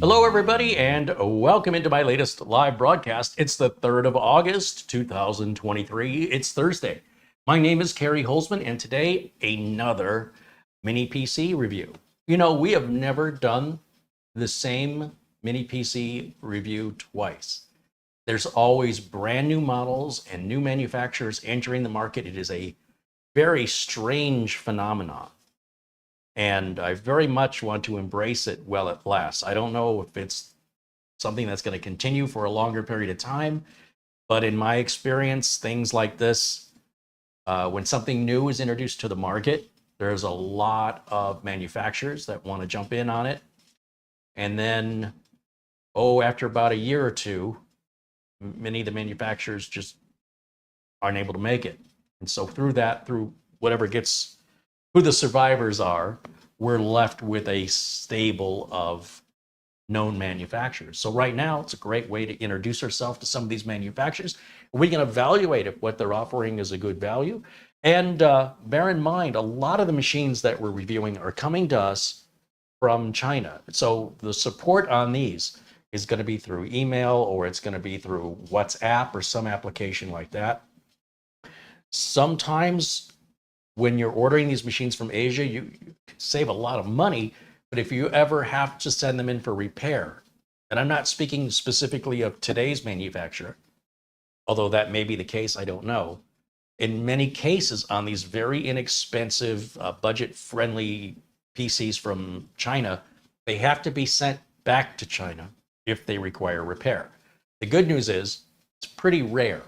Hello, everybody, and welcome into my latest live broadcast. It's the 3rd of August, 2023. It's Thursday. My name is Kerry Holzman, and today, another mini PC review. You know, we have never done the same mini PC review twice. There's always brand new models and new manufacturers entering the market. It is a very strange phenomenon. And I very much want to embrace it while it lasts. I don't know if it's something that's going to continue for a longer period of time, but in my experience, things like this, when something new is introduced to the market, there's a lot of manufacturers that want to jump in on it. And then, after about a year or two, many of the manufacturers just aren't able to make it. And so through whatever gets who the survivors are, we're left with a stable of known manufacturers. So right now, it's a great way to introduce ourselves to some of these manufacturers. We can evaluate if what they're offering is a good value. And bear in mind, a lot of the machines that we're reviewing are coming to us from China. So the support on these is going to be through email, or it's going to be through WhatsApp or some application like that. Sometimes when you're ordering these machines from Asia, you save a lot of money, but if you ever have to send them in for repair, and I'm not speaking specifically of today's manufacturer, although that may be the case, I don't know. In many cases, on these very inexpensive, budget-friendly PCs from China, they have to be sent back to China if they require repair. The good news is, it's pretty rare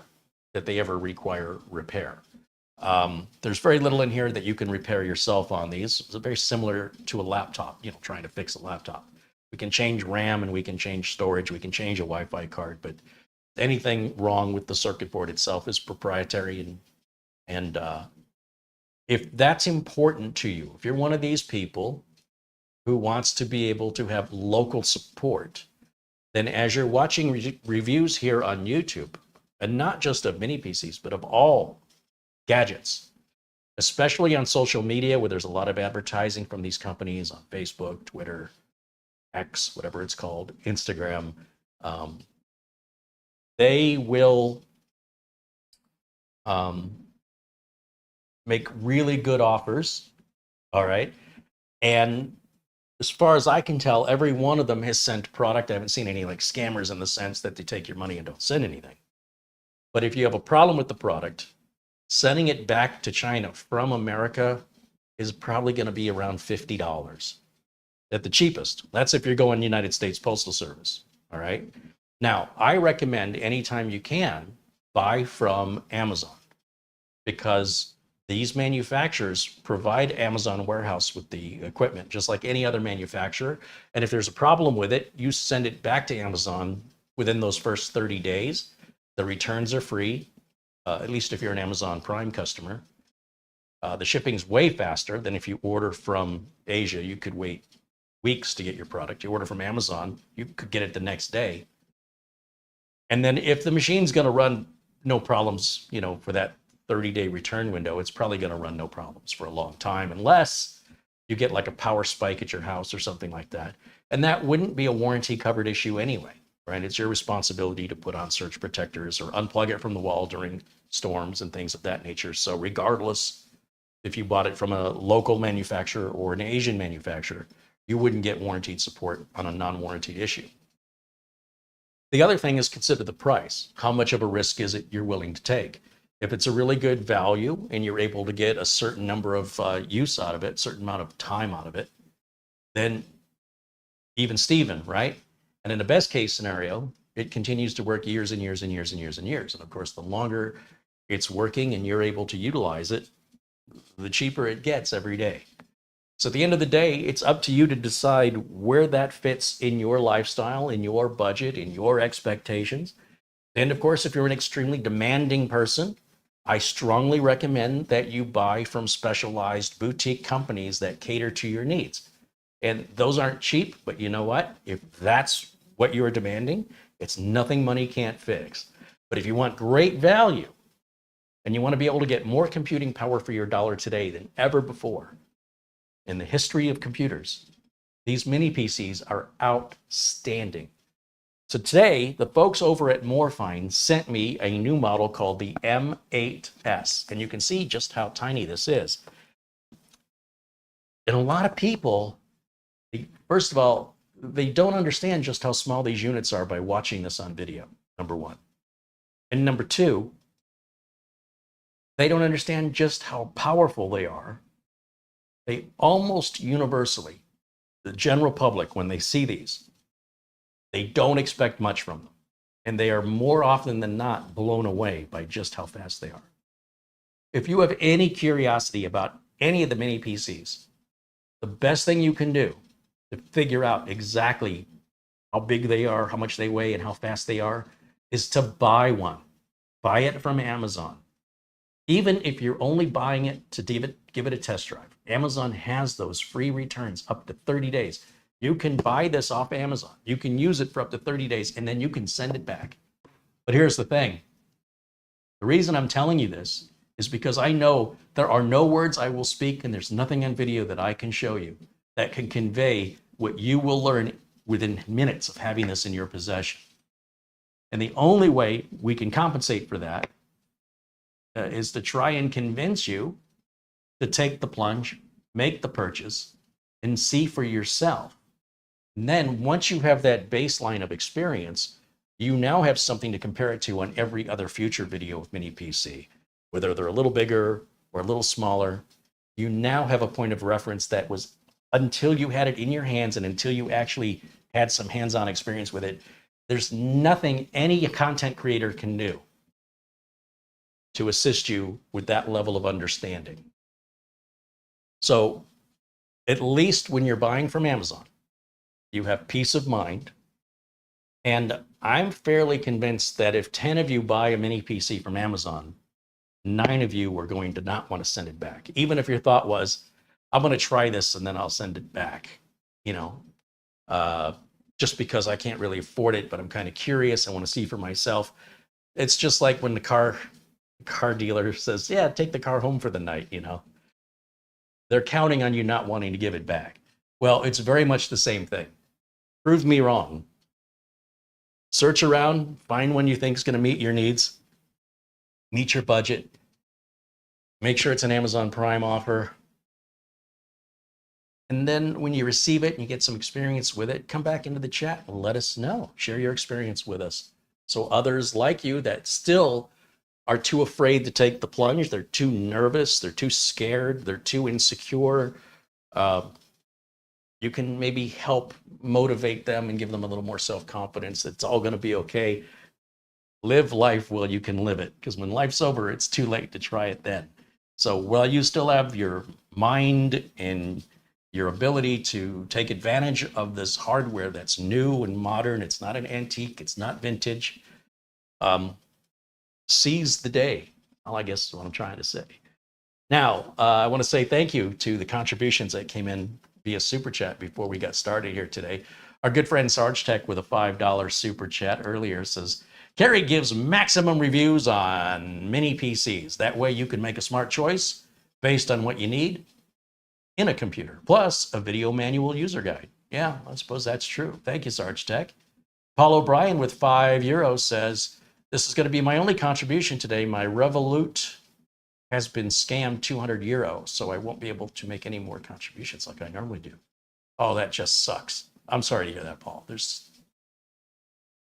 that they ever require repair. There's very little in here that you can repair yourself on these. It's very similar to a laptop, trying to fix a laptop. We can change RAM and we can change storage. We can change a Wi-Fi card, but anything wrong with the circuit board itself is proprietary. And if that's important to you, if you're one of these people who wants to be able to have local support, then as you're watching reviews here on YouTube, and not just of mini PCs, but of all gadgets, especially on social media where there's a lot of advertising from these companies on Facebook, Twitter, X, whatever it's called, Instagram, they will make really good offers, all right? And as far as I can tell, every one of them has sent product. I haven't seen any like scammers in the sense that they take your money and don't send anything. But if you have a problem with the product, sending it back to China from America is probably going to be around $50 at the cheapest. That's if you're going United States Postal Service, all right? Now, I recommend anytime you can, buy from Amazon, because these manufacturers provide Amazon warehouse with the equipment, just like any other manufacturer. And if there's a problem with it, you send it back to Amazon within those first 30 days. The returns are free. At least if you're an Amazon Prime customer. The shipping's way faster than if you order from Asia. You could wait weeks to get your product. You order from Amazon, you could get it the next day. And then if the machine's going to run no problems, for that 30-day return window, it's probably going to run no problems for a long time, unless you get like a power spike at your house or something like that. And that wouldn't be a warranty covered issue anyway. Right? It's your responsibility to put on surge protectors or unplug it from the wall during storms and things of that nature. So regardless if you bought it from a local manufacturer or an Asian manufacturer, you wouldn't get warranted support on a non-warranted issue. The other thing is consider the price. How much of a risk is it you're willing to take? If it's a really good value and you're able to get a certain number of use out of it, certain amount of time out of it, then even Steven, right? And in the best case scenario, it continues to work years and years and years and years and years. And of course, the longer it's working and you're able to utilize it, the cheaper it gets every day. So at the end of the day, it's up to you to decide where that fits in your lifestyle, in your budget, in your expectations. And of course, if you're an extremely demanding person, I strongly recommend that you buy from specialized boutique companies that cater to your needs. And those aren't cheap, but you know what? If that's what you're demanding, it's nothing money can't fix. But if you want great value and you want to be able to get more computing power for your dollar today than ever before in the history of computers, These mini PCs are outstanding. So today, the folks over at Morefine sent me a new model called the M8S, and you can see just how tiny this is. And a lot of people, first of all, they don't understand just how small these units are by watching this on video, number one. And number two, they don't understand just how powerful they are. They almost universally, the general public, when they see these, they don't expect much from them. And they are more often than not blown away by just how fast they are. If you have any curiosity about any of the mini PCs, the best thing you can do to figure out exactly how big they are, how much they weigh, and how fast they are is to buy one. Buy it from Amazon. Even if you're only buying it to give it a test drive, Amazon has those free returns up to 30 days. You can buy this off Amazon. You can use it for up to 30 days, and then you can send it back. But here's the thing. The reason I'm telling you this is because I know there are no words I will speak, and there's nothing on video that I can show you that can convey what you will learn within minutes of having this in your possession. And the only way we can compensate for that is to try and convince you to take the plunge, make the purchase, and see for yourself. And then once you have that baseline of experience, you now have something to compare it to on every other future video of mini PC. Whether they're a little bigger or a little smaller, you now have a point of reference that was, until you had it in your hands and until you actually had some hands-on experience with it, there's nothing any content creator can do to assist you with that level of understanding. So at least when you're buying from Amazon, you have peace of mind. And I'm fairly convinced that if 10 of you buy a mini PC from Amazon, 9 of you are going to not want to send it back. Even if your thought was, I'm going to try this and then I'll send it back, just because I can't really afford it, but I'm kind of curious. I want to see for myself. It's just like when the car dealer says, yeah, take the car home for the night, They're counting on you not wanting to give it back. Well, it's very much the same thing. Prove me wrong. Search around, find one you think is going to meet your needs, meet your budget, make sure it's an Amazon Prime offer. And then when you receive it and you get some experience with it, come back into the chat and let us know. Share your experience with us. So others like you that still are too afraid to take the plunge, they're too nervous, they're too scared, they're too insecure, you can maybe help motivate them and give them a little more self-confidence. It's all going to be okay. Live life while you can live it, because when life's over, it's too late to try it then. So while you still have your mind and your ability to take advantage of this hardware that's new and modern, it's not an antique, it's not vintage, seize the day. Well, I guess is what I'm trying to say. Now, I want to say thank you to the contributions that came in via Super Chat before we got started here today. Our good friend Sarge Tech with a $5 Super Chat earlier says, Kerry gives maximum reviews on mini PCs. That way you can make a smart choice based on what you need in a computer, plus a video manual user guide. Yeah, I suppose that's true. Thank you, Sarge Tech. Paul O'Brien with €5 says, this is going to be my only contribution today. My Revolut has been scammed €200, so I won't be able to make any more contributions like I normally do. Oh, that just sucks. I'm sorry to hear that, Paul.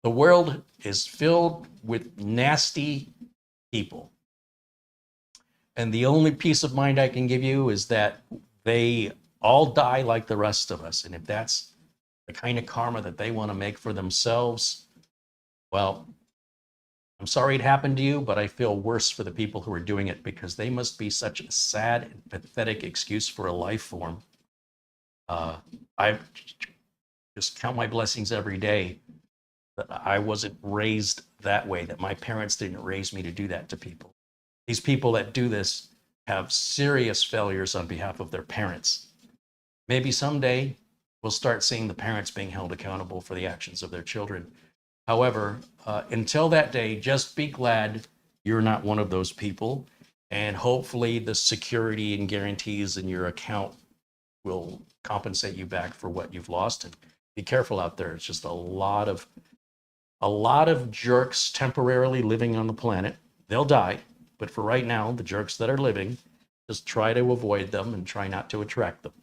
The world is filled with nasty people. And the only peace of mind I can give you is that they all die like the rest of us. And if that's the kind of karma that they want to make for themselves, well, I'm sorry it happened to you, but I feel worse for the people who are doing it, because they must be such a sad and pathetic excuse for a life form. I just count my blessings every day that I wasn't raised that way, that my parents didn't raise me to do that to people. These people that do this have serious failures on behalf of their parents. Maybe someday we'll start seeing the parents being held accountable for the actions of their children. However, until that day, just be glad you're not one of those people. And hopefully the security and guarantees in your account will compensate you back for what you've lost. And be careful out there. It's just a lot of jerks temporarily living on the planet. They'll die, but for right now, the jerks that are living, just try to avoid them and try not to attract them.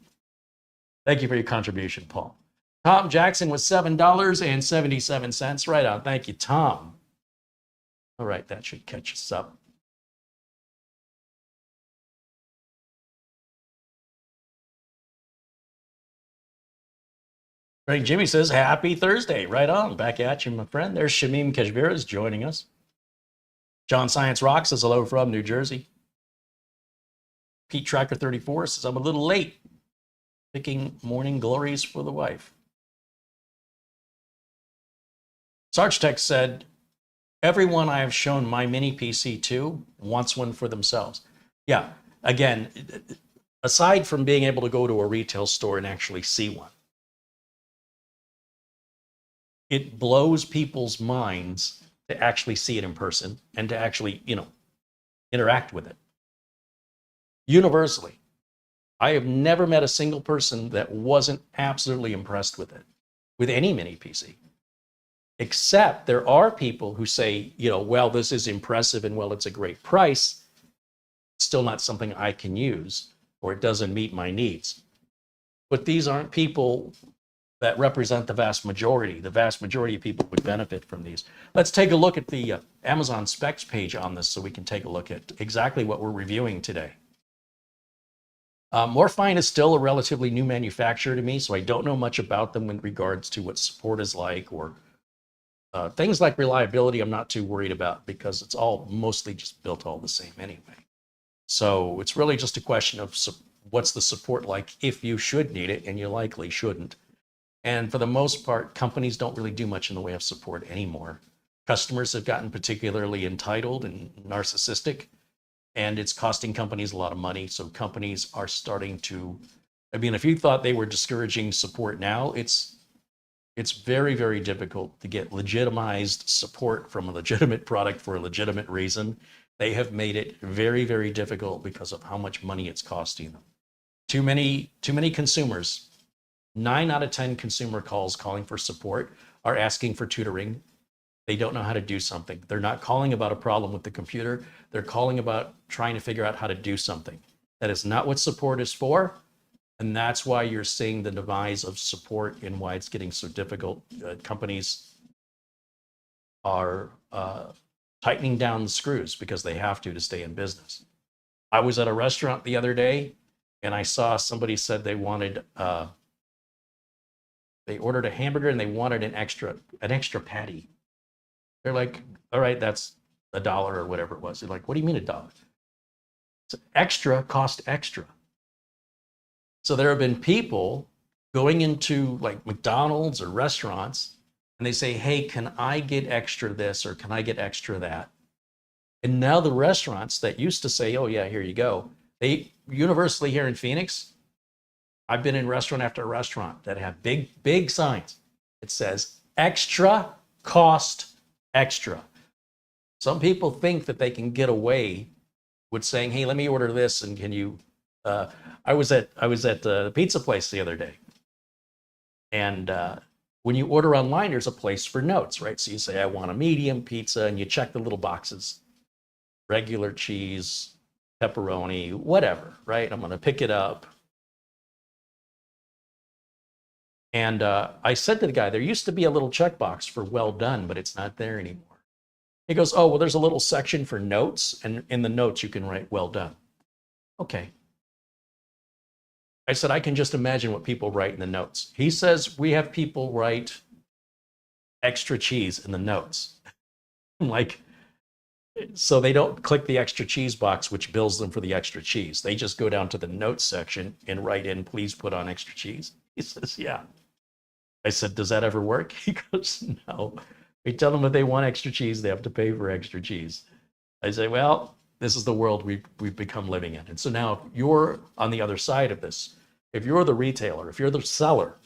Thank you for your contribution, Paul. Tom Jackson with $7.77. Right on. Thank you, Tom. All right, that should catch us up. Right, Jimmy says, happy Thursday. Right on. Back at you, my friend. There's Shamim Kashmiras joining us. John Science Rock says, hello from New Jersey. Pete Tracker 34 says, I'm a little late picking morning glories for the wife. Sarge Tech said, everyone I have shown my mini PC to wants one for themselves. Yeah, again, aside from being able to go to a retail store and actually see one, it blows people's minds to actually see it in person and to actually, interact with it. Universally, I have never met a single person that wasn't absolutely impressed with it, with any mini PC. Except there are people who say, well, this is impressive and well, it's a great price. It's still not something I can use, or it doesn't meet my needs. But these aren't people that represent the vast majority. The vast majority of people would benefit from these. Let's take a look at the Amazon specs page on this so we can take a look at exactly what we're reviewing today. Morefine is still a relatively new manufacturer to me, so I don't know much about them in regards to what support is like, or things like reliability I'm not too worried about because it's all mostly just built all the same anyway. So it's really just a question of what's the support like if you should need it, and you likely shouldn't. And for the most part, companies don't really do much in the way of support anymore. Customers have gotten particularly entitled and narcissistic, and it's costing companies a lot of money. So companies are starting to, if you thought they were discouraging support now, it's very, very difficult to get legitimized support from a legitimate product for a legitimate reason. They have made it very, very difficult because of how much money it's costing them. Too many consumers. 9 out of 10 consumer calls calling for support are asking for tutoring. They don't know how to do something. They're not calling about a problem with the computer. They're calling about trying to figure out how to do something. That is not what support is for. And that's why you're seeing the demise of support and why it's getting so difficult. Companies are tightening down the screws because they have to stay in business. I was at a restaurant the other day and I saw somebody said they wanted, they ordered a hamburger and they wanted an extra patty. They're like, all right, that's $1 or whatever it was. They're like, what do you mean $1? It's extra, cost extra. So there have been people going into like McDonald's or restaurants and they say, hey, can I get extra this or can I get extra that? And now the restaurants that used to say, oh yeah, here you go. They universally here in Phoenix, I've been in restaurant after restaurant that have big signs. It says extra, cost extra. Some people think that they can get away with saying, hey, let me order this and can you, I was at the pizza place the other day. And when you order online, there's a place for notes, right? So you say, I want a medium pizza, and you check the little boxes, regular cheese, pepperoni, whatever, right? I'm going to pick it up. And I said to the guy, there used to be a little checkbox for well done, but it's not there anymore. He goes, oh, well, there's a little section for notes, and in the notes you can write well done. Okay. I said, I can just imagine what people write in the notes. He says, we have people write extra cheese in the notes. I'm like, so they don't click the extra cheese box, which bills them for the extra cheese. They just go down to the notes section and write in, please put on extra cheese. He says, yeah. I said, does that ever work? He goes, no. We tell them if they want extra cheese, they have to pay for extra cheese. I say, well, this is the world we've become living in. And so now if you're on the other side of this, if you're the retailer, if you're the seller,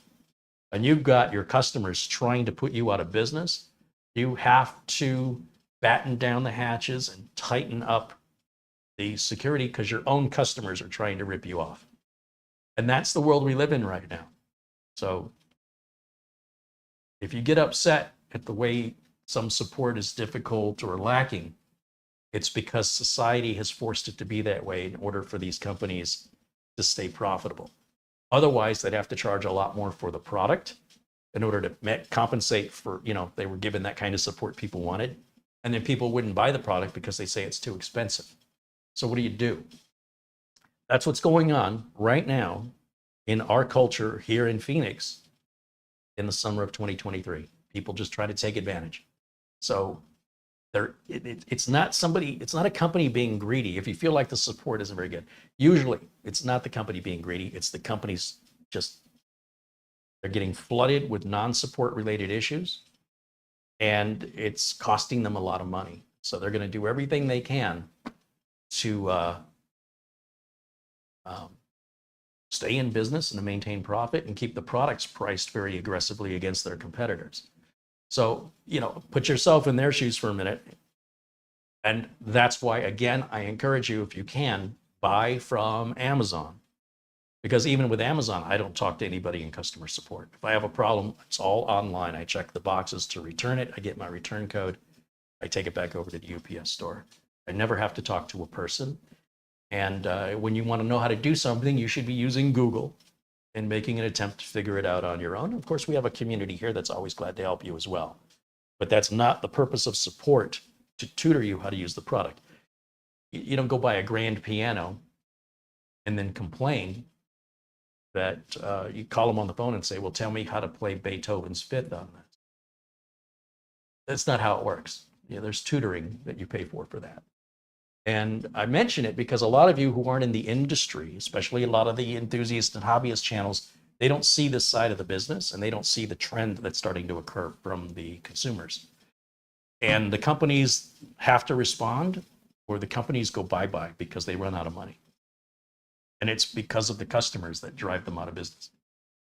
and you've got your customers trying to put you out of business, you have to batten down the hatches and tighten up the security because your own customers are trying to rip you off. And that's the world we live in right now. So if you get upset at the way some support is difficult or lacking, it's because society has forced it to be that way in order for these companies to stay profitable. Otherwise, they'd have to charge a lot more for the product in order to compensate for, they were given that kind of support people wanted. And then people wouldn't buy the product because they say it's too expensive. So what do? That's what's going on right now in our culture here in Phoenix in the summer of 2023. People just try to take advantage. So it's not a company being greedy. If you feel like the support isn't very good, usually it's not the company being greedy. It's the companies they're getting flooded with non-support related issues, and it's costing them a lot of money. So they're going to do everything they can to stay in business and to maintain profit and keep the products priced very aggressively against their competitors. So, put yourself in their shoes for a minute. And that's why, again, I encourage you, if you can, buy from Amazon. Because even with Amazon, I don't talk to anybody in customer support. If I have a problem, it's all online. I check the boxes to return it. I get my return code. I take it back over to the UPS store. I never have to talk to a person. And when you want to know how to do something, you should be using Google and making an attempt to figure it out on your own. Of course, we have a community here that's always glad to help you as well. But that's not the purpose of support, to tutor you how to use the product. You don't go buy a grand piano and then complain that you call them on the phone and say, well, tell me how to play Beethoven's Fifth on that. That's not how it works. There's tutoring that you pay for that. And I mention it because a lot of you who aren't in the industry, especially a lot of the enthusiast and hobbyist channels, they don't see this side of the business and they don't see the trend that's starting to occur from the consumers. And the companies have to respond, or the companies go bye-bye because they run out of money. And it's because of the customers that drive them out of business.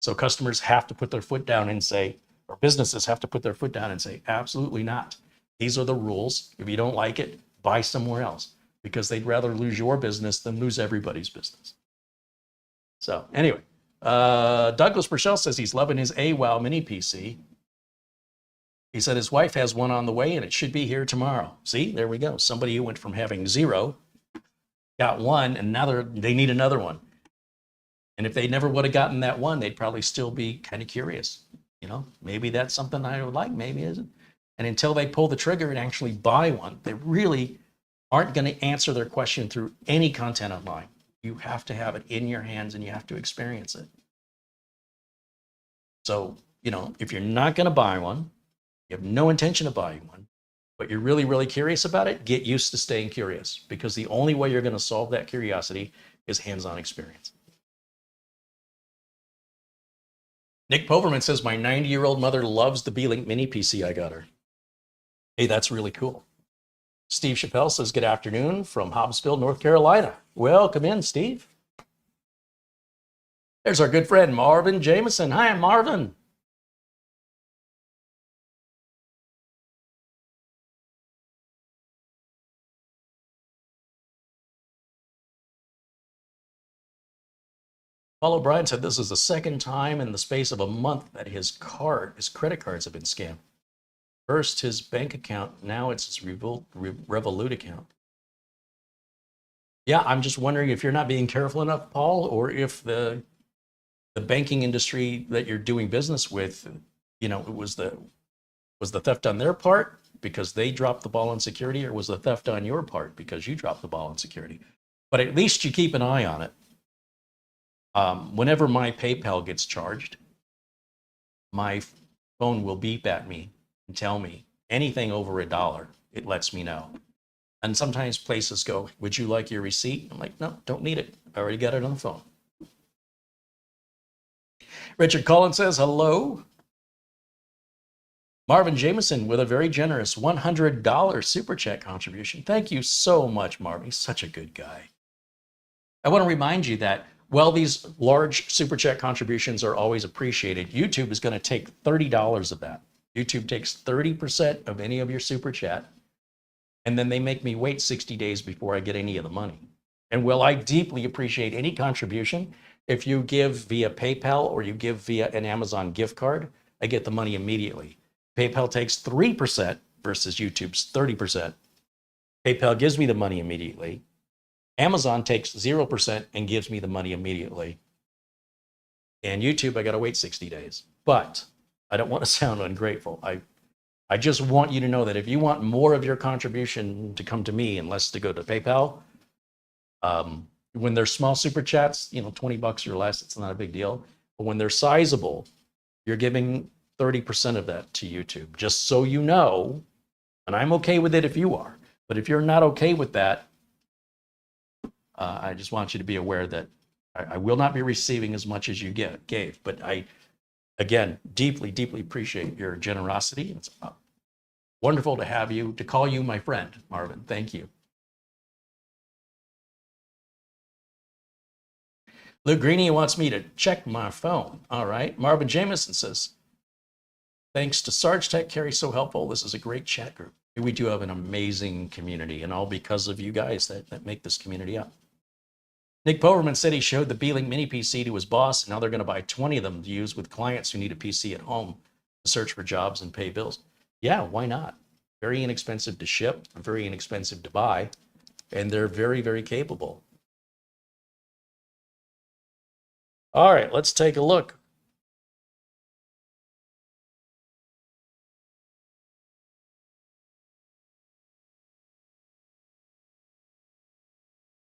So customers have to put their foot down and say, or businesses have to put their foot down and say, absolutely not. These are the rules. If you don't like it, buy somewhere else, because they'd rather lose your business than lose everybody's business. So anyway, Douglas Burchell says he's loving his AWOW mini PC. He said his wife has one on the way and it should be here tomorrow. See, there we go. Somebody who went from having 0, got one, and now they need another one. And if they never would have gotten that one, they'd probably still be kind of curious. Maybe that's something I would like, maybe it isn't. And until they pull the trigger and actually buy one, they really aren't going to answer their question through any content online. You have to have it in your hands and you have to experience it. So, if you're not going to buy one, you have no intention of buying one, but you're really, really curious about it, get used to staying curious, because the only way you're going to solve that curiosity is hands-on experience. Nick Poverman says, my 90-year-old mother loves the B-Link mini PC I got her. Hey, that's really cool. Steve Chappelle says, good afternoon from Hobbsville, North Carolina. Welcome in, Steve. There's our good friend, Marvin Jameson. Hi, Marvin. Paul O'Brien said this is the second time in the space of a month that his credit cards have been scammed. First his bank account, now it's his Revolut account. Yeah, I'm just wondering if you're not being careful enough, Paul, or if the banking industry that you're doing business with, it was the theft on their part because they dropped the ball on security, or was the theft on your part because you dropped the ball on security? But at least you keep an eye on it. Whenever my PayPal gets charged, my phone will beep at me and tell me anything over $1, it lets me know. And sometimes places go, would you like your receipt? I'm like, no, don't need it. I already got it on the phone. Richard Collins says, hello. Marvin Jameson with a very generous $100 super chat contribution. Thank you so much, Marvin. He's such a good guy. I want to remind you that while these large super chat contributions are always appreciated, YouTube is going to take $30 of that. YouTube takes 30% of any of your super chat, and then they make me wait 60 days before I get any of the money. And while I deeply appreciate any contribution, If you give via PayPal or you give via an Amazon gift card, I get the money immediately. PayPal takes 3% versus YouTube's 30%. PayPal gives me the money immediately. Amazon takes 0% and gives me the money immediately. And YouTube, I got to wait 60 days. But I don't want to sound ungrateful. I just want you to know that if you want more of your contribution to come to me and less to go to PayPal, when they're small super chats, you know, $20 or less, it's not a big deal. But when they're sizable, you're giving 30% of that to YouTube, just so you know. And I'm okay with it if you are. But if you're not okay with that, I just want you to be aware that I will not be receiving as much as you gave. But I, again, deeply, deeply appreciate your generosity. It's wonderful to have you, to call you my friend, Marvin. Thank you. Luke Greeny wants me to check my phone. All right. Marvin Jameson says, thanks to Sarge Tech Carry, so helpful. This is a great chat group. We do have an amazing community, and all because of you guys that make this community up. Nick Poverman said he showed the B-Link Mini PC to his boss, and now they're going to buy 20 of them to use with clients who need a PC at home to search for jobs and pay bills. Yeah, why not? Very inexpensive to ship, very inexpensive to buy, and they're very, very capable. All right, let's take a look.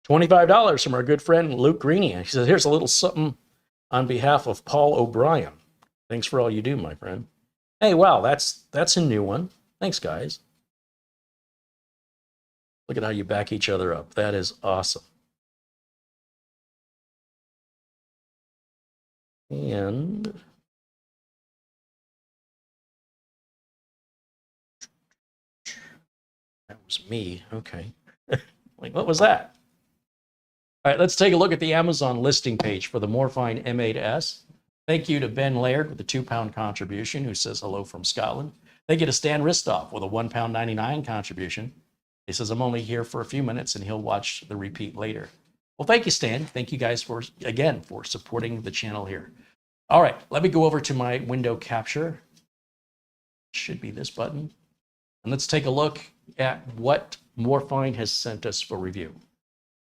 $25 from our good friend Luke Greeny. He says, here's a little something on behalf of Paul O'Brien. Thanks for all you do, my friend. Hey, wow, that's a new one. Thanks, guys. Look at how you back each other up. That is awesome. And that was me. Okay. Like, what was that? All right, let's take a look at the Amazon listing page for the Morefine M8S. Thank you to Ben Laird with a £2 contribution, who says hello from Scotland. Thank you to Stan Ristoff with a £1.99 contribution. He says, I'm only here for a few minutes and he'll watch the repeat later. Well, thank you, Stan. Thank you guys for supporting the channel here. All right, let me go over to my window capture. Should be this button. And let's take a look at what Morefine has sent us for review.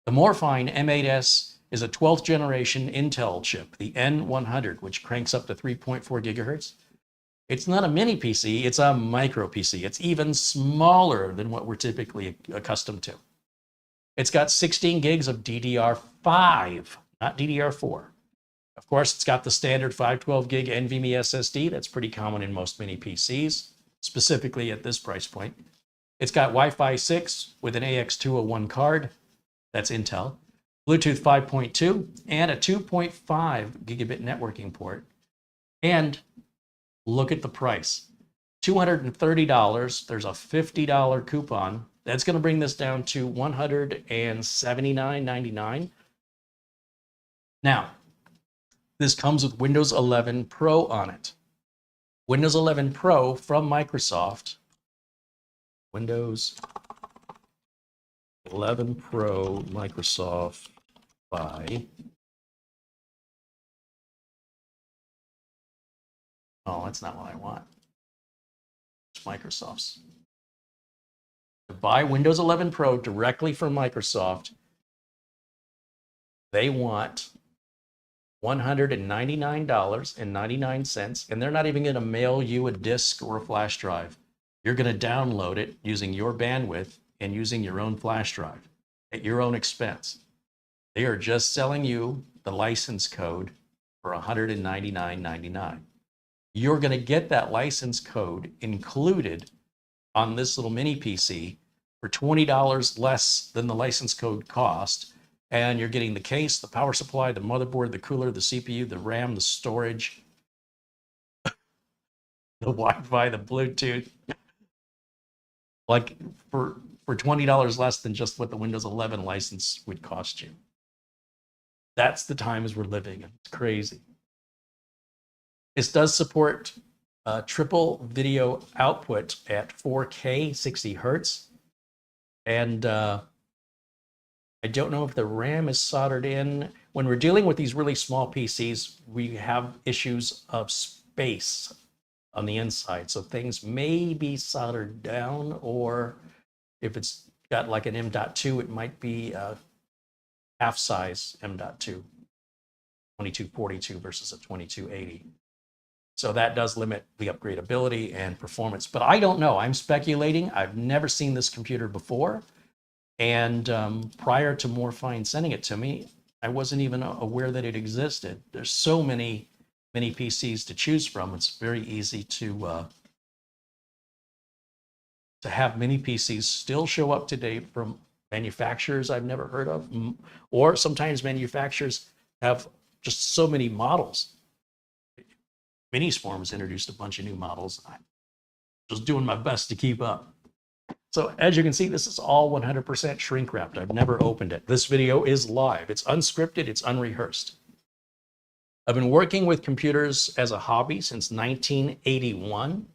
The Morefine M8S is a 12th generation Intel chip, the N100, which cranks up to 3.4 gigahertz. It's not a mini PC, it's a micro PC. It's even smaller than what we're typically accustomed to. It's got 16 gigs of DDR5, not DDR4. Of course, it's got the standard 512 gig NVMe SSD. That's pretty common in most mini PCs, specifically at this price point. It's got Wi-Fi 6 with an AX201 card. That's Intel. Bluetooth 5.2 and a 2.5 gigabit networking port. And look at the price. $230. There's a $50 coupon. That's going to bring this down to $179.99. Now, this comes with Windows 11 Pro on it. Windows 11 Pro from Microsoft. Windows 11 Pro Microsoft by... Oh, that's not what I want. It's Microsoft's. To buy Windows 11 Pro directly from Microsoft, they want $199.99, and they're not even going to mail you a disk or a flash drive. You're going to download it using your bandwidth and using your own flash drive at your own expense. They are just selling you the license code for $199.99. You're going to get that license code included on this little mini PC for $20 less than the license code cost. And you're getting the case, the power supply, the motherboard, the cooler, the CPU, the RAM, the storage, the Wi-Fi, the Bluetooth. Like for $20 less than just what the Windows 11 license would cost you. That's the times we're living in. It's crazy. This does support triple video output at 4K 60 hertz. And I don't know if the RAM is soldered in. when we're dealing with these really small PCs, we have issues of space on the inside. So things may be soldered down, or if it's got like an M.2, it might be a half size M.2, 2242 versus a 2280. So that does limit the upgradability and performance. But I don't know. I'm speculating. I've never seen this computer before. And prior to Morefine sending it to me, I wasn't even aware that it existed. There's so many PCs to choose from. It's very easy to have mini PCs still show up to date from manufacturers I've never heard of, or sometimes manufacturers have just so many models. Minisforms introduced a bunch of new models. I'm just doing my best to keep up. So as you can see, this is all 100% shrink wrapped. I've never opened it. This video is live. It's unscripted. It's unrehearsed. I've been working with computers as a hobby since 1981.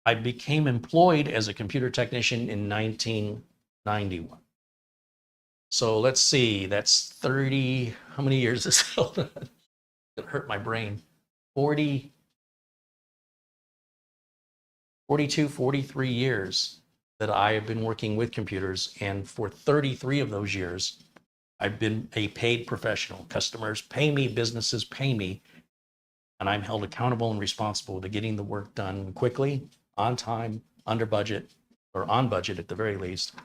I became employed as a computer technician in 1991. So let's see, that's 30, how many years is it? It hurt my brain. 42, 43 years that I have been working with computers. And for 33 of those years, I've been a paid professional. Customers pay me, businesses pay me, and I'm held accountable and responsible to getting the work done quickly, on time, under budget, or on budget at the very least.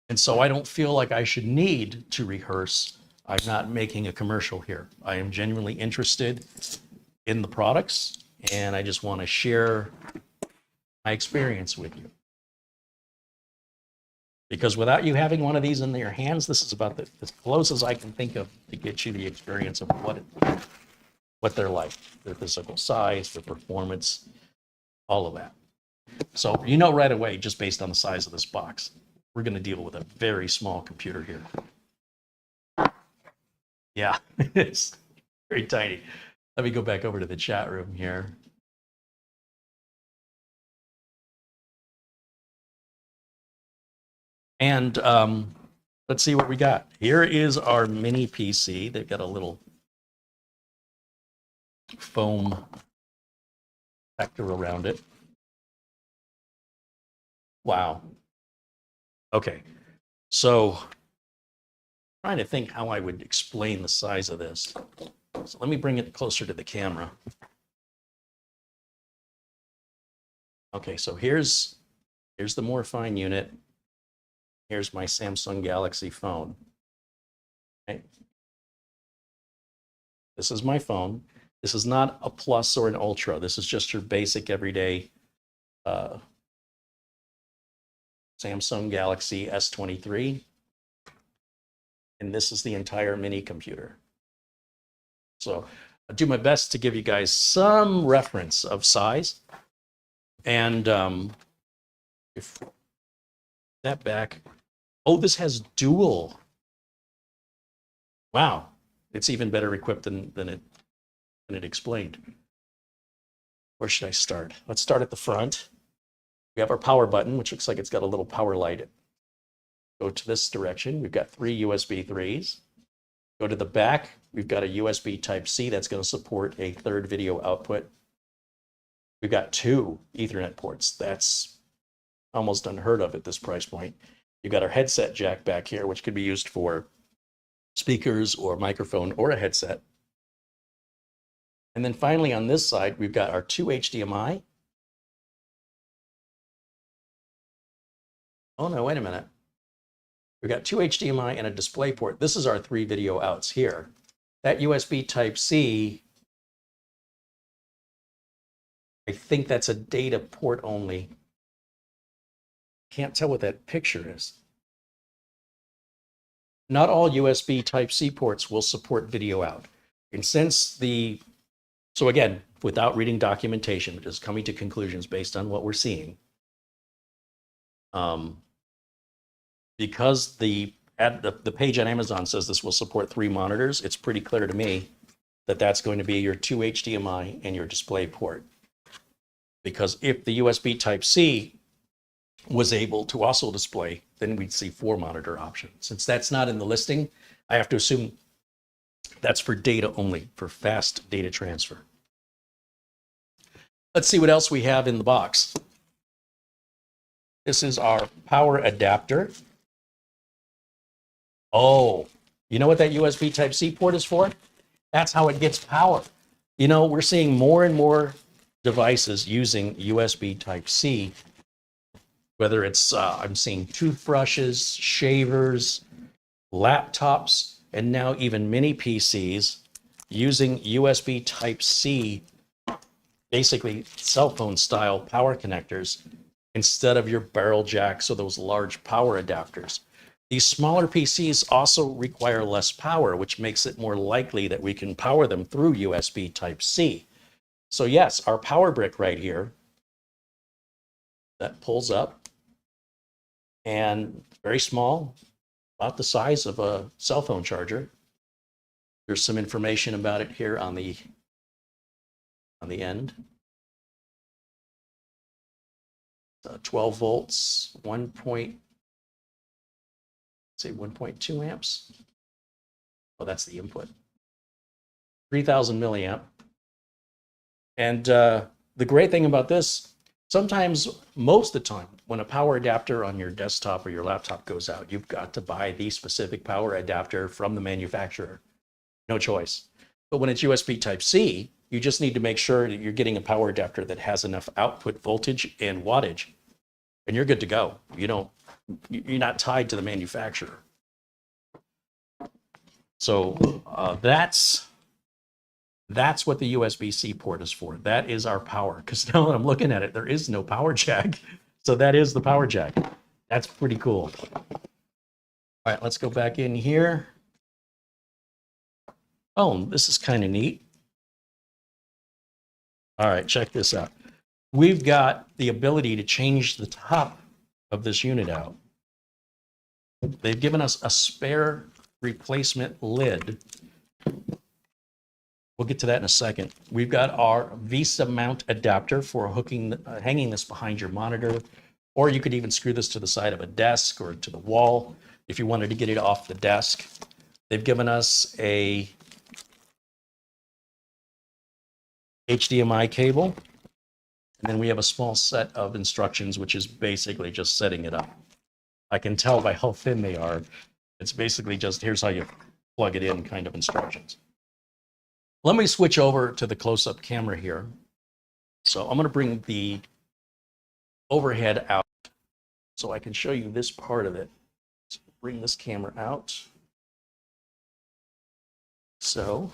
And so I don't feel like I should need to rehearse. I'm not making a commercial here. I am genuinely interested in the products, and I just want to share my experience with you. Because without you having one of these in your hands, this is about as close as I can think of to get you the experience of what they're like, their physical size, their performance, all of that. So you know right away, just based on the size of this box, we're going to deal with a very small computer here. Yeah, it's very tiny. Let me go back over to the chat room here. And let's see what we got. Here is our mini PC. They've got a little foam protector around it. Wow. Okay, so trying to think how I would explain the size of this. So let me bring it closer to the camera. Okay, so here's the Morefine unit. Here's my Samsung Galaxy phone. Okay. This is my phone. This is not a Plus or an Ultra. This is just your basic everyday Samsung Galaxy S23. And this is the entire mini computer. So I'll do my best to give you guys some reference of size. And if that back, oh, this has dual. Wow, it's even better equipped than it explained. Where should I start? Let's start at the front. We have our power button, which looks like it's got a little power light. Go to this direction. We've got 3 USB 3s. Go to the back. We've got a USB Type-C that's going to support a third video output. We've got 2 Ethernet ports. That's almost unheard of at this price point. You've got our headset jack back here, which could be used for speakers or microphone or a headset. And then finally on this side, we've got our 2 HDMI. Oh no, wait a minute. We've got 2 HDMI and a display port. This is our 3 video outs here. That USB Type-C, I think that's a data port only. Can't tell what that picture is. Not all USB Type-C ports will support video out. And so again, without reading documentation, just coming to conclusions based on what we're seeing. Because the page on Amazon says this will support 3 monitors, it's pretty clear to me that that's going to be your 2 HDMI and your display port. Because if the USB Type-C was able to also display, then we'd see 4 monitor options. Since that's not in the listing, I have to assume that's for data only, for fast data transfer. Let's see what else we have in the box. This is our power adapter. Oh, you know what that USB Type-C port is for? That's how it gets power. You know, we're seeing more and more devices using USB Type-C, whether it's, I'm seeing toothbrushes, shavers, laptops, and now even mini PCs using USB Type-C, basically cell phone style power connectors, instead of your barrel jacks or those large power adapters. These smaller PCs also require less power, which makes it more likely that we can power them through USB Type-C. So yes, our power brick right here, that pulls up, and very small, about the size of a cell phone charger. There's some information about it here on the end. 12 volts, 1.2 amps. Oh, that's the input. 3,000 milliamp. And the great thing about this, sometimes, most of the time, when a power adapter on your desktop or your laptop goes out, you've got to buy the specific power adapter from the manufacturer. No choice. But when it's USB Type-C, you just need to make sure that you're getting a power adapter that has enough output voltage and wattage, and you're good to go. You're not tied to the manufacturer. So that's what the USB-C port is for. That is our power. Because now that I'm looking at it, there is no power jack. So that is the power jack. That's pretty cool. All right, let's go back in here. Oh, this is kind of neat. All right, check this out. We've got the ability to change the top of this unit out. They've given us a spare replacement lid. We'll get to that in a second. We've got our VESA mount adapter for hanging this behind your monitor, or you could even screw this to the side of a desk or to the wall if you wanted to get it off the desk. They've given us a HDMI cable, and then we have a small set of instructions, which is basically just setting it up. I can tell by how thin they are. It's basically just, here's how you plug it in kind of instructions. Let me switch over to the close-up camera here. So I'm going to bring the overhead out so I can show you this part of it. So bring this camera out. So,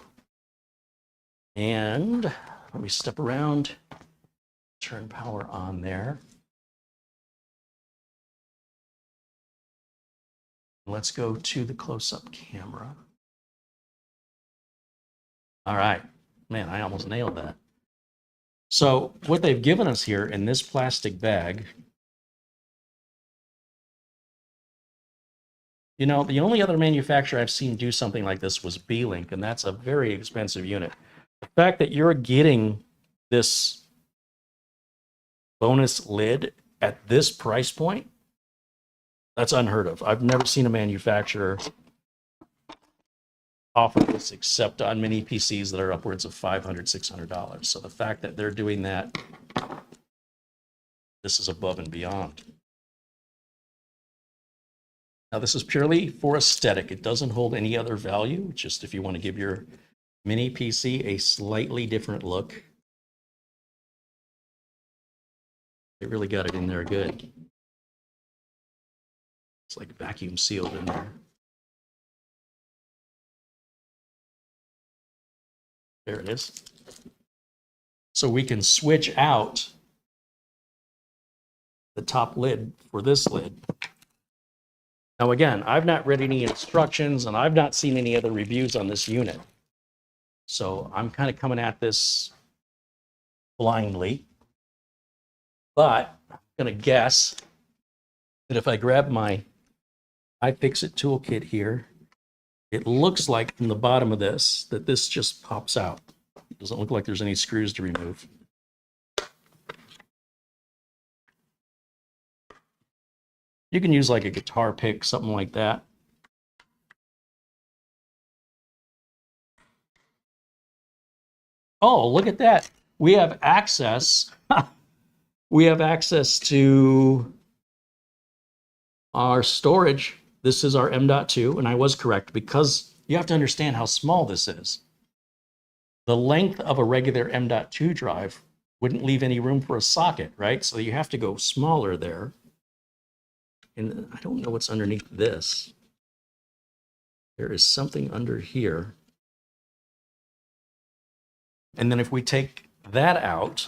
and let me step around, turn power on there. Let's go to the close-up camera. All right, man, I almost nailed that. So what they've given us here in this plastic bag, you know, the only other manufacturer I've seen do something like this was B-Link, and that's a very expensive unit. The fact that you're getting this bonus lid at this price point, that's unheard of. I've never seen a manufacturer offer this except on mini PCs that are upwards of $500, $600. So the fact that they're doing that, this is above and beyond. Now this is purely for aesthetic. It doesn't hold any other value, just if you want to give your mini PC a slightly different look. They really got it in there good. It's like vacuum sealed in there. There it is. So we can switch out the top lid for this lid. Now again, I've not read any instructions and I've not seen any other reviews on this unit. So I'm kind of coming at this blindly. But I'm going to guess that if I grab my iFixit toolkit here, it looks like from the bottom of this, that this just pops out. It doesn't look like there's any screws to remove. You can use like a guitar pick, something like that. Oh, look at that. We have access. We have access to our storage. This is our M.2, and I was correct because you have to understand how small this is. The length of a regular M.2 drive wouldn't leave any room for a socket, right? So you have to go smaller there. And I don't know what's underneath this. There is something under here. And then if we take that out,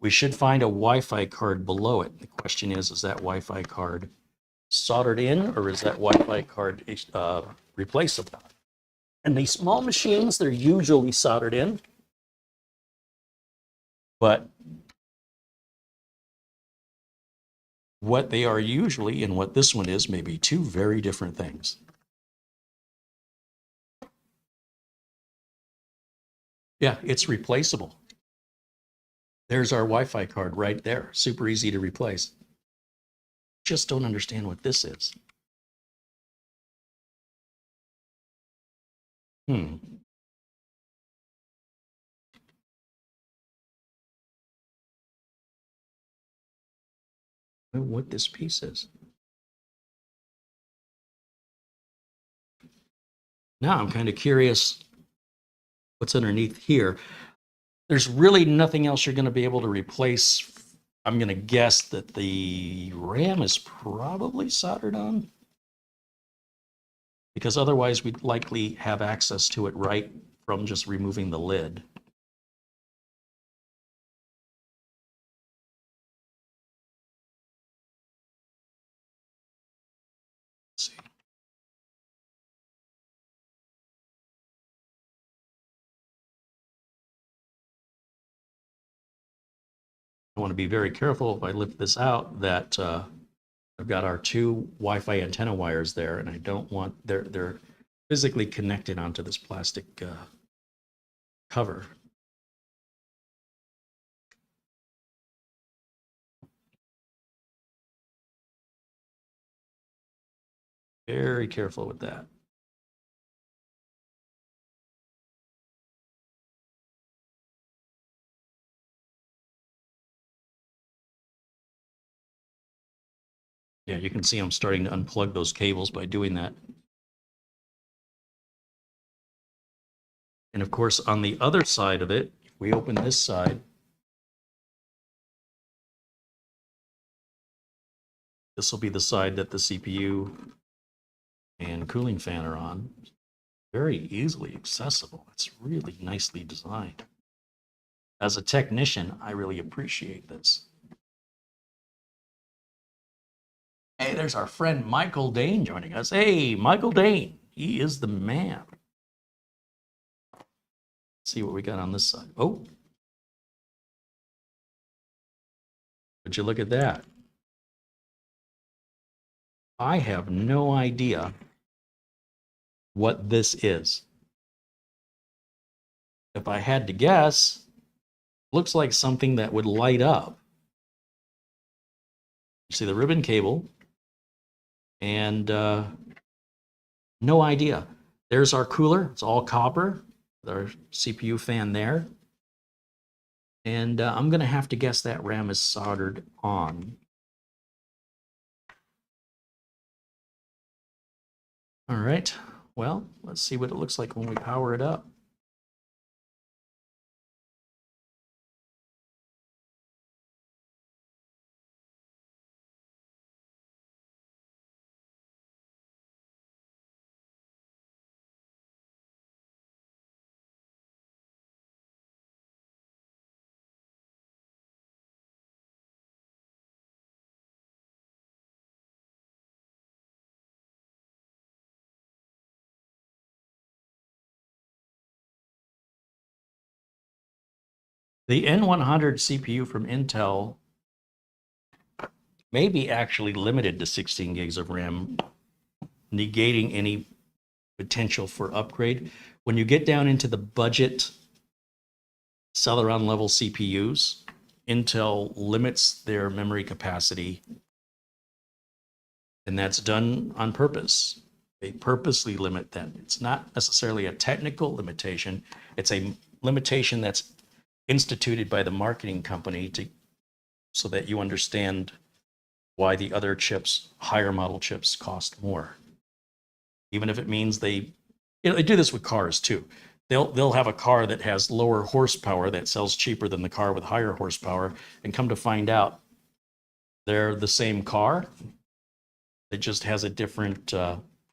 we should find a Wi-Fi card below it. The question is that Wi-Fi card soldered in, or is that Wi-Fi card replaceable? And these small machines, they're usually soldered in, but what they are usually and what this one is may be two very different things. Yeah, it's replaceable. There's our Wi-Fi card right there. Super easy to replace. Just don't understand what this is. What this piece is. Now I'm kind of curious what's underneath here. There's really nothing else you're going to be able to replace. I'm going to guess that the RAM is probably soldered on, because otherwise we'd likely have access to it right from just removing the lid. Let's see. I want to be very careful if I lift this out that I've got our two Wi-Fi antenna wires there, and I don't want, they're physically connected onto this plastic cover. Very careful with that. Yeah, you can see I'm starting to unplug those cables by doing that. And of course, on the other side of it, if we open this side, this will be the side that the CPU and cooling fan are on. Very easily accessible. It's really nicely designed. As a technician, I really appreciate this. Hey, there's our friend Michael Dane joining us. Hey, Michael Dane. He is the man. Let's see what we got on this side. Oh. Would you look at that? I have no idea what this is. If I had to guess, looks like something that would light up. You see the ribbon cable, and no idea. There's our cooler. It's all copper. Our CPU fan there. And I'm going to have to guess that RAM is soldered on. All right. Well, let's see what it looks like when we power it up. The N100 CPU from Intel may be actually limited to 16 gigs of RAM, negating any potential for upgrade. When you get down into the budget Celeron level CPUs, Intel limits their memory capacity And that's done on purpose. They purposely limit that. It's not necessarily a technical limitation. It's a limitation that's instituted by the marketing company so that you understand why the other chips, higher model chips, cost more. Even if it means they do this with cars too. They'll have a car that has lower horsepower that sells cheaper than the car with higher horsepower, and come to find out they're the same car. It just has a different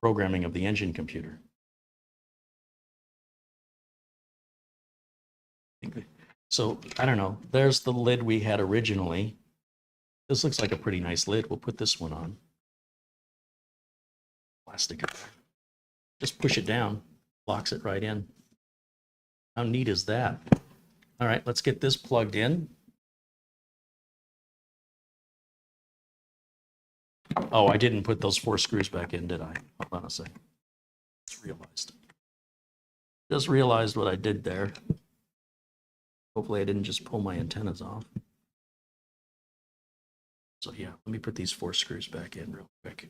programming of the engine computer. So I don't know. There's the lid we had originally. This looks like a pretty nice lid. We'll put this one on. Plastic. Just push it down, locks it right in. How neat is that? All right, let's get this plugged in. Oh, I didn't put those 4 screws back in, did I? Hold on a second. Just realized what I did there. Hopefully I didn't just pull my antennas off. So yeah, let me put these 4 screws back in real quick.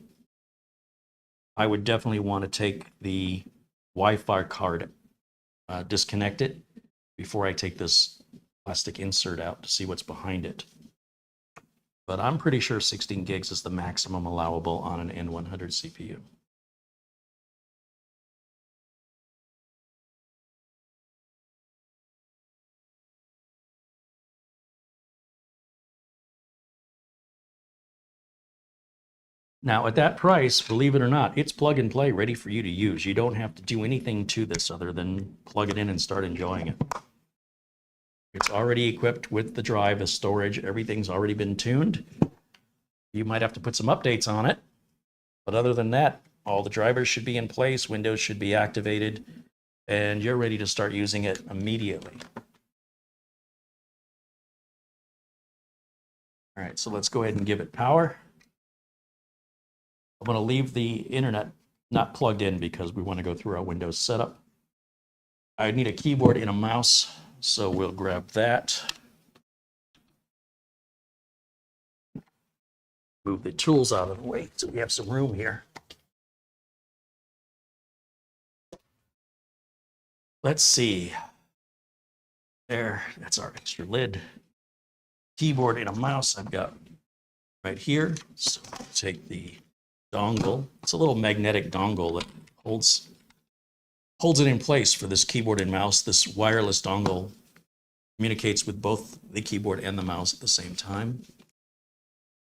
I would definitely want to take the Wi-Fi card, disconnect it before I take this plastic insert out to see what's behind it. But I'm pretty sure 16 gigs is the maximum allowable on an N100 CPU. Now, at that price, believe it or not, it's plug and play, ready for you to use. You don't have to do anything to this other than plug it in and start enjoying it. It's already equipped with the drive, the storage, everything's already been tuned. You might have to put some updates on it, but other than that, all the drivers should be in place, Windows should be activated, and you're ready to start using it immediately. All right, so let's go ahead and give it power. I'm going to leave the internet not plugged in because we want to go through our Windows setup. I need a keyboard and a mouse, so we'll grab that. Move the tools out of the way so we have some room here. Let's see. There, that's our extra lid. Keyboard and a mouse I've got right here. So I'll take the dongle. It's a little magnetic dongle that holds it in place for this keyboard and mouse. This wireless dongle communicates with both the keyboard and the mouse at the same time.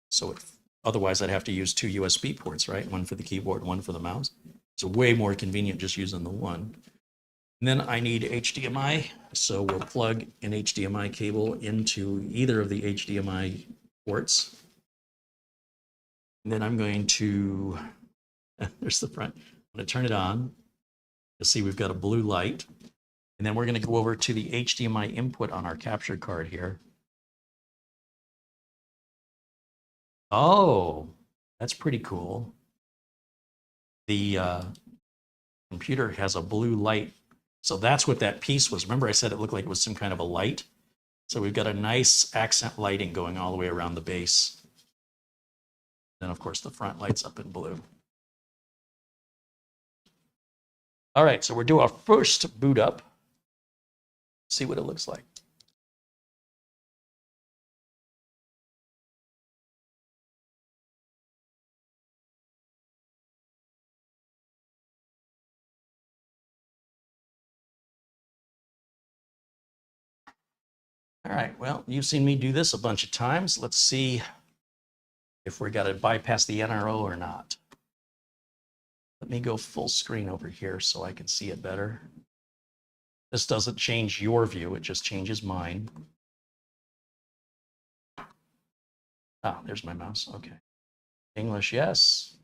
So otherwise I'd have to use 2 USB ports, right? One for the keyboard, one for the mouse. It's way more convenient just using the one. And then I need HDMI, so we'll plug an HDMI cable into either of the HDMI ports. And then I'm going to, there's the front, I'm going to turn it on. You'll see we've got a blue light. And then we're going to go over to the HDMI input on our capture card here. Oh, that's pretty cool. The computer has a blue light. So that's what that piece was. Remember I said it looked like it was some kind of a light? So we've got a nice accent lighting going all the way around the base. Then of course the front lights up in blue. All right, so we'll do our first boot up. See what it looks like. All right, well, you've seen me do this a bunch of times. Let's see if we got to bypass the NRO or not. Let me go full screen over here so I can see it better. This doesn't change your view, it just changes mine. Ah, there's my mouse, okay. English, yes.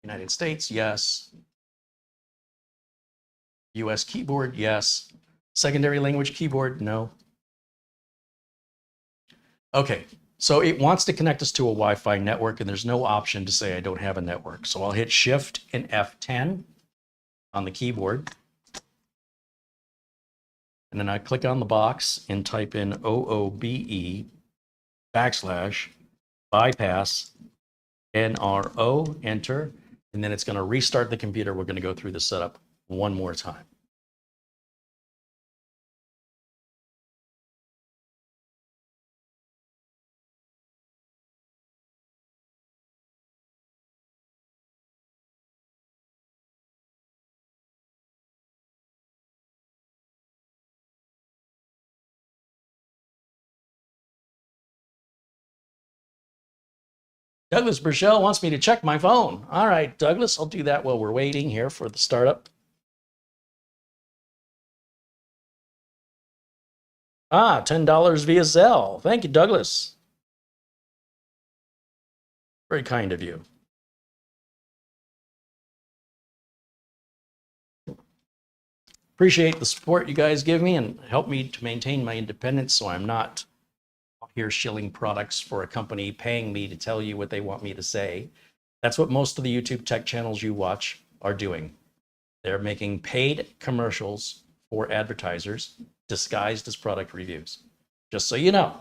United States, yes. US keyboard, yes. Secondary language keyboard, no. Okay, so it wants to connect us to a Wi-Fi network, and there's no option to say I don't have a network. So I'll hit Shift and F10 on the keyboard. And then I click on the box and type in OOBE / bypass NRO, enter, and then it's going to restart the computer. We're going to go through the setup one more time. Douglas Burchell wants me to check my phone. All right, Douglas, I'll do that while we're waiting here for the startup. $10 via Zelle. Thank you, Douglas. Very kind of you. Appreciate the support you guys give me and help me to maintain my independence so I'm not here shilling products for a company paying me to tell you what they want me to say. That's what most of the YouTube tech channels you watch are doing. They're making paid commercials for advertisers disguised as product reviews. Just so you know,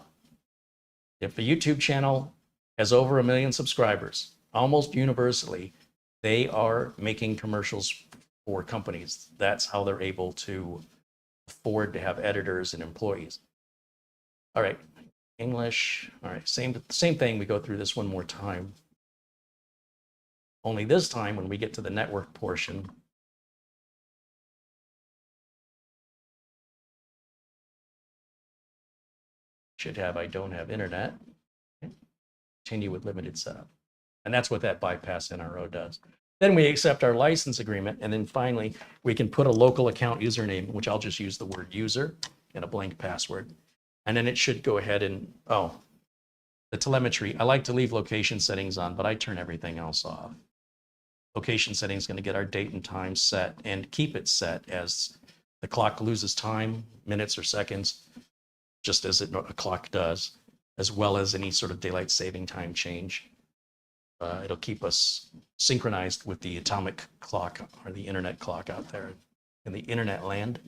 if a YouTube channel has over 1 million subscribers, almost universally, they are making commercials for companies. That's how they're able to afford to have editors and employees. All right, English. All right, same thing. We go through this one more time. Only this time, when we get to the network portion, should have I don't have internet. Continue with limited setup. And that's what that bypass NRO does. Then we accept our license agreement. And then finally, we can put a local account username, which I'll just use the word user and a blank password. And then it should go ahead and, the telemetry. I like to leave location settings on, but I turn everything else off. Location settings is going to get our date and time set and keep it set as the clock loses time, minutes or seconds, just as a clock does, as well as any sort of daylight saving time change. It'll keep us synchronized with the atomic clock or the internet clock out there in the internet land.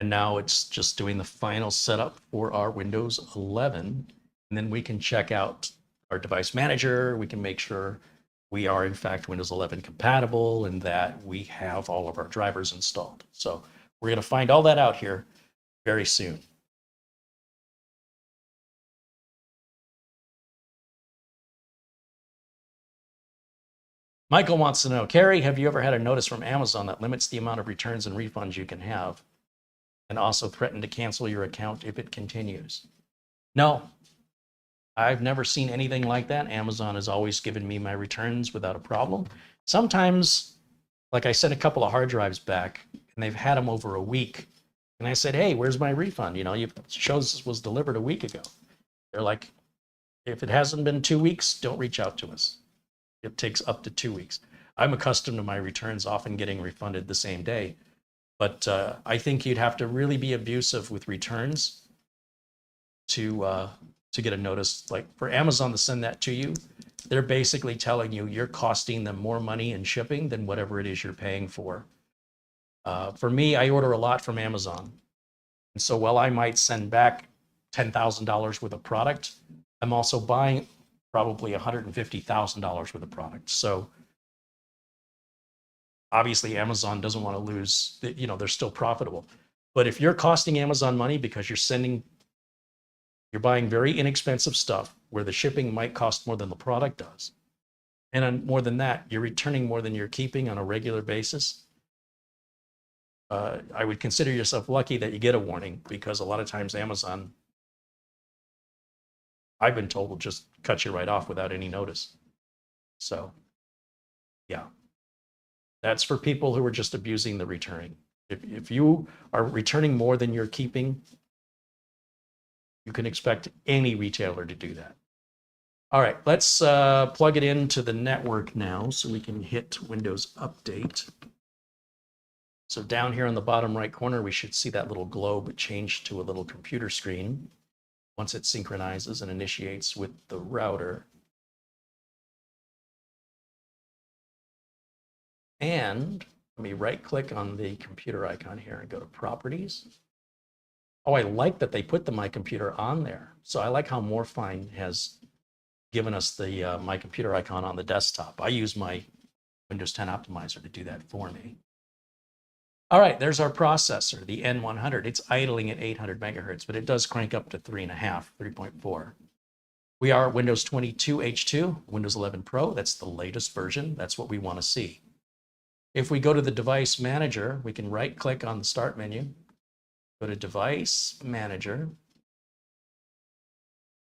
And now it's just doing the final setup for our Windows 11. And then we can check out our device manager. We can make sure we are in fact Windows 11 compatible and that we have all of our drivers installed. So we're going to find all that out here very soon. Michael wants to know, Carrie, have you ever had a notice from Amazon that limits the amount of returns and refunds you can have and also threaten to cancel your account if it continues? No, I've never seen anything like that. Amazon has always given me my returns without a problem. Sometimes, like I sent a couple of hard drives back and they've had them over a week. And I said, hey, where's my refund? You know, you shows this was delivered a week ago. They're like, if it hasn't been 2 weeks, don't reach out to us. It takes up to 2 weeks. I'm accustomed to my returns often getting refunded the same day. But I think you'd have to really be abusive with returns to get a notice. Like for Amazon to send that to you, they're basically telling you you're costing them more money in shipping than whatever it is you're paying for. For me, I order a lot from Amazon. And so while I might send back $10,000 worth of product, I'm also buying probably $150,000 worth of product. So obviously Amazon doesn't want to lose, you know, they're still profitable. But if you're costing Amazon money because you're buying very inexpensive stuff where the shipping might cost more than the product does, and more than that, you're returning more than you're keeping on a regular basis, I would consider yourself lucky that you get a warning, because a lot of times Amazon, I've been told, will just cut you right off without any notice. So yeah, that's for people who are just abusing the returning. If you are returning more than you're keeping, you can expect any retailer to do that. All right, let's plug it into the network now so we can hit Windows Update. So down here in the bottom right corner, we should see that little globe change to a little computer screen once it synchronizes and initiates with the router. And let me right click on the computer icon here and go to Properties. Oh, I like that they put the My Computer on there. So I like how Morefine has given us the My Computer icon on the desktop. I use my Windows 10 optimizer to do that for me. All right, there's our processor, the N100. It's idling at 800 megahertz, but it does crank up to 3.4. We are Windows 22 H2, Windows 11 Pro. That's the latest version. That's what we want to see. If we go to the device manager, we can right click on the start menu, go to device manager,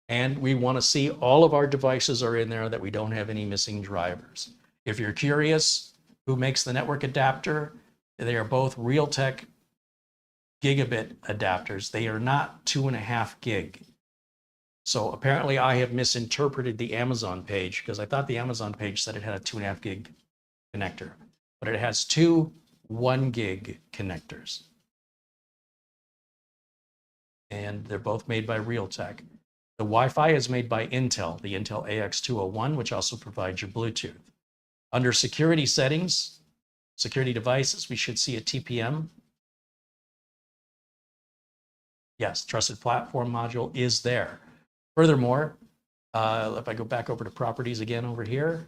and we want to see all of our devices are in there, that we don't have any missing drivers. If you're curious who makes the network adapter, they are both Realtek gigabit adapters. They are not 2.5 gig. So apparently I have misinterpreted the Amazon page, because I thought the Amazon page said it had a 2.5 gig connector, but it has two 1 gig connectors. And they're both made by Realtek. The Wi-Fi is made by Intel, the Intel AX201, which also provides your Bluetooth. Under security settings, security devices, we should see a TPM. Yes, trusted platform module is there. Furthermore, if I go back over to properties again over here,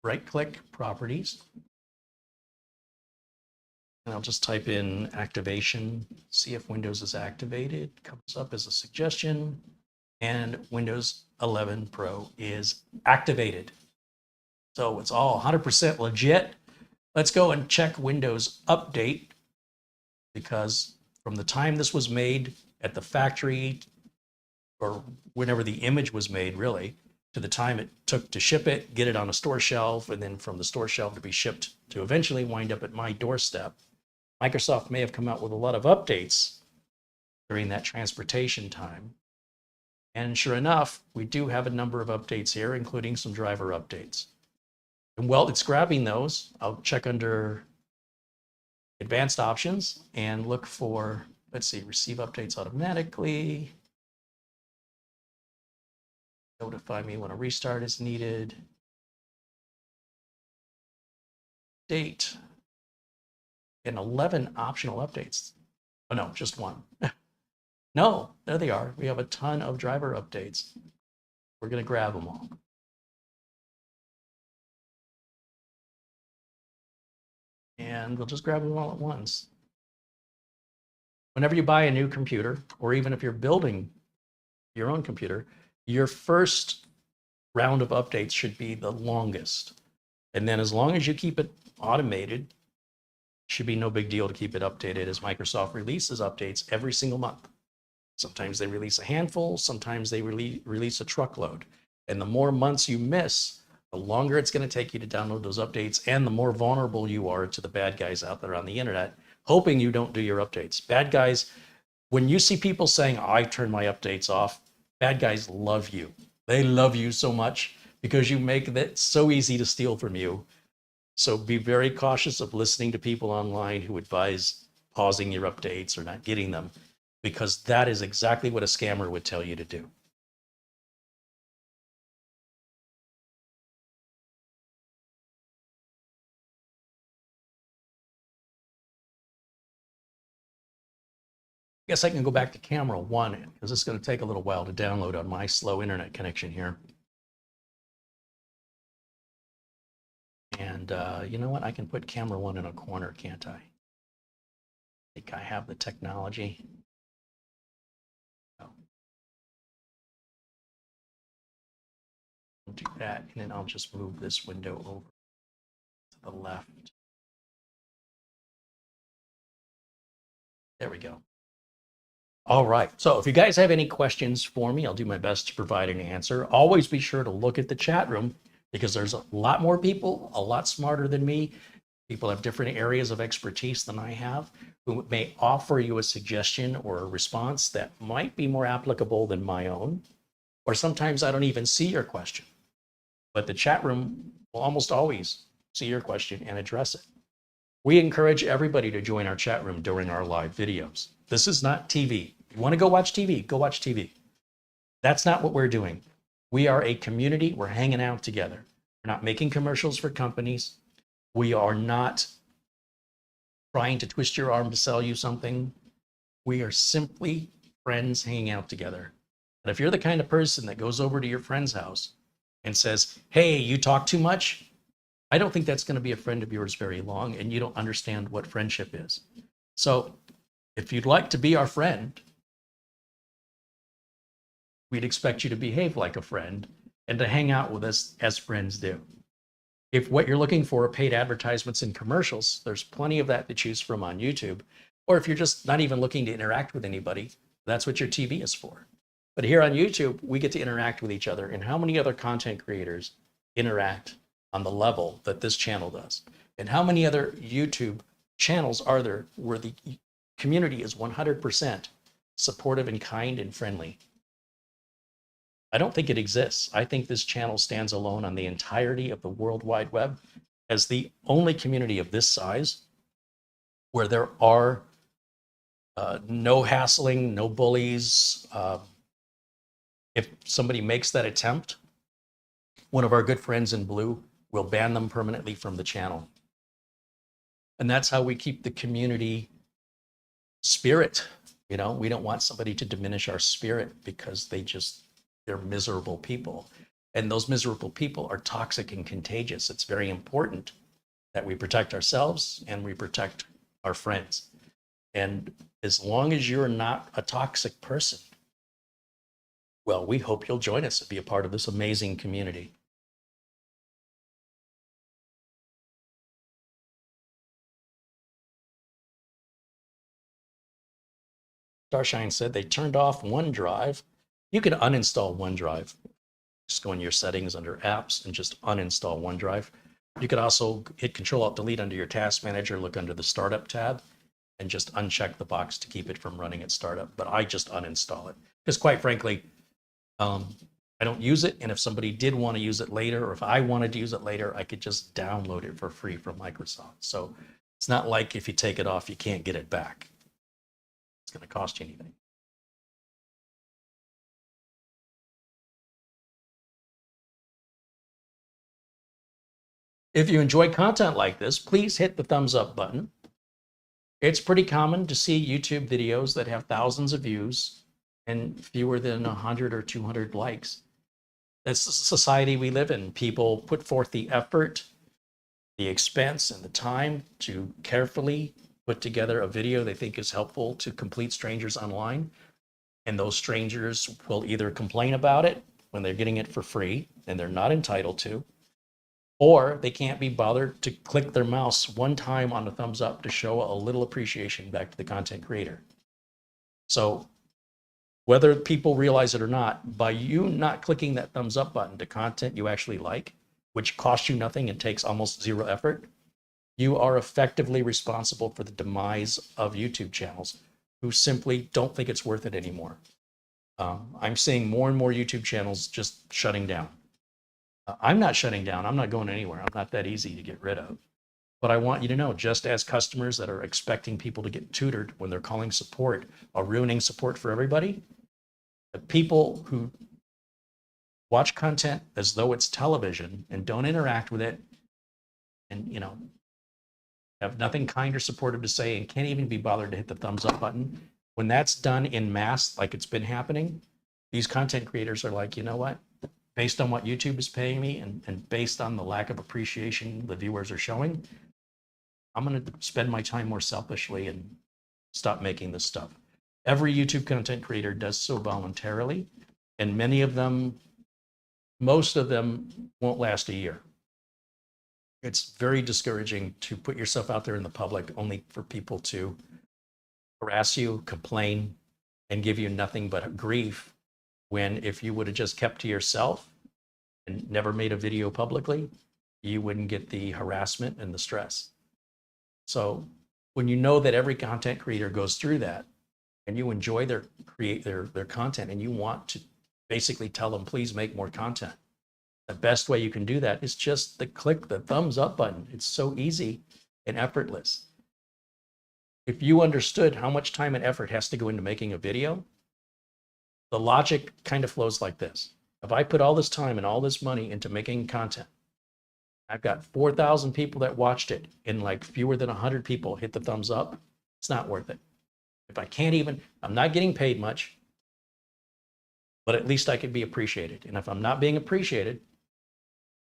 right-click properties, and I'll just type in activation, see if Windows is activated. Comes up as a suggestion, and Windows 11 Pro is activated. So it's all 100% legit. Let's go and check Windows Update, because from the time this was made at the factory, or whenever the image was made, really, to the time it took to ship it, get it on a store shelf, and then from the store shelf to be shipped to eventually wind up at my doorstep, Microsoft may have come out with a lot of updates during that transportation time. And sure enough, we do have a number of updates here, including some driver updates. And while it's grabbing those, I'll check under advanced options and look for, let's see, receive updates automatically. Notify me when a restart is needed. Date. And 11 optional updates. Oh no, just one. No, there they are. We have a ton of driver updates. We're going to grab them all. And we'll just grab them all at once. Whenever you buy a new computer, or even if you're building your own computer, your first round of updates should be the longest. And then as long as you keep it automated, should be no big deal to keep it updated, as Microsoft releases updates every single month. Sometimes they release a handful, sometimes they release a truckload. And the more months you miss, the longer it's going to take you to download those updates, and the more vulnerable you are to the bad guys out there on the internet, hoping you don't do your updates. Bad guys, when you see people saying, I turn my updates off, bad guys love you. They love you so much because you make it so easy to steal from you. So be very cautious of listening to people online who advise pausing your updates or not getting them, because that is exactly what a scammer would tell you to do. I guess I can go back to camera one, because it's going to take a little while to download on my slow internet connection here. And you know what? I can put camera one in a corner, can't I? I think I have the technology. Oh. I'll do that, and then I'll just move this window over to the left. There we go. All right. So if you guys have any questions for me, I'll do my best to provide an answer. Always be sure to look at the chat room, because there's a lot more people, a lot smarter than me. People have different areas of expertise than I have, who may offer you a suggestion or a response that might be more applicable than my own. Or sometimes I don't even see your question, but the chat room will almost always see your question and address it. We encourage everybody to join our chat room during our live videos. This is not TV. You want to go watch TV, go watch TV. That's not what we're doing. We are a community. We're hanging out together. We're not making commercials for companies. We are not trying to twist your arm to sell you something. We are simply friends hanging out together. And if you're the kind of person that goes over to your friend's house and says, hey, you talk too much, I don't think that's going to be a friend of yours very long, and you don't understand what friendship is. So if you'd like to be our friend, we'd expect you to behave like a friend and to hang out with us as friends do. If what you're looking for are paid advertisements and commercials, there's plenty of that to choose from on YouTube. Or if you're just not even looking to interact with anybody, that's what your TV is for. But here on YouTube, we get to interact with each other. And how many other content creators interact on the level that this channel does? And how many other YouTube channels are there where the community is 100% supportive and kind and friendly? I don't think it exists. I think this channel stands alone on the entirety of the World Wide Web as the only community of this size where there are no hassling, no bullies. If somebody makes that attempt, one of our good friends in blue will ban them permanently from the channel. And that's how we keep the community spirit. You know, we don't want somebody to diminish our spirit because they're miserable people. And those miserable people are toxic and contagious. It's very important that we protect ourselves and we protect our friends. And as long as you're not a toxic person, well, we hope you'll join us and be a part of this amazing community. Starshine said they turned off OneDrive. You can uninstall OneDrive. Just go in your settings under apps and just uninstall OneDrive. You could also hit Control-Alt-Delete under your task manager, look under the startup tab, and just uncheck the box to keep it from running at startup. But I just uninstall it because, quite frankly, I don't use it. And if somebody did want to use it later, or if I wanted to use it later, I could just download it for free from Microsoft. So it's not like if you take it off, you can't get it back. It's going to cost you anything. If you enjoy content like this, please hit the thumbs up button. It's pretty common to see YouTube videos that have thousands of views and fewer than 100 or 200 likes. That's the society we live in. People put forth the effort, the expense, and the time to carefully put together a video they think is helpful to complete strangers online. And those strangers will either complain about it when they're getting it for free and they're not entitled to, or they can't be bothered to click their mouse one time on the thumbs up to show a little appreciation back to the content creator. So whether people realize it or not, by you not clicking that thumbs up button to content you actually like, which costs you nothing and takes almost zero effort, you are effectively responsible for the demise of YouTube channels who simply don't think it's worth it anymore. I'm seeing more and more YouTube channels just shutting down. I'm not shutting down. I'm not going anywhere. I'm not that easy to get rid of. But I want you to know, just as customers that are expecting people to get tutored when they're calling support are ruining support for everybody, the people who watch content as though it's television and don't interact with it and, you know, have nothing kind or supportive to say and can't even be bothered to hit the thumbs up button, when that's done in mass, like it's been happening, these content creators are like, you know what? Based on what YouTube is paying me and based on the lack of appreciation the viewers are showing, I'm going to spend my time more selfishly and stop making this stuff. Every YouTube content creator does so voluntarily, and many of them, most of them won't last a year. It's very discouraging to put yourself out there in the public only for people to harass you, complain, and give you nothing but grief, when if you would have just kept to yourself and never made a video publicly, you wouldn't get the harassment and the stress. So when you know that every content creator goes through that and you enjoy their content and you want to basically tell them, please make more content, the best way you can do that is just to click the thumbs up button. It's so easy and effortless. If you understood how much time and effort has to go into making a video, the logic kind of flows like this. If I put all this time and all this money into making content, I've got 4,000 people that watched it, and like fewer than 100 people hit the thumbs up. It's not worth it. If I can't even, I'm not getting paid much, but at least I could be appreciated. And if I'm not being appreciated,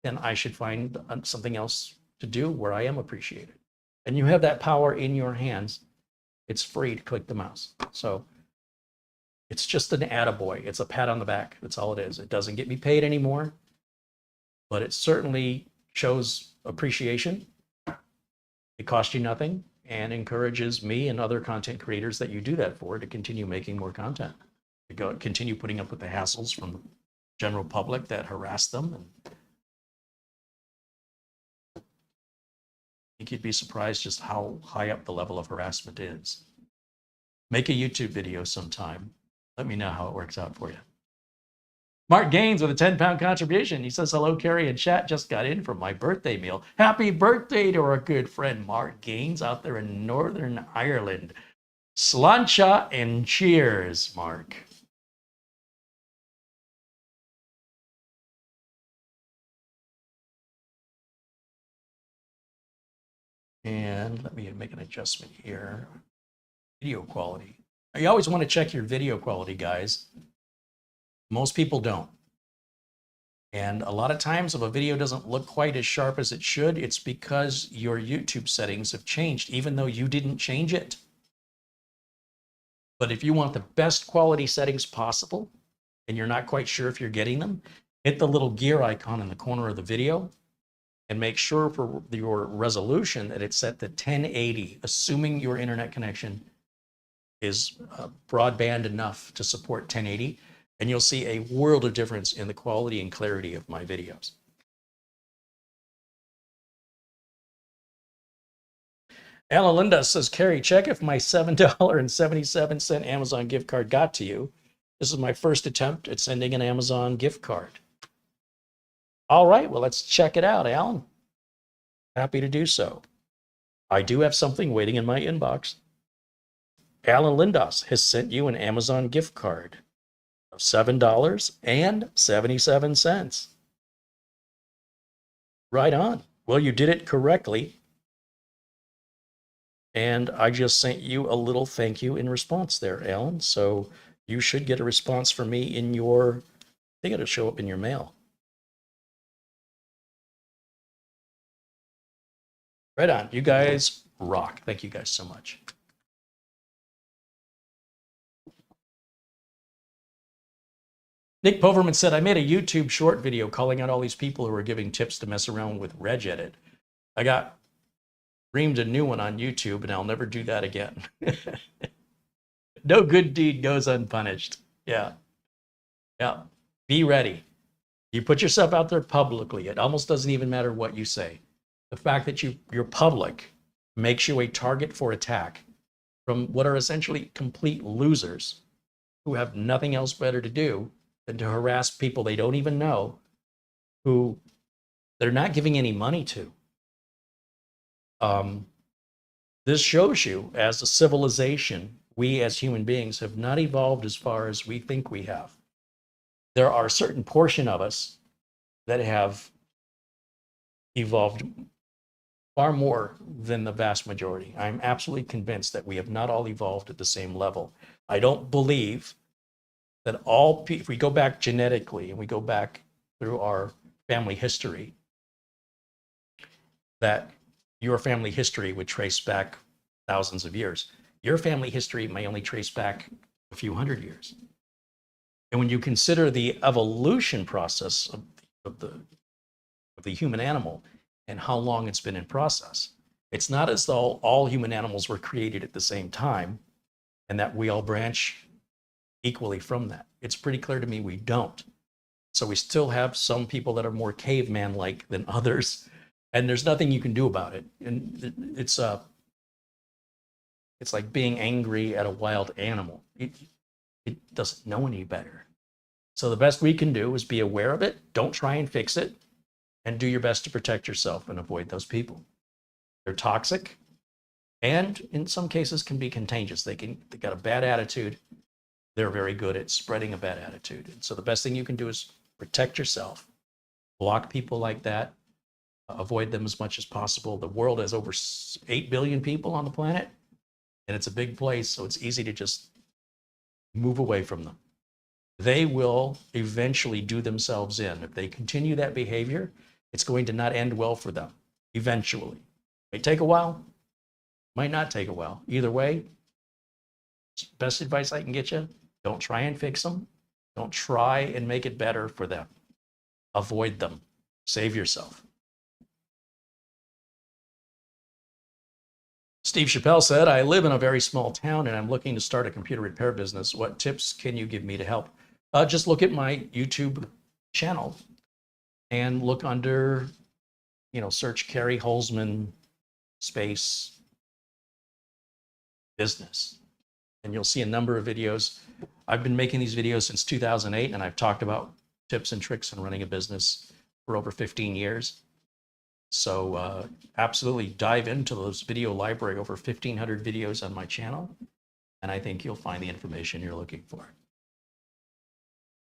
then I should find something else to do where I am appreciated. And you have that power in your hands. It's free to click the mouse. So it's just an attaboy. It's a pat on the back. That's all it is. It doesn't get me paid anymore, but it certainly shows appreciation. It costs you nothing and encourages me and other content creators that you do that for to continue making more content, to continue putting up with the hassles from the general public that harass them. And I think you'd be surprised just how high up the level of harassment is. Make a YouTube video sometime. Let me know how it works out for you. Mark Gaines with a 10-pound contribution. He says, hello, Carrie and chat. Just got in from my birthday meal. Happy birthday to our good friend Mark Gaines out there in Northern Ireland. Sláinte and cheers, Mark. And let me make an adjustment here. Video quality. You always want to check your video quality, guys. Most people don't. And a lot of times if a video doesn't look quite as sharp as it should, it's because your YouTube settings have changed, even though you didn't change it. But if you want the best quality settings possible, and you're not quite sure if you're getting them, hit the little gear icon in the corner of the video and make sure for your resolution that it's set to 1080, assuming your internet connection is broadband enough to support 1080. And you'll see a world of difference in the quality and clarity of my videos. Alan Linda says, Carrie, check if my $7.77 Amazon gift card got to you. This is my first attempt at sending an Amazon gift card. All right, well, let's check it out, Alan. Happy to do so. I do have something waiting in my inbox. Alan Lindos has sent you an Amazon gift card of $7.77. Right on. Well, you did it correctly. And I just sent you a little thank you in response there, Alan. So you should get a response from me in your, I think it'll show up in your mail. Right on. You guys rock. Thank you guys so much. Nick Poverman said, I made a YouTube short video calling out all these people who are giving tips to mess around with regedit. I got reamed a new one on YouTube and I'll never do that again. No good deed goes unpunished. Yeah. Yeah. Be ready. You put yourself out there publicly. It almost doesn't even matter what you say. The fact that you're public makes you a target for attack from what are essentially complete losers who have nothing else better to do than to harass people they don't even know, who they're not giving any money to. This shows you, as a civilization, we as human beings have not evolved as far as we think we have. There are a certain portion of us that have evolved far more than the vast majority. I'm absolutely convinced that we have not all evolved at the same level. I don't believe that all people, if we go back genetically and we go back through our family history, that your family history would trace back thousands of years. Your family history may only trace back a few hundred years. And when you consider the evolution process of the human animal and how long it's been in process, it's not as though all human animals were created at the same time and that we all branch equally from that. It's pretty clear to me we don't. So we still have some people that are more caveman-like than others, and there's nothing you can do about it. And it's like being angry at a wild animal. It doesn't know any better. So the best we can do is be aware of it, don't try and fix it, and do your best to protect yourself and avoid those people. They're toxic, and in some cases can be contagious. They got a bad attitude. They're very good at spreading a bad attitude. And so the best thing you can do is protect yourself, block people like that, Avoid them as much as possible. The world has over 8 billion people on the planet, and it's a big place, so it's easy to just move away from them. They will eventually do themselves in. If they continue that behavior, it's going to not end well for them eventually. It may take a while, might not take a while. Either way, best advice I can get you, don't try and fix them. Don't try and make it better for them. Avoid them. Save yourself. Steve Chappelle said, I live in a very small town and I'm looking to start a computer repair business. What tips can you give me to help? Just look at my YouTube channel and look under, search Kerry Holzman space business. And you'll see a number of videos. I've been making these videos since 2008, and I've talked about tips and tricks in running a business for over 15 years. So absolutely dive into those video library, over 1,500 videos on my channel, and I think you'll find the information you're looking for.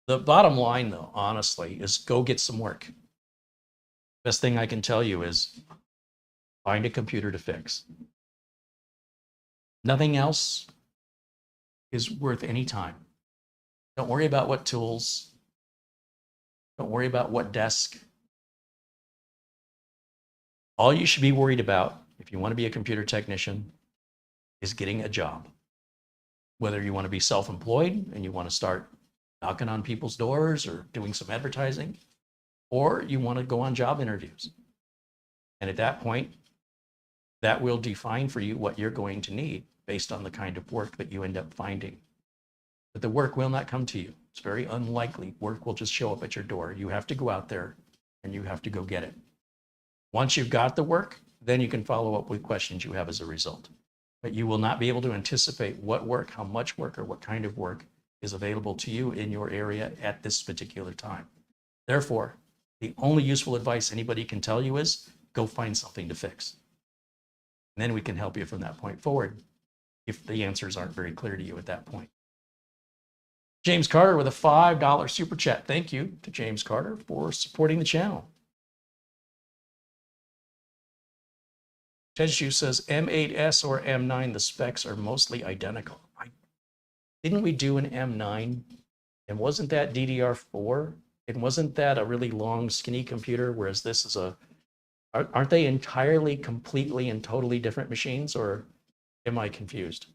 The bottom line, though, honestly, is go get some work. Best thing I can tell you is find a computer to fix. Nothing else is worth any time. Don't worry about what tools. Don't worry about what desk. All you should be worried about, if you want to be a computer technician, is getting a job. Whether you want to be self-employed and you want to start knocking on people's doors or doing some advertising, or you want to go on job interviews. And at that point, that will define for you what you're going to need based on the kind of work that you end up finding. But the work will not come to you. It's very unlikely. Work will just show up at your door. You have to go out there and you have to go get it. Once you've got the work, then you can follow up with questions you have as a result. But you will not be able to anticipate what work, how much work, or what kind of work is available to you in your area at this particular time. Therefore, the only useful advice anybody can tell you is go find something to fix. And then we can help you from that point forward if the answers aren't very clear to you at that point. James Carter with a $5 super chat. Thank you to James Carter for supporting the channel. Teju says M8S or M9, the specs are mostly identical. Didn't we do an M9? And wasn't that DDR4? And wasn't that a really long, skinny computer? Whereas this is aren't they entirely, completely, and totally different machines? Or am I confused?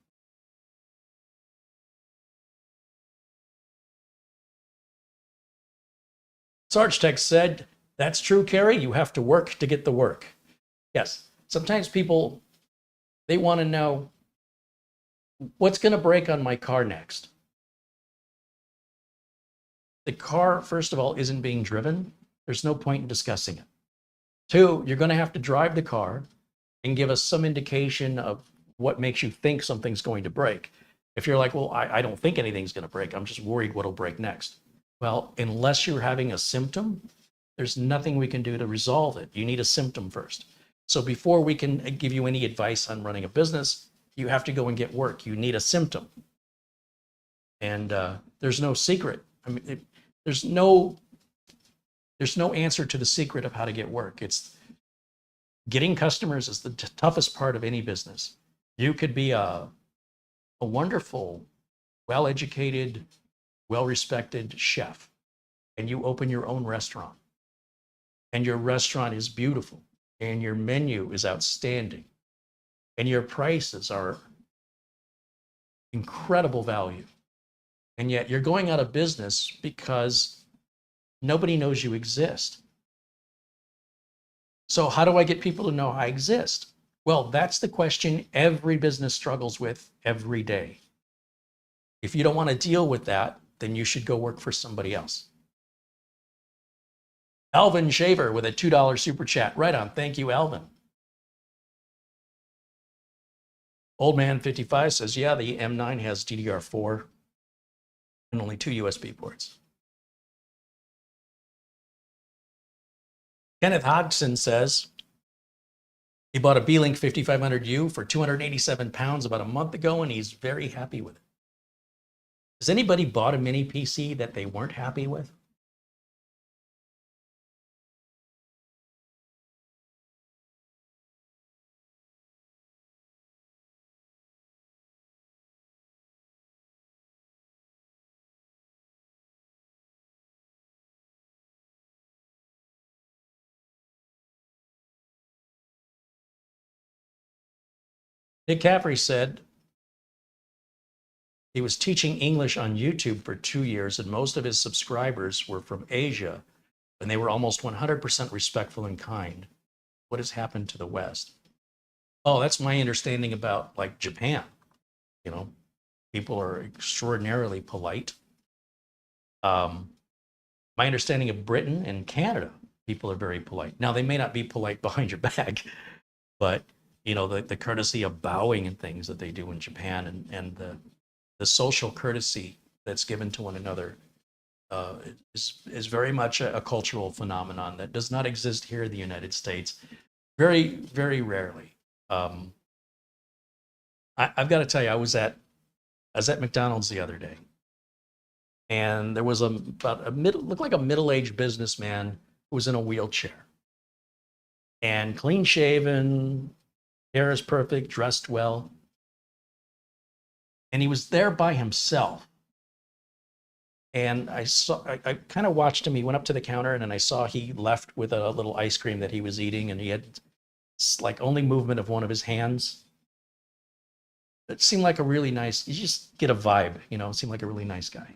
Sarge Tech said, that's true, Kerry. You have to work to get the work. Yes. Sometimes people, they want to know what's going to break on my car next. The car, first of all, isn't being driven. There's no point in discussing it. Two, you're going to have to drive the car and give us some indication of what makes you think something's going to break. If you're like, well, I don't think anything's going to break. I'm just worried what'll break next. Well, unless you're having a symptom, there's nothing we can do to resolve it. You need a symptom first. So before we can give you any advice on running a business, you have to go and get work. You need a symptom. And there's no secret. I mean, there's no answer to the secret of how to get work. It's getting customers is the toughest part of any business. You could be a wonderful, well-educated, well-respected chef, and you open your own restaurant, and your restaurant is beautiful, and your menu is outstanding, and your prices are incredible value. And yet you're going out of business because nobody knows you exist. So how do I get people to know I exist? Well, that's the question every business struggles with every day. If you don't want to deal with that, then you should go work for somebody else. Alvin Shaver with a $2 super chat. Right on. Thank you, Alvin. Old Man 55 says, yeah, the M9 has DDR4 and only 2 USB ports. Kenneth Hodgson says, he bought a B-Link 5500U for 287 pounds about a month ago, and he's very happy with it. Has anybody bought a mini PC that they weren't happy with? Nick Caffrey said he was teaching English on YouTube for 2 years, and most of his subscribers were from Asia, and they were almost 100% respectful and kind. What has happened to the West? Oh, that's my understanding about like Japan. You know, people are extraordinarily polite. Um, my understanding of Britain and Canada, people are very polite. Now, they may not be polite behind your back, but you know, the courtesy of bowing and things that they do in Japan, and the social courtesy that's given to one another is very much a cultural phenomenon that does not exist here in the United States. Very, very rarely. Um, I've got to tell you, I was at McDonald's the other day, and there was about a looked like a middle-aged businessman who was in a wheelchair and clean shaven, hair is perfect, dressed well, and he was there by himself. And I kind of watched him. He went up to the counter, and then I saw he left with a little ice cream that he was eating, and he had like only movement of one of his hands. It seemed like a really nice. You just get a vibe, you know. It seemed like a really nice guy.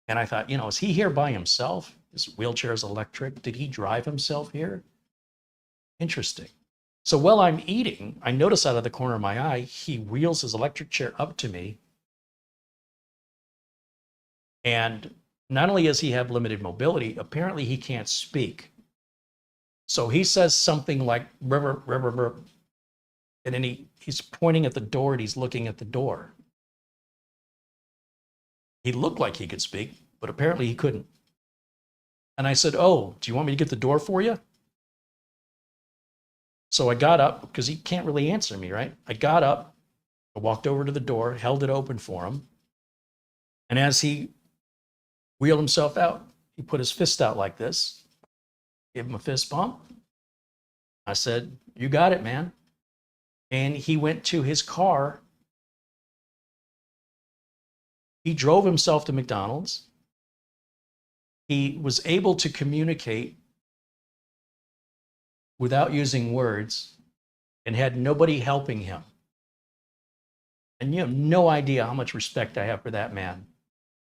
And I thought, you know, is he here by himself? His wheelchair is electric. Did he drive himself here? Interesting. So while I'm eating, I notice out of the corner of my eye, he wheels his electric chair up to me. And not only does he have limited mobility, apparently he can't speak. So he says something like, "Brr, brr, brr, brr," and then he's pointing at the door and he's looking at the door. He looked like he could speak, but apparently he couldn't. And I said, "Oh, do you want me to get the door for you?" So I got up because he can't really answer me, right? I got up, I walked over to the door, held it open for him. And as he wheeled himself out, he put his fist out like this, gave him a fist bump. I said, "You got it, man." And he went to his car. He drove himself to McDonald's. He was able to communicate without using words and had nobody helping him. And you have no idea how much respect I have for that man.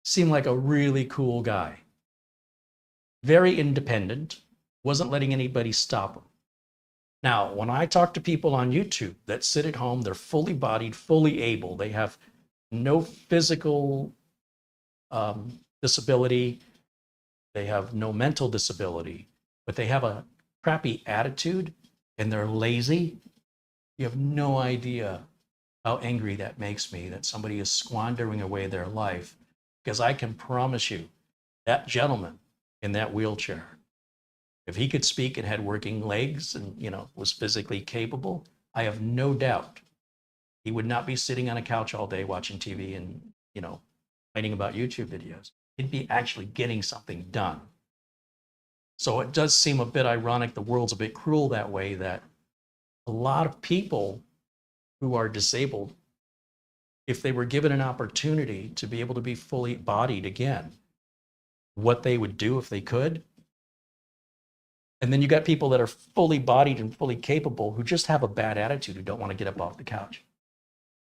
Seemed like a really cool guy. Very independent, wasn't letting anybody stop him. Now, when I talk to people on YouTube that sit at home, they're fully bodied, fully able, they have no physical disability, they have no mental disability, but they have a crappy attitude and they're lazy. You have no idea how angry that makes me that somebody is squandering away their life, because I can promise you that gentleman in that wheelchair, if he could speak and had working legs and, you know, was physically capable, I have no doubt he would not be sitting on a couch all day watching TV and, you know, fighting about YouTube videos. He'd be actually getting something done. So it does seem a bit ironic. The world's a bit cruel that way, that a lot of people who are disabled, if they were given an opportunity to be able to be fully bodied again, what they would do if they could. And then you got people that are fully bodied and fully capable who just have a bad attitude, who don't want to get up off the couch.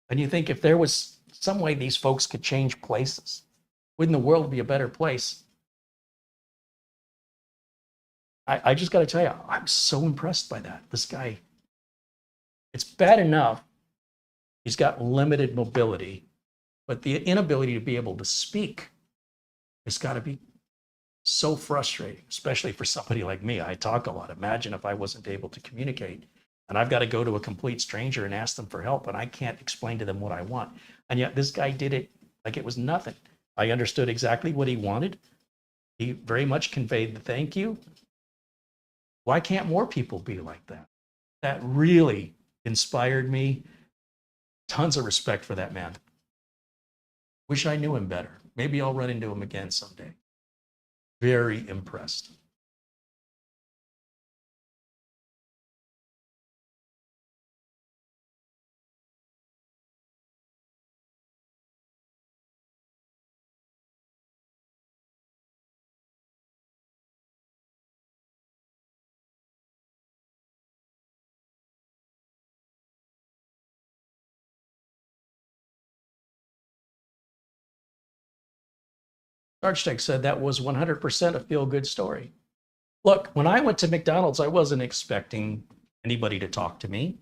And you think if there was some way these folks could change places, wouldn't the world be a better place? I just got to tell you, I'm so impressed by that. This guy, it's bad enough he's got limited mobility, but the inability to be able to speak has got to be so frustrating, especially for somebody like me. I talk a lot. Imagine if I wasn't able to communicate and I've got to go to a complete stranger and ask them for help, and I can't explain to them what I want. And yet this guy did it like it was nothing. I understood exactly what he wanted. He very much conveyed the thank you. Why can't more people be like that? That really inspired me. Tons of respect for that man. Wish I knew him better. Maybe I'll run into him again someday. Very impressed. Architect said that was 100% a feel-good story. Look, when I went to McDonald's, I wasn't expecting anybody to talk to me.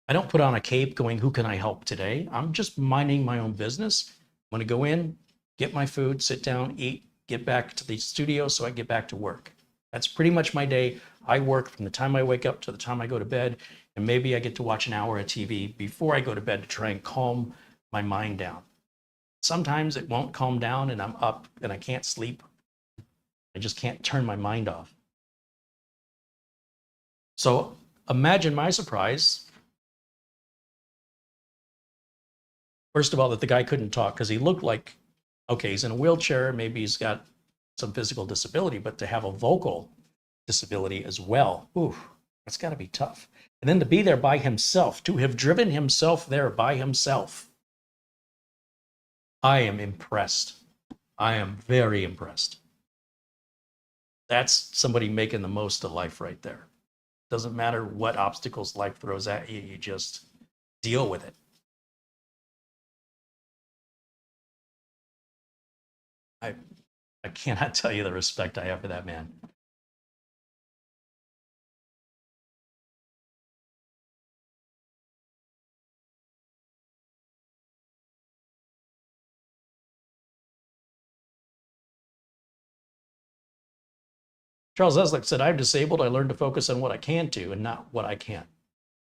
I don't put on a cape going, who can I help today? I'm just minding my own business. I'm going to go in, get my food, sit down, eat, get back to the studio so I can get back to work. That's pretty much my day. I work from the time I wake up to the time I go to bed, and maybe I get to watch an hour of TV before I go to bed to try and calm my mind down. Sometimes it won't calm down and I'm up and I can't sleep. I just can't turn my mind off. So imagine my surprise. First of all, that the guy couldn't talk because he looked like, okay, he's in a wheelchair, maybe he's got some physical disability, but to have a vocal disability as well, ooh, that's got to be tough. And then to be there by himself, to have driven himself there by himself. I am impressed. I am very impressed. That's somebody making the most of life right there. Doesn't matter what obstacles life throws at you, you just deal with it. I cannot tell you the respect I have for that man. Charles Eslick said, I'm disabled. I learned to focus on what I can do and not what I can't.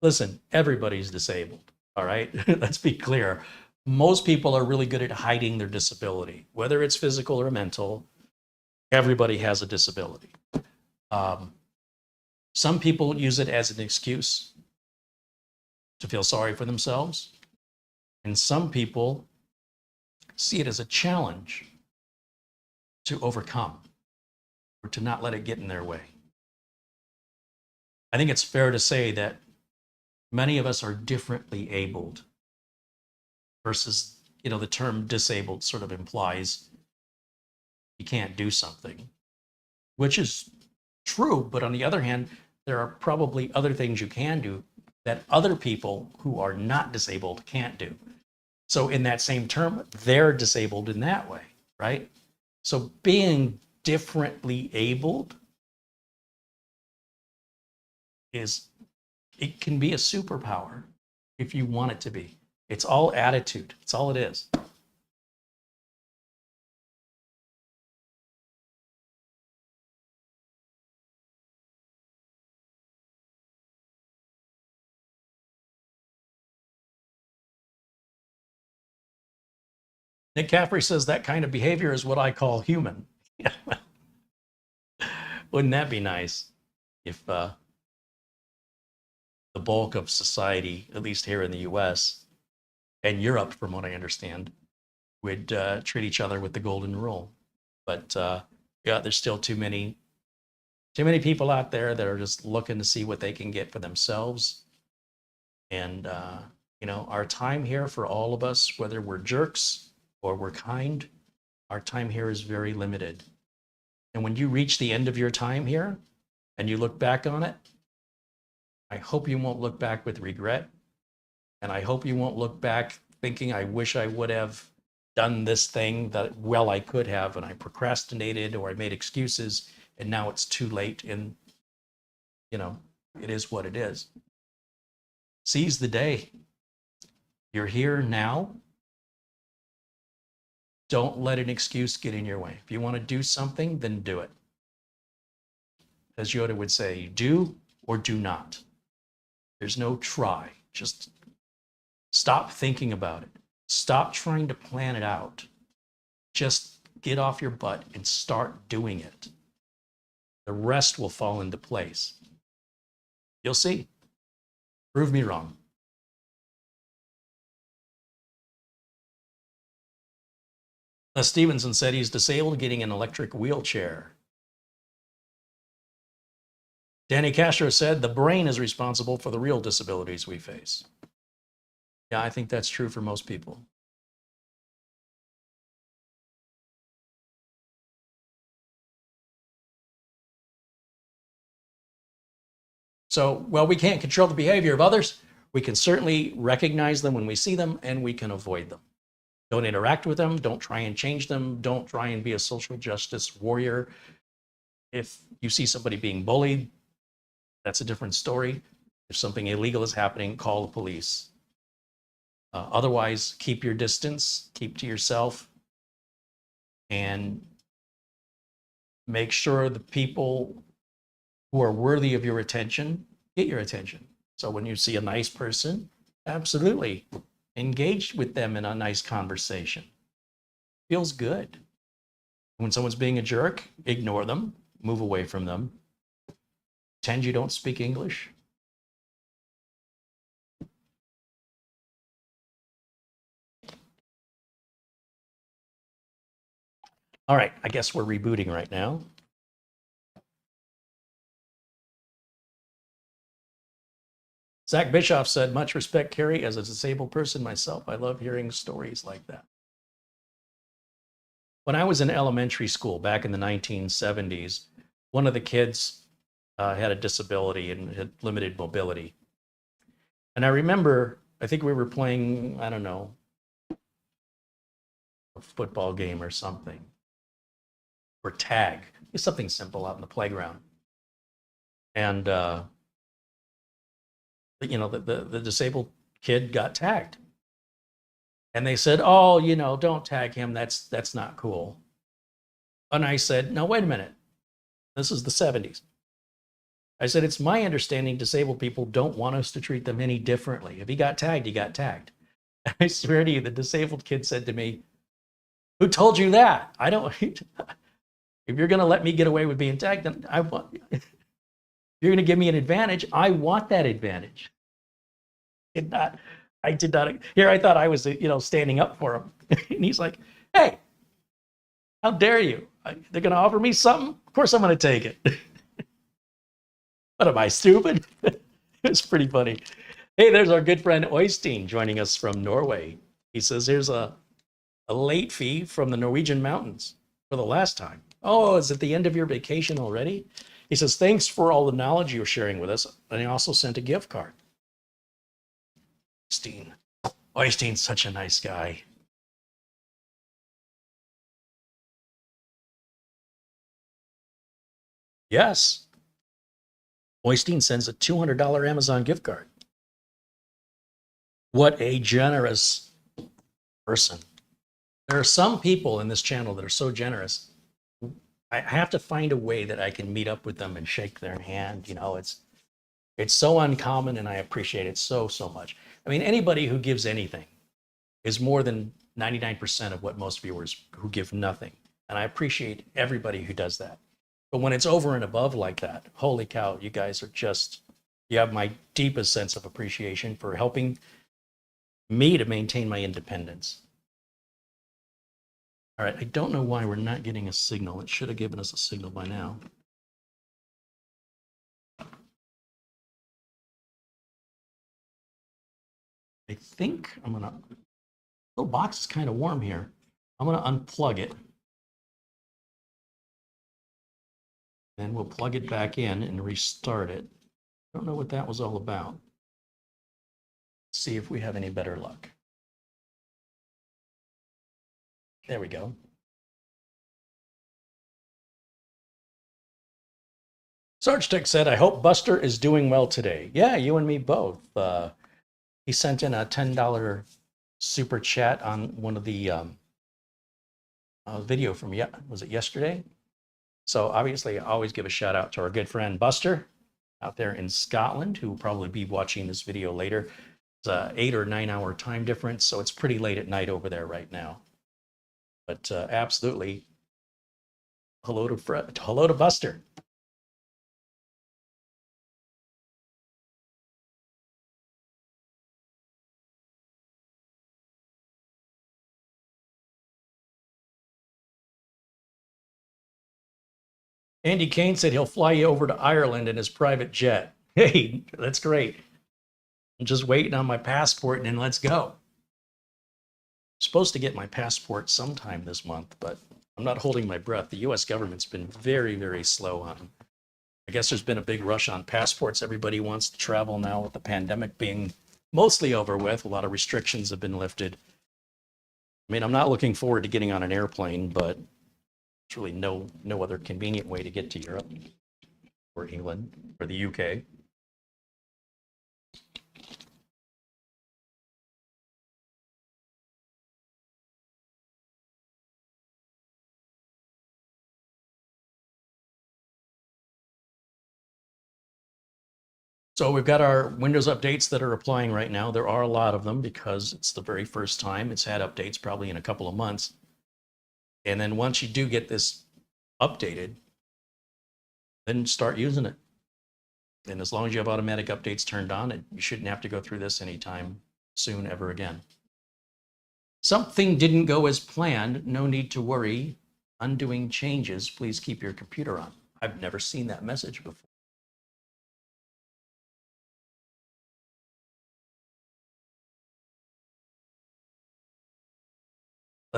Listen, everybody's disabled, all right? Let's be clear. Most people are really good at hiding their disability, whether it's physical or mental. Everybody has a disability. Some people use it as an excuse to feel sorry for themselves. And some people see it as a challenge to overcome or to not let it get in their way. I think it's fair to say that many of us are differently abled versus, the term disabled sort of implies you can't do something, which is true. But on the other hand, there are probably other things you can do that other people who are not disabled can't do. So in that same term, they're disabled in that way, right? So being differently abled it can be a superpower if you want it to be. It's all attitude. It's all it is. Nick Caffrey says that kind of behavior is what I call human. Wouldn't that be nice if the bulk of society, at least here in the US and Europe, from what I understand, would treat each other with the golden rule. But yeah, there's still too many people out there that are just looking to see what they can get for themselves. And our time here for all of us, whether we're jerks or we're kind, our time here is very limited. And when you reach the end of your time here and you look back on it, I hope you won't look back with regret. And I hope you won't look back thinking, I wish I would have done this thing that I could have, and I procrastinated or I made excuses and now it's too late. And, it is what it is. Seize the day. You're here now. Don't let an excuse get in your way. If you want to do something, then do it. As Yoda would say, do or do not. There's no try. Just stop thinking about it. Stop trying to plan it out. Just get off your butt and start doing it. The rest will fall into place. You'll see. Prove me wrong. Les Stevenson said he's disabled getting an electric wheelchair. Danny Castro said the brain is responsible for the real disabilities we face. Yeah, I think that's true for most people. So, while we can't control the behavior of others, we can certainly recognize them when we see them and we can avoid them. Don't interact with them. Don't try and change them. Don't try and be a social justice warrior. If you see somebody being bullied, that's a different story. If something illegal is happening, call the police. Otherwise, keep your distance, keep to yourself, and make sure the people who are worthy of your attention get your attention. So when you see a nice person, absolutely engage with them in a nice conversation. Feels good. When someone's being a jerk, ignore them, move away from them. Pretend you don't speak English. All right, I guess we're rebooting right now. Zach Bischoff said, much respect, Carrie. As a disabled person myself, I love hearing stories like that. When I was in elementary school back in the 1970s, one of the kids had a disability and had limited mobility. And I remember, I think we were playing, I don't know, a football game or something, or tag. It's something simple out in the playground. And, you know, the disabled kid got tagged. And they said, oh, you know, don't tag him. That's not cool. And I said, no, wait a minute. This is the 70s. I said, it's my understanding disabled people don't want us to treat them any differently. If he got tagged, he got tagged. I swear to you, the disabled kid said to me, who told you that? I don't, if you're going to let me get away with being tagged, then I want, if you're going to give me an advantage, I want that advantage. I did not, here I thought I was, you know, standing up for him. And he's like, hey, how dare you? They're going to offer me something? Of course I'm going to take it. What am I, stupid? It's pretty funny. Hey, there's our good friend Oystein joining us from Norway. He says, here's a late fee from the Norwegian mountains for the last time. Oh, is it the end of your vacation already? He says, thanks for all the knowledge you're sharing with us. And he also sent a gift card. Oystein's such a nice guy. Yes. Oystein sends a $200 Amazon gift card. What a generous person. There are some people in this channel that are so generous. I have to find a way that I can meet up with them and shake their hand. You know, it's so uncommon, and I appreciate it so much. I mean, anybody who gives anything is more than 99% of what most viewers who give nothing. And I appreciate everybody who does that. But when it's over and above like that, holy cow, you guys are just, you have my deepest sense of appreciation for helping me to maintain my independence. All right, I don't know why we're not getting a signal. It should have given us a signal by now. I think I'm gonna, little box is kind of warm here. I'm gonna unplug it. Then we'll plug it back in and restart it. I don't know what that was all about. Let's see if we have any better luck. There we go. Sarge Tech said, I hope Buster is doing well today. Yeah, you and me both. He sent in a $10 super chat on one of the video from, was it yesterday? So obviously, I always give a shout out to our good friend Buster out there in Scotland, who will probably be watching this video later. It's a 8 or 9 hour time difference, so it's pretty late at night over there right now. But absolutely, hello to Buster. Andy Kane said he'll fly you over to Ireland in his private jet. Hey, that's great. I'm just waiting on my passport and then let's go. I'm supposed to get my passport sometime this month, but I'm not holding my breath. The US government's been very slow on. I guess there's been a big rush on passports. Everybody wants to travel now with the pandemic being mostly over with. A lot of restrictions have been lifted. I mean, I'm not looking forward to getting on an airplane, but there's really no other convenient way to get to Europe or England or the UK. So we've got our Windows updates that are applying right now. There are a lot of them because it's the very first time it's had updates, probably in a couple of months. And then once you do get this updated, then start using it. And as long as you have automatic updates turned on, you shouldn't have to go through this anytime soon ever again. Something didn't go as planned. No need to worry. Undoing changes. Please keep your computer on. I've never seen that message before.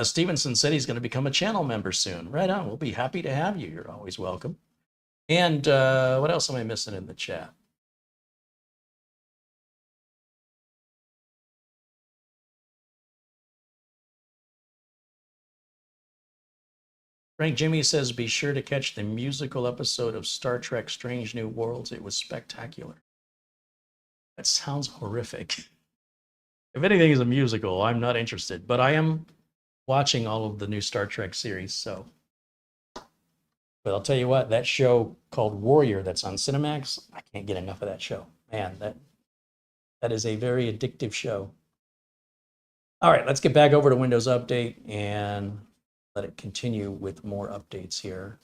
Stevenson said he's going to become a channel member soon. Right on. We'll be happy to have you. You're always welcome. And what else am I missing in the chat? Frank Jimmy says, be sure to catch the musical episode of Star Trek Strange New Worlds. It was spectacular. That sounds horrific. If anything is a musical, I'm not interested, but I am watching all of the new Star Trek series, so. But I'll tell you what, that show called Warrior that's on Cinemax, I can't get enough of that show. Man, that is a very addictive show. All right, let's get back over to Windows Update and let it continue with more updates here.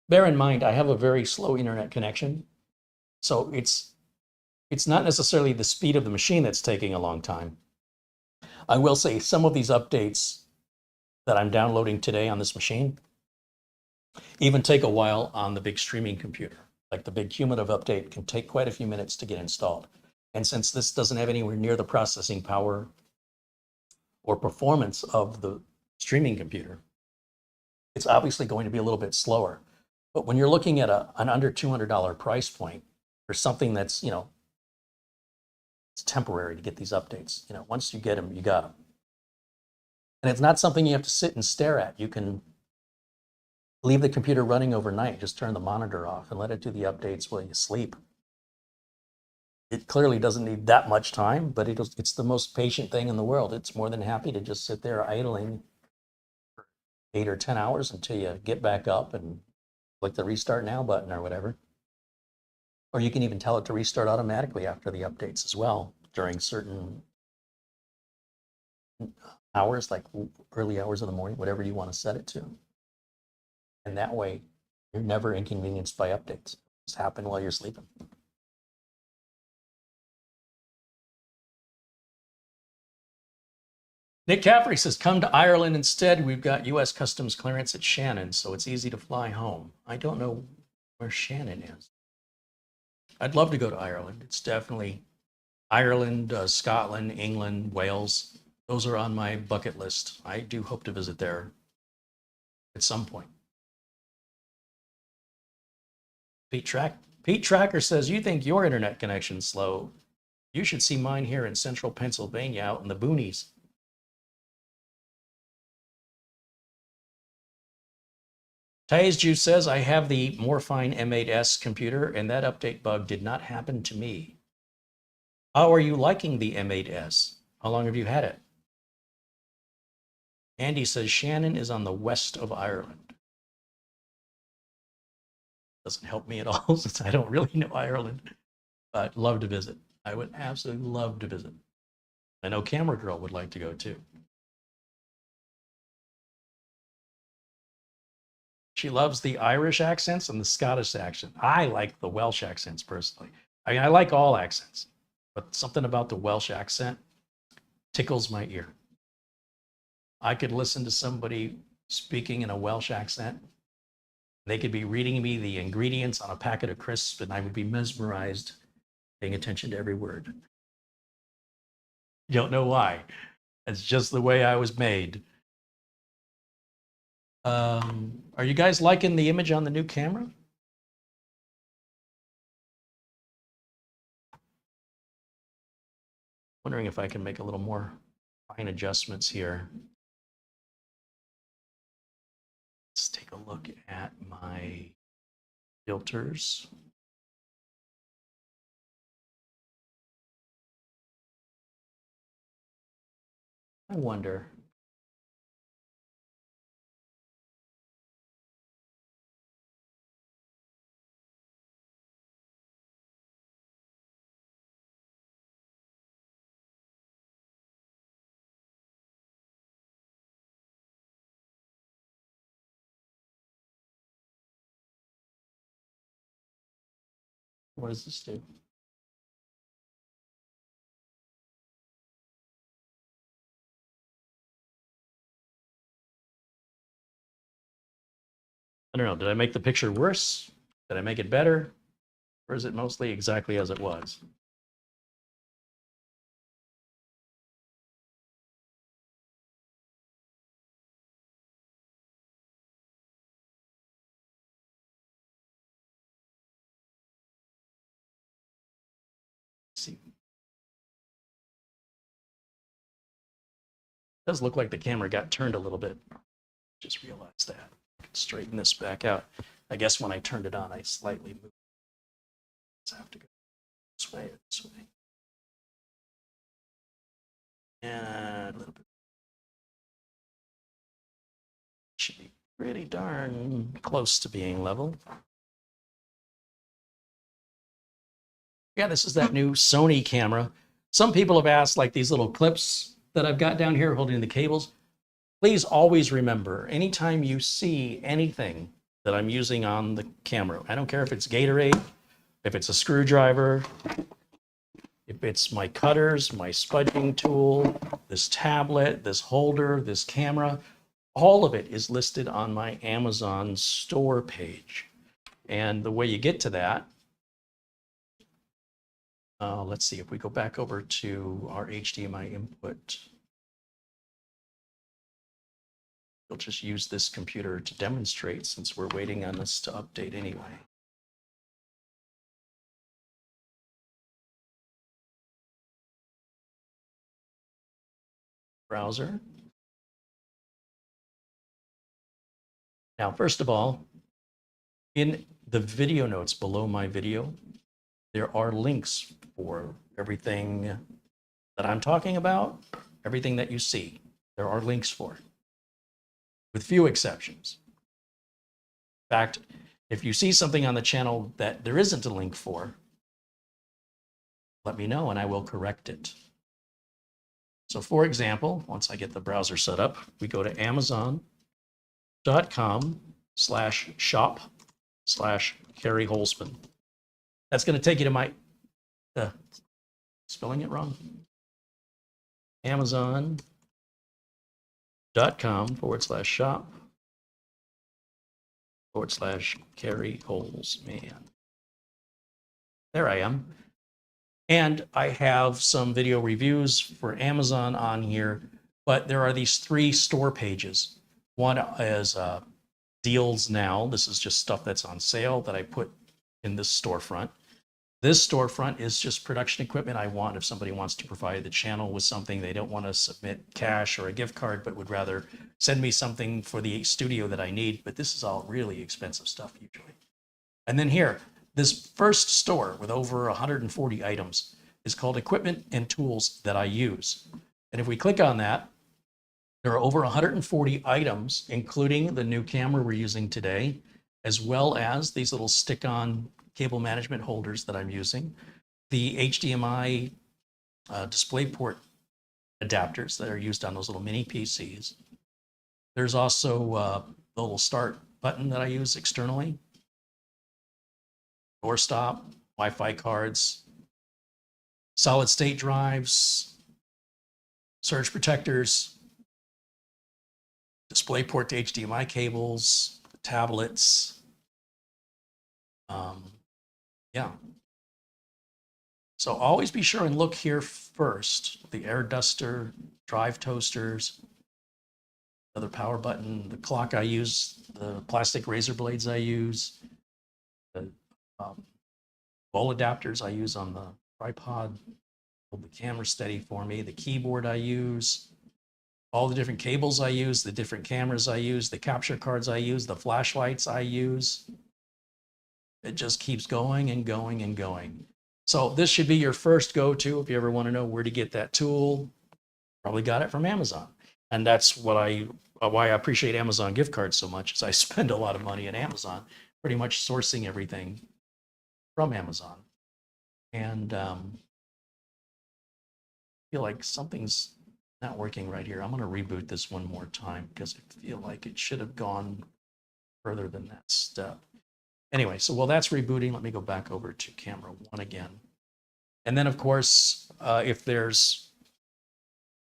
Bear in mind, I have a very slow internet connection, so it's not necessarily the speed of the machine that's taking a long time. I will say some of these updates that I'm downloading today on this machine even take a while on the big streaming computer. Like the big cumulative update can take quite a few minutes to get installed. And since this doesn't have anywhere near the processing power or performance of the streaming computer, it's obviously going to be a little bit slower. But when you're looking at an under $200 price point for something that's, it's temporary to get these updates. Once you get them, you got them. And it's not something you have to sit and stare at. You can leave the computer running overnight, just turn the monitor off and let it do the updates while you sleep. It clearly doesn't need that much time, but it's the most patient thing in the world. It's more than happy to just sit there idling for 8 or 10 hours until you get back up and click the restart now button or whatever. Or you can even tell it to restart automatically after the updates as well during certain hours, like early hours of the morning, whatever you want to set it to. And that way, you're never inconvenienced by updates. Just happen while you're sleeping. Nick Caffrey says, come to Ireland instead. We've got U.S. Customs clearance at Shannon, so it's easy to fly home. I don't know where Shannon is. I'd love to go to Ireland. It's definitely Ireland, Scotland, England, Wales. Those are on my bucket list. I do hope to visit there at some point. Pete Tracker says, you think your internet connection's slow. You should see mine here in central Pennsylvania out in the boonies. Ty's Juice says, I have the Morefine M8S computer and that update bug did not happen to me. How are you liking the M8S? How long have you had it? Andy says, Shannon is on the west of Ireland. Doesn't help me at all since I don't really know Ireland, but love to visit. I would absolutely love to visit. I know Camera Girl would like to go too. She loves the Irish accents and the Scottish accent. I like the Welsh accents personally. I mean, I like all accents, but something about the Welsh accent tickles my ear. I could listen to somebody speaking in a Welsh accent. They could be reading me the ingredients on a packet of crisps, and I would be mesmerized, paying attention to every word. Don't know why. That's just the way I was made. Are you guys liking the image on the new camera? Wondering if I can make a little more fine adjustments here. Let's take a look at my filters. I wonder. What does this do? I don't know. Did I make the picture worse? Did I make it better? Or is it mostly exactly as it was? Let's see. It does look like the camera got turned a little bit. Just realized that. I can straighten this back out. I guess when I turned it on, I slightly moved. So I have to go this way or this way. And a little bit. Should be pretty darn close to being level. Yeah, this is that new Sony camera. Some people have asked, like these little clips that I've got down here holding the cables. Please always remember, anytime you see anything that I'm using on the camera, I don't care if it's Gatorade, if it's a screwdriver, if it's my cutters, my spudging tool, this tablet, this holder, this camera, all of it is listed on my Amazon store page. And the way you get to that, let's see, if we go back over to our HDMI input, we'll just use this computer to demonstrate since we're waiting on this to update anyway. Browser. Now, first of all, in the video notes below my video, there are links for everything that I'm talking about, everything that you see. There are links for it, with few exceptions. In fact, if you see something on the channel that there isn't a link for, let me know and I will correct it. So for example, once I get the browser set up, we go to amazon.com/shop/Carrie Holzman. That's going to take you to my, spelling it wrong. Amazon.com/shop/Carrie Holzman. There I am. And I have some video reviews for Amazon on here, but there are these 3 store pages. One is Deals Now. This is just stuff that's on sale that I put in this storefront. This storefront is just production equipment I want if somebody wants to provide the channel with something. They don't want to submit cash or a gift card, but would rather send me something for the studio that I need. But this is all really expensive stuff usually. And then here, this first store with over 140 items is called Equipment and Tools That I Use. And if we click on that, there are over 140 items, including the new camera we're using today, as well as these little stick-on cable management holders that I'm using, the HDMI DisplayPort adapters that are used on those little mini PCs. There's also the little start button that I use externally, doorstop, Wi-Fi cards, solid state drives, surge protectors, DisplayPort to HDMI cables, tablets. Yeah. So always be sure and look here first. The air duster, drive toasters, another power button, the clock I use, the plastic razor blades I use, the bowl adapters I use on the tripod, hold the camera steady for me, the keyboard I use, all the different cables I use, the different cameras I use, the capture cards I use, the flashlights I use. It just keeps going and going and going. So this should be your first go-to if you ever want to know where to get that tool. Probably got it from Amazon. And that's why I appreciate Amazon gift cards so much, is I spend a lot of money at Amazon, pretty much sourcing everything from Amazon. And I feel like something's not working right here. I'm going to reboot this one more time because I feel like it should have gone further than that step. Anyway, so while that's rebooting, let me go back over to camera 1 again. And then, of course,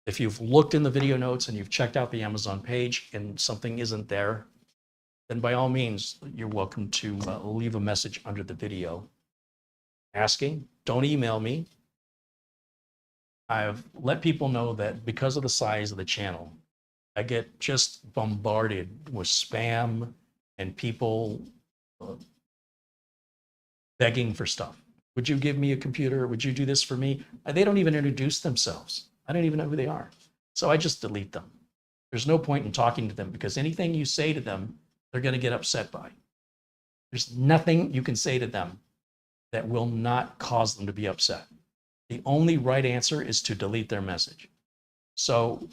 if you've looked in the video notes and you've checked out the Amazon page and something isn't there, then by all means, you're welcome to leave a message under the video asking. Don't email me. I've let people know that because of the size of the channel, I get just bombarded with spam and people begging for stuff. Would you give me a computer? Would you do this for me? They don't even introduce themselves. I don't even know who they are. So I just delete them. There's no point in talking to them because anything you say to them, they're going to get upset by. There's nothing you can say to them that will not cause them to be upset. The only right answer is to delete their message. So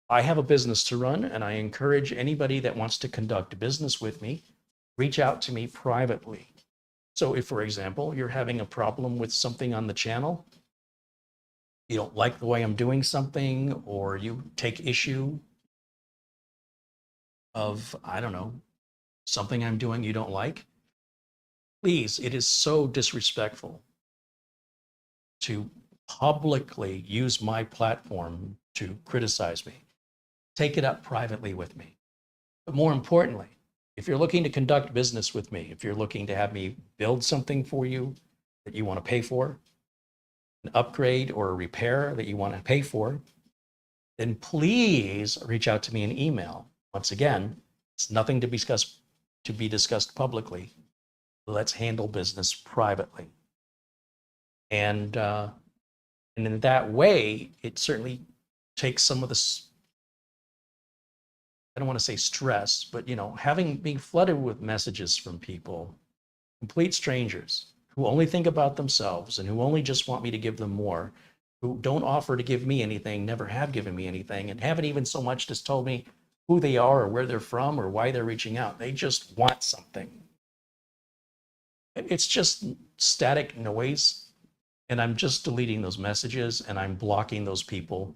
I have a business to run, and I encourage anybody that wants to conduct business with me, reach out to me privately. So if, for example, you're having a problem with something on the channel, you don't like the way I'm doing something, or you take issue of, I don't know, something I'm doing you don't like, please, it is so disrespectful to publicly use my platform to criticize me. Take it up privately with me. But more importantly, if you're looking to conduct business with me, if you're looking to have me build something for you that you want to pay for, an upgrade or a repair that you want to pay for, then please reach out to me in email. Once again, it's nothing to be discussed publicly. Let's handle business privately. And in that way, it certainly takes some of this, I don't want to say stress, but being flooded with messages from people, complete strangers who only think about themselves and who only just want me to give them more, who don't offer to give me anything, never have given me anything, and haven't even so much as told me who they are or where they're from or why they're reaching out. They just want something. It's just static noise, and I'm just deleting those messages and I'm blocking those people.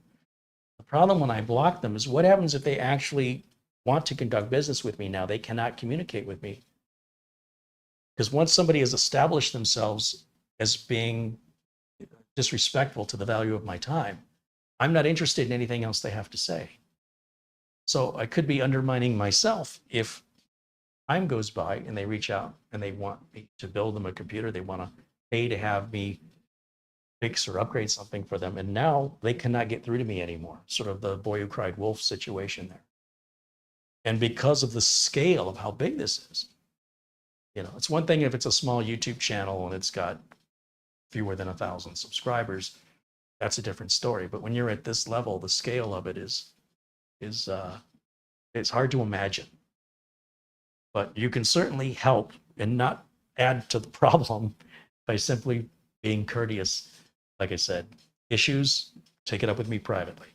The problem when I block them is what happens if they actually want to conduct business with me now? They cannot communicate with me. Because once somebody has established themselves as being disrespectful to the value of my time, I'm not interested in anything else they have to say. So I could be undermining myself if time goes by and they reach out and they want me to build them a computer. They want to pay to have me fix or upgrade something for them. And now they cannot get through to me anymore. Sort of the boy who cried wolf situation there. And because of the scale of how big this is, it's one thing if it's a small YouTube channel and it's got fewer than 1,000 subscribers, that's a different story. But when you're at this level, the scale of it is it's hard to imagine. But you can certainly help and not add to the problem by simply being courteous. Like I said, issues, take it up with me privately.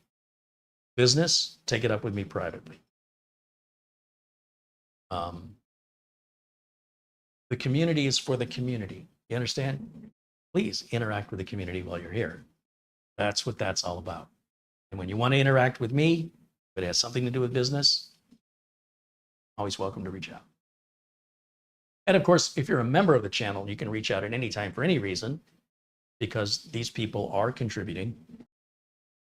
Business, take it up with me privately. The community is for the community. You understand? Please interact with the community while you're here. That's what that's all about. And when you want to interact with me, if it has something to do with business, always welcome to reach out. And of course, if you're a member of the channel, you can reach out at any time for any reason, because these people are contributing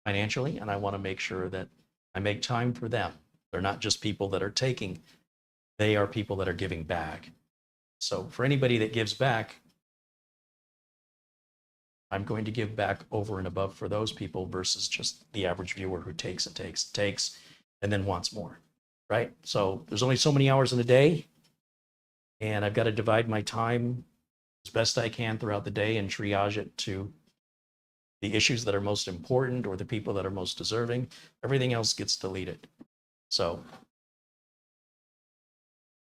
financially, and I want to make sure that I make time for them. They're not just people that are taking, they are people that are giving back. So for anybody that gives back, I'm going to give back over and above for those people versus just the average viewer who takes and takes and takes and then wants more, right? So there's only so many hours in a day, and I've got to divide my time as best I can throughout the day and triage it to the issues that are most important or the people that are most deserving. Everything else gets deleted. So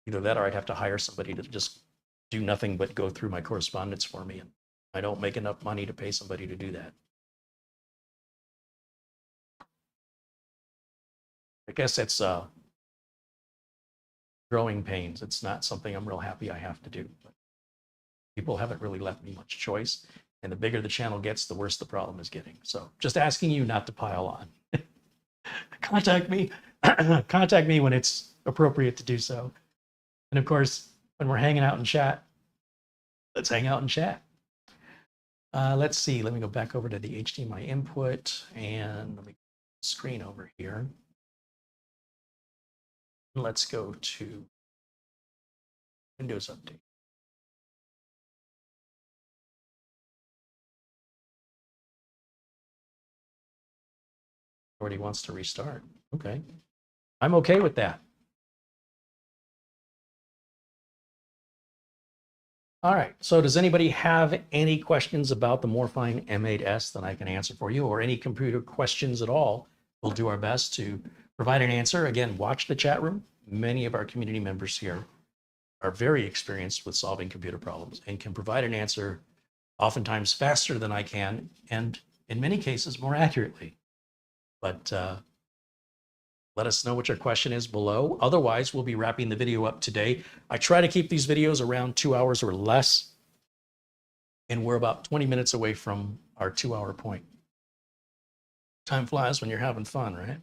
either that or I'd have to hire somebody to just do nothing but go through my correspondence for me. And I don't make enough money to pay somebody to do that. I guess it's growing pains. It's not something I'm real happy I have to do. But people haven't really left me much choice. And the bigger the channel gets, the worse the problem is getting. So just asking you not to pile on. Contact me. Contact me when it's appropriate to do so. And of course, when we're hanging out in chat, let's hang out in chat. Let's see. Let me go back over to the HDMI input and let me screen over here. Let's go to Windows Update. Already wants to restart. Okay. I'm okay with that. All right. So does anybody have any questions about the Morefine M8S that I can answer for you, or any computer questions at all? We'll do our best to provide an answer. Again, watch the chat room. Many of our community members here are very experienced with solving computer problems and can provide an answer oftentimes faster than I can, and in many cases more accurately. But let us know what your question is below. Otherwise, we'll be wrapping the video up today. I try to keep these videos around 2 hours or less, and we're about 20 minutes away from our 2-hour point. Time flies when you're having fun, right?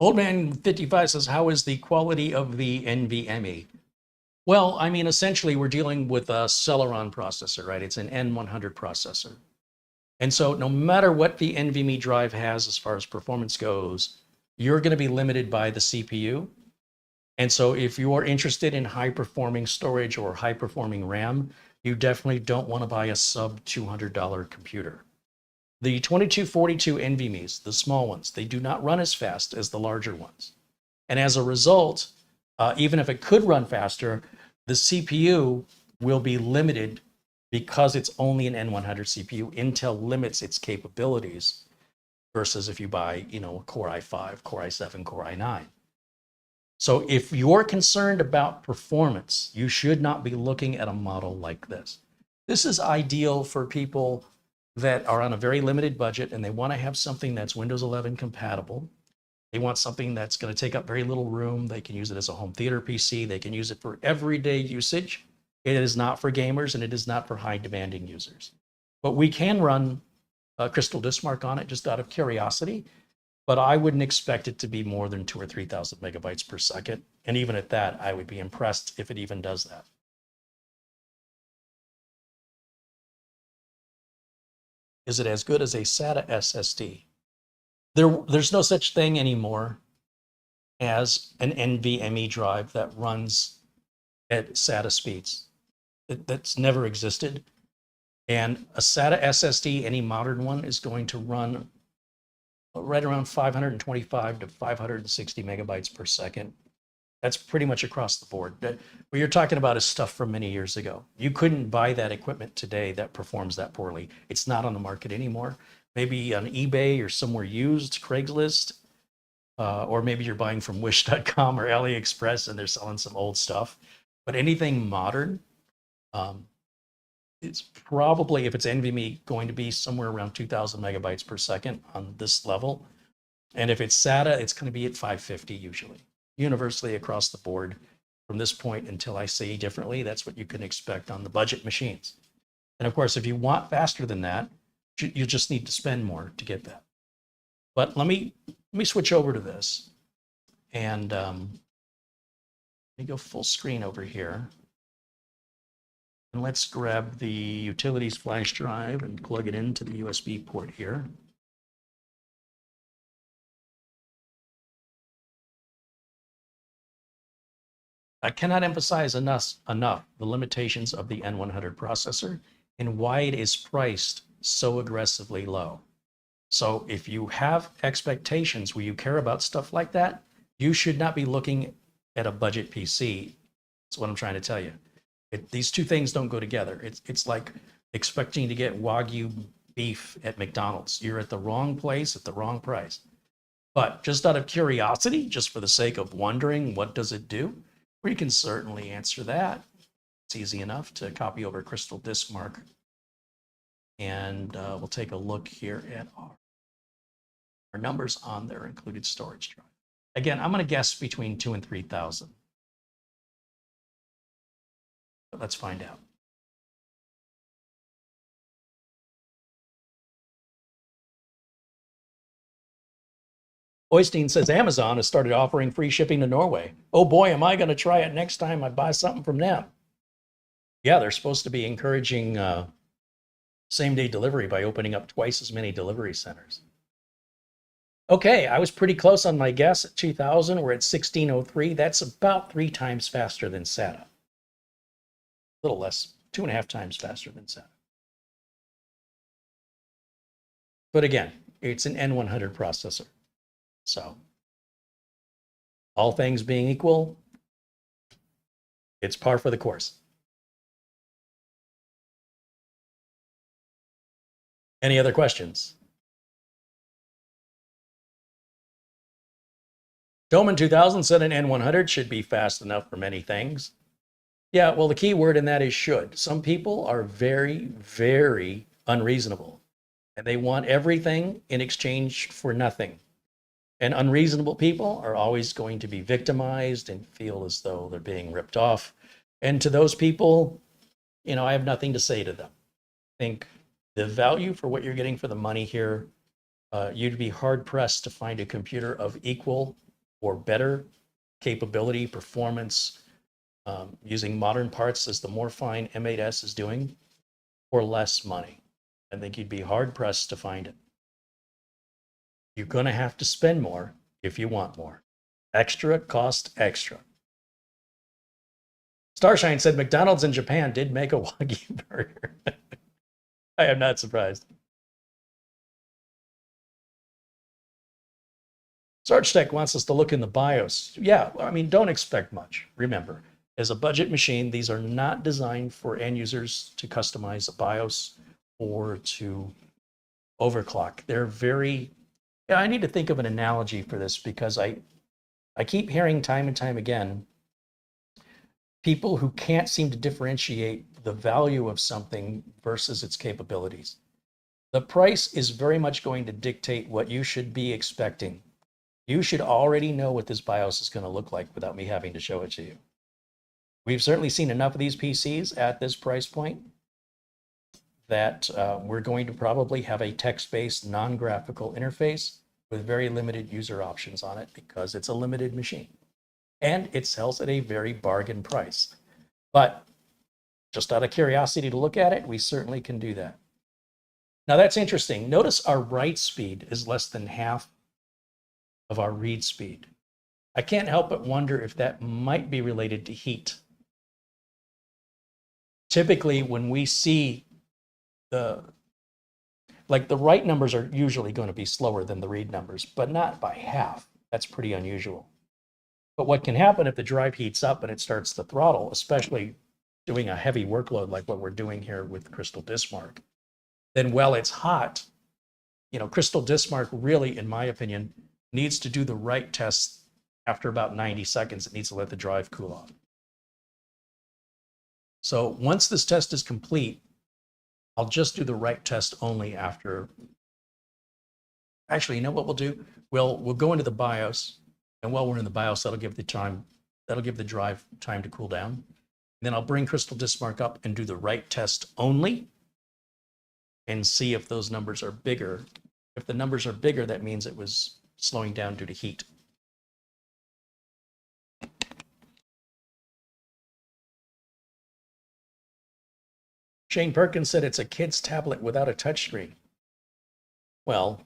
Old Man 55 says, how is the quality of the NVMe? Well, I mean, essentially, we're dealing with a Celeron processor, right? It's an N100 processor. And so no matter what the NVMe drive has as far as performance goes, you're going to be limited by the CPU. And so if you are interested in high-performing storage or high-performing RAM, you definitely don't want to buy a sub-$200 computer. The 2242 NVMe's, the small ones, they do not run as fast as the larger ones. And as a result, even if it could run faster, the CPU will be limited because it's only an N100 CPU. Intel limits its capabilities versus if you buy, a Core i5, Core i7, Core i9. So if you're concerned about performance, you should not be looking at a model like this. This is ideal for people that are on a very limited budget and they want to have something that's Windows 11 compatible. They want something that's going to take up very little room. They can use it as a home theater PC. They can use it for everyday usage. It is not for gamers and it is not for high demanding users. But we can run Crystal Disk Mark on it just out of curiosity. But I wouldn't expect it to be more than 2,000 or 3,000 megabytes per second. And even at that, I would be impressed if it even does that. Is it as good as a SATA SSD? There's no such thing anymore as an NVMe drive that runs at SATA speeds. That's never existed. And a SATA SSD, any modern one, is going to run right around 525 to 560 megabytes per second. That's pretty much across the board. What you're talking about is stuff from many years ago. You couldn't buy that equipment today that performs that poorly. It's not on the market anymore. Maybe on eBay or somewhere used, Craigslist, or maybe you're buying from Wish.com or AliExpress and they're selling some old stuff. But anything modern, it's probably, if it's NVMe, going to be somewhere around 2,000 megabytes per second on this level. And if it's SATA, it's going to be at 550 usually. Universally across the board from this point until I say differently, that's what you can expect on the budget machines. And of course, if you want faster than that, you just need to spend more to get that. But let me switch over to this. And let me go full screen over here. And let's grab the utilities flash drive and plug it into the USB port here. I cannot emphasize enough the limitations of the N100 processor and why it is priced so aggressively low. So if you have expectations where you care about stuff like that, you should not be looking at a budget PC. That's what I'm trying to tell you. These two things don't go together. It's like expecting to get Wagyu beef at McDonald's. You're at the wrong place at the wrong price. But just out of curiosity, just for the sake of wondering what does it do, we can certainly answer that. It's easy enough to copy over Crystal Disk Mark. And we'll take a look here at our numbers on their included storage drive. Again, I'm going to guess between 2,000 and 3,000. But let's find out. Oystein says Amazon has started offering free shipping to Norway. Oh boy, am I going to try it next time I buy something from them. Yeah, they're supposed to be encouraging same-day delivery by opening up twice as many delivery centers. Okay, I was pretty close on my guess at 2,000. We're at 1,603. That's about 3 times faster than SATA. A little less, 2.5 times faster than SATA. But again, it's an N100 processor. So, all things being equal, it's par for the course. Any other questions? Doman 2000 said an N100 should be fast enough for many things. Yeah, well, the key word in that is should. Some people are very, very unreasonable, and they want everything in exchange for nothing. And unreasonable people are always going to be victimized and feel as though they're being ripped off. And to those people, you know, I have nothing to say to them. I think the value for what you're getting for the money here, you'd be hard pressed to find a computer of equal or better capability, performance, using modern parts as the Morefine M8S is doing, for less money. I think you'd be hard pressed to find it. You're going to have to spend more if you want more. Extra cost extra. Starshine said McDonald's in Japan did make a Wagyu burger. I am not surprised. Sarge Tech wants us to look in the BIOS. Yeah, I mean, don't expect much. Remember, as a budget machine, these are not designed for end users to customize a BIOS or to overclock. They're very, yeah, I need to think of an analogy for this because I keep hearing time and time again, people who can't seem to differentiate the value of something versus its capabilities. The price is very much going to dictate what you should be expecting. You should already know what this BIOS is going to look like without me having to show it to you. We've certainly seen enough of these PCs at this price point that we're going to probably have a text-based, non-graphical interface with very limited user options on it because it's a limited machine. And it sells at a very bargain price. But just out of curiosity to look at it, we certainly can do that. Now that's interesting. Notice our write speed is less than half of our read speed. I can't help but wonder if that might be related to heat. Typically, when we see the write numbers are usually going to be slower than the read numbers, but not by half. That's pretty unusual. But what can happen if the drive heats up and it starts to throttle, especially doing a heavy workload like what we're doing here with Crystal Disk Mark, then while it's hot, you know, Crystal Disk Mark really, in my opinion, needs to do the write test after about 90 seconds. It needs to let the drive cool off. So once this test is complete, I'll just do the write test only after. Actually, you know what we'll do? We'll go into the BIOS, and while we're in the BIOS, that'll give the drive time to cool down. And then I'll bring Crystal Disk Mark up and do the write test only and see if those numbers are bigger. If the numbers are bigger, that means it was slowing down due to heat. Shane Perkins said it's a kid's tablet without a touchscreen. Well,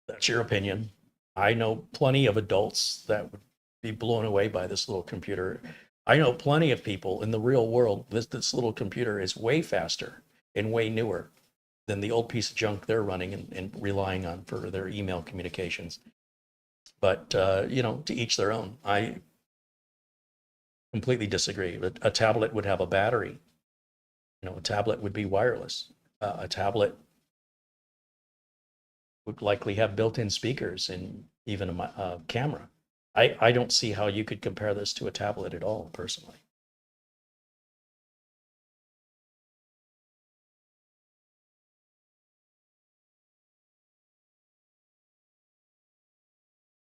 that's your opinion. I know plenty of adults that would be blown away by this little computer. I know plenty of people in the real world. This little computer is way faster and way newer than the old piece of junk they're running and relying on for their email communications. But you know, to each their own. I completely disagree. A tablet would have a battery. You know, a tablet would be wireless. A tablet would likely have built-in speakers and even a camera. I don't see how you could compare this to a tablet at all, personally.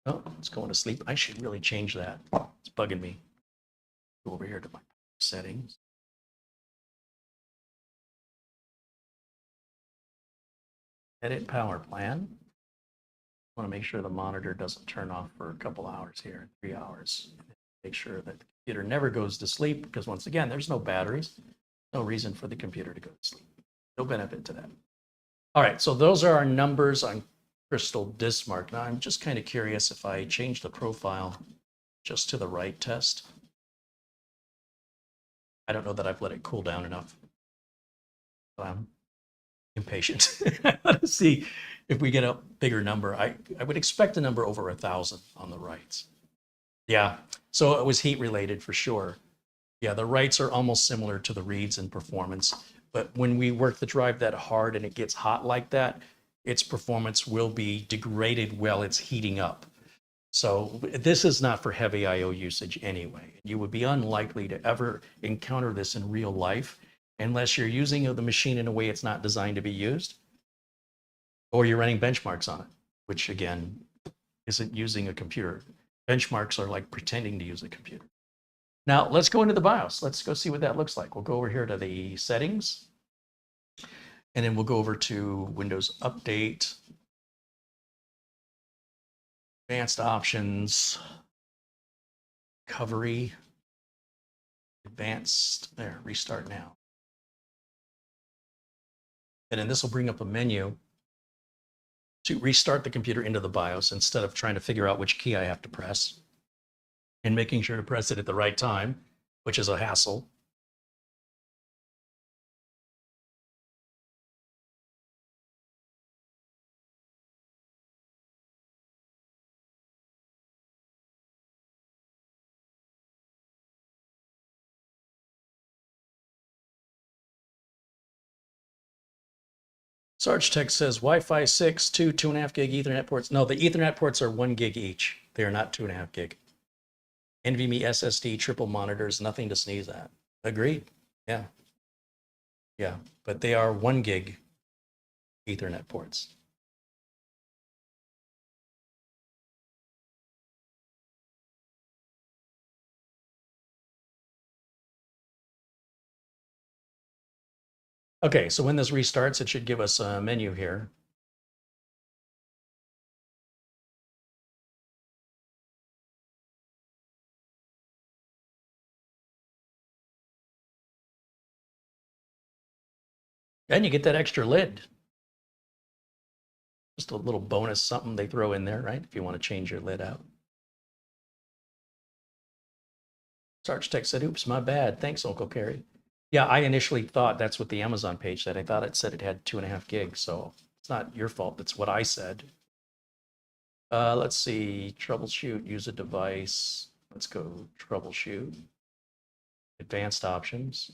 Oh, it's going to sleep. I should really change that. It's bugging me. Go over here to my settings. Edit power plan. I want to make sure the monitor doesn't turn off for a couple hours here, 3 hours. Make sure that the computer never goes to sleep, because once again, there's no batteries. No reason for the computer to go to sleep. No benefit to that. All right, so those are our numbers on Crystal Dismark. Now I'm just kind of curious if I change the profile just to the right test. I don't know that I've let it cool down enough. I'm impatient. I want to see if we get a bigger number. I would expect a number over 1,000 on the writes. Yeah, so it was heat related for sure. Yeah, the writes are almost similar to the reads in performance, but when we work the drive that hard and it gets hot like that, its performance will be degraded while it's heating up. So this is not for heavy I/O usage anyway. You would be unlikely to ever encounter this in real life unless you're using the machine in a way it's not designed to be used, or you're running benchmarks on it, which again isn't using a computer. Benchmarks are like pretending to use a computer. Now let's go into the BIOS. Let's go see what that looks like. We'll go over here to the settings, and then we'll go over to Windows Update, Advanced Options, Recovery, Advanced, there, Restart Now. And then this will bring up a menu to restart the computer into the BIOS instead of trying to figure out which key I have to press and making sure to press it at the right time, which is a hassle. Sarge Tech says Wi-Fi 6, 2.5 gig Ethernet ports. No, the Ethernet ports are 1 gig each. They are not 2.5 gig. NVMe SSD, triple monitors, nothing to sneeze at. Agreed. Yeah. Yeah, but they are 1 gig Ethernet ports. Okay, so when this restarts, it should give us a menu here. And you get that extra lid. Just a little bonus something they throw in there, right? If you want to change your lid out. Sarge Tech said, oops, my bad. Thanks, Uncle Carrie. Yeah, I initially thought that's what the Amazon page said. I thought it said it had 2.5 gigs, so it's not your fault. That's what I said. Let's see, troubleshoot, use a device. Let's go troubleshoot. Advanced options,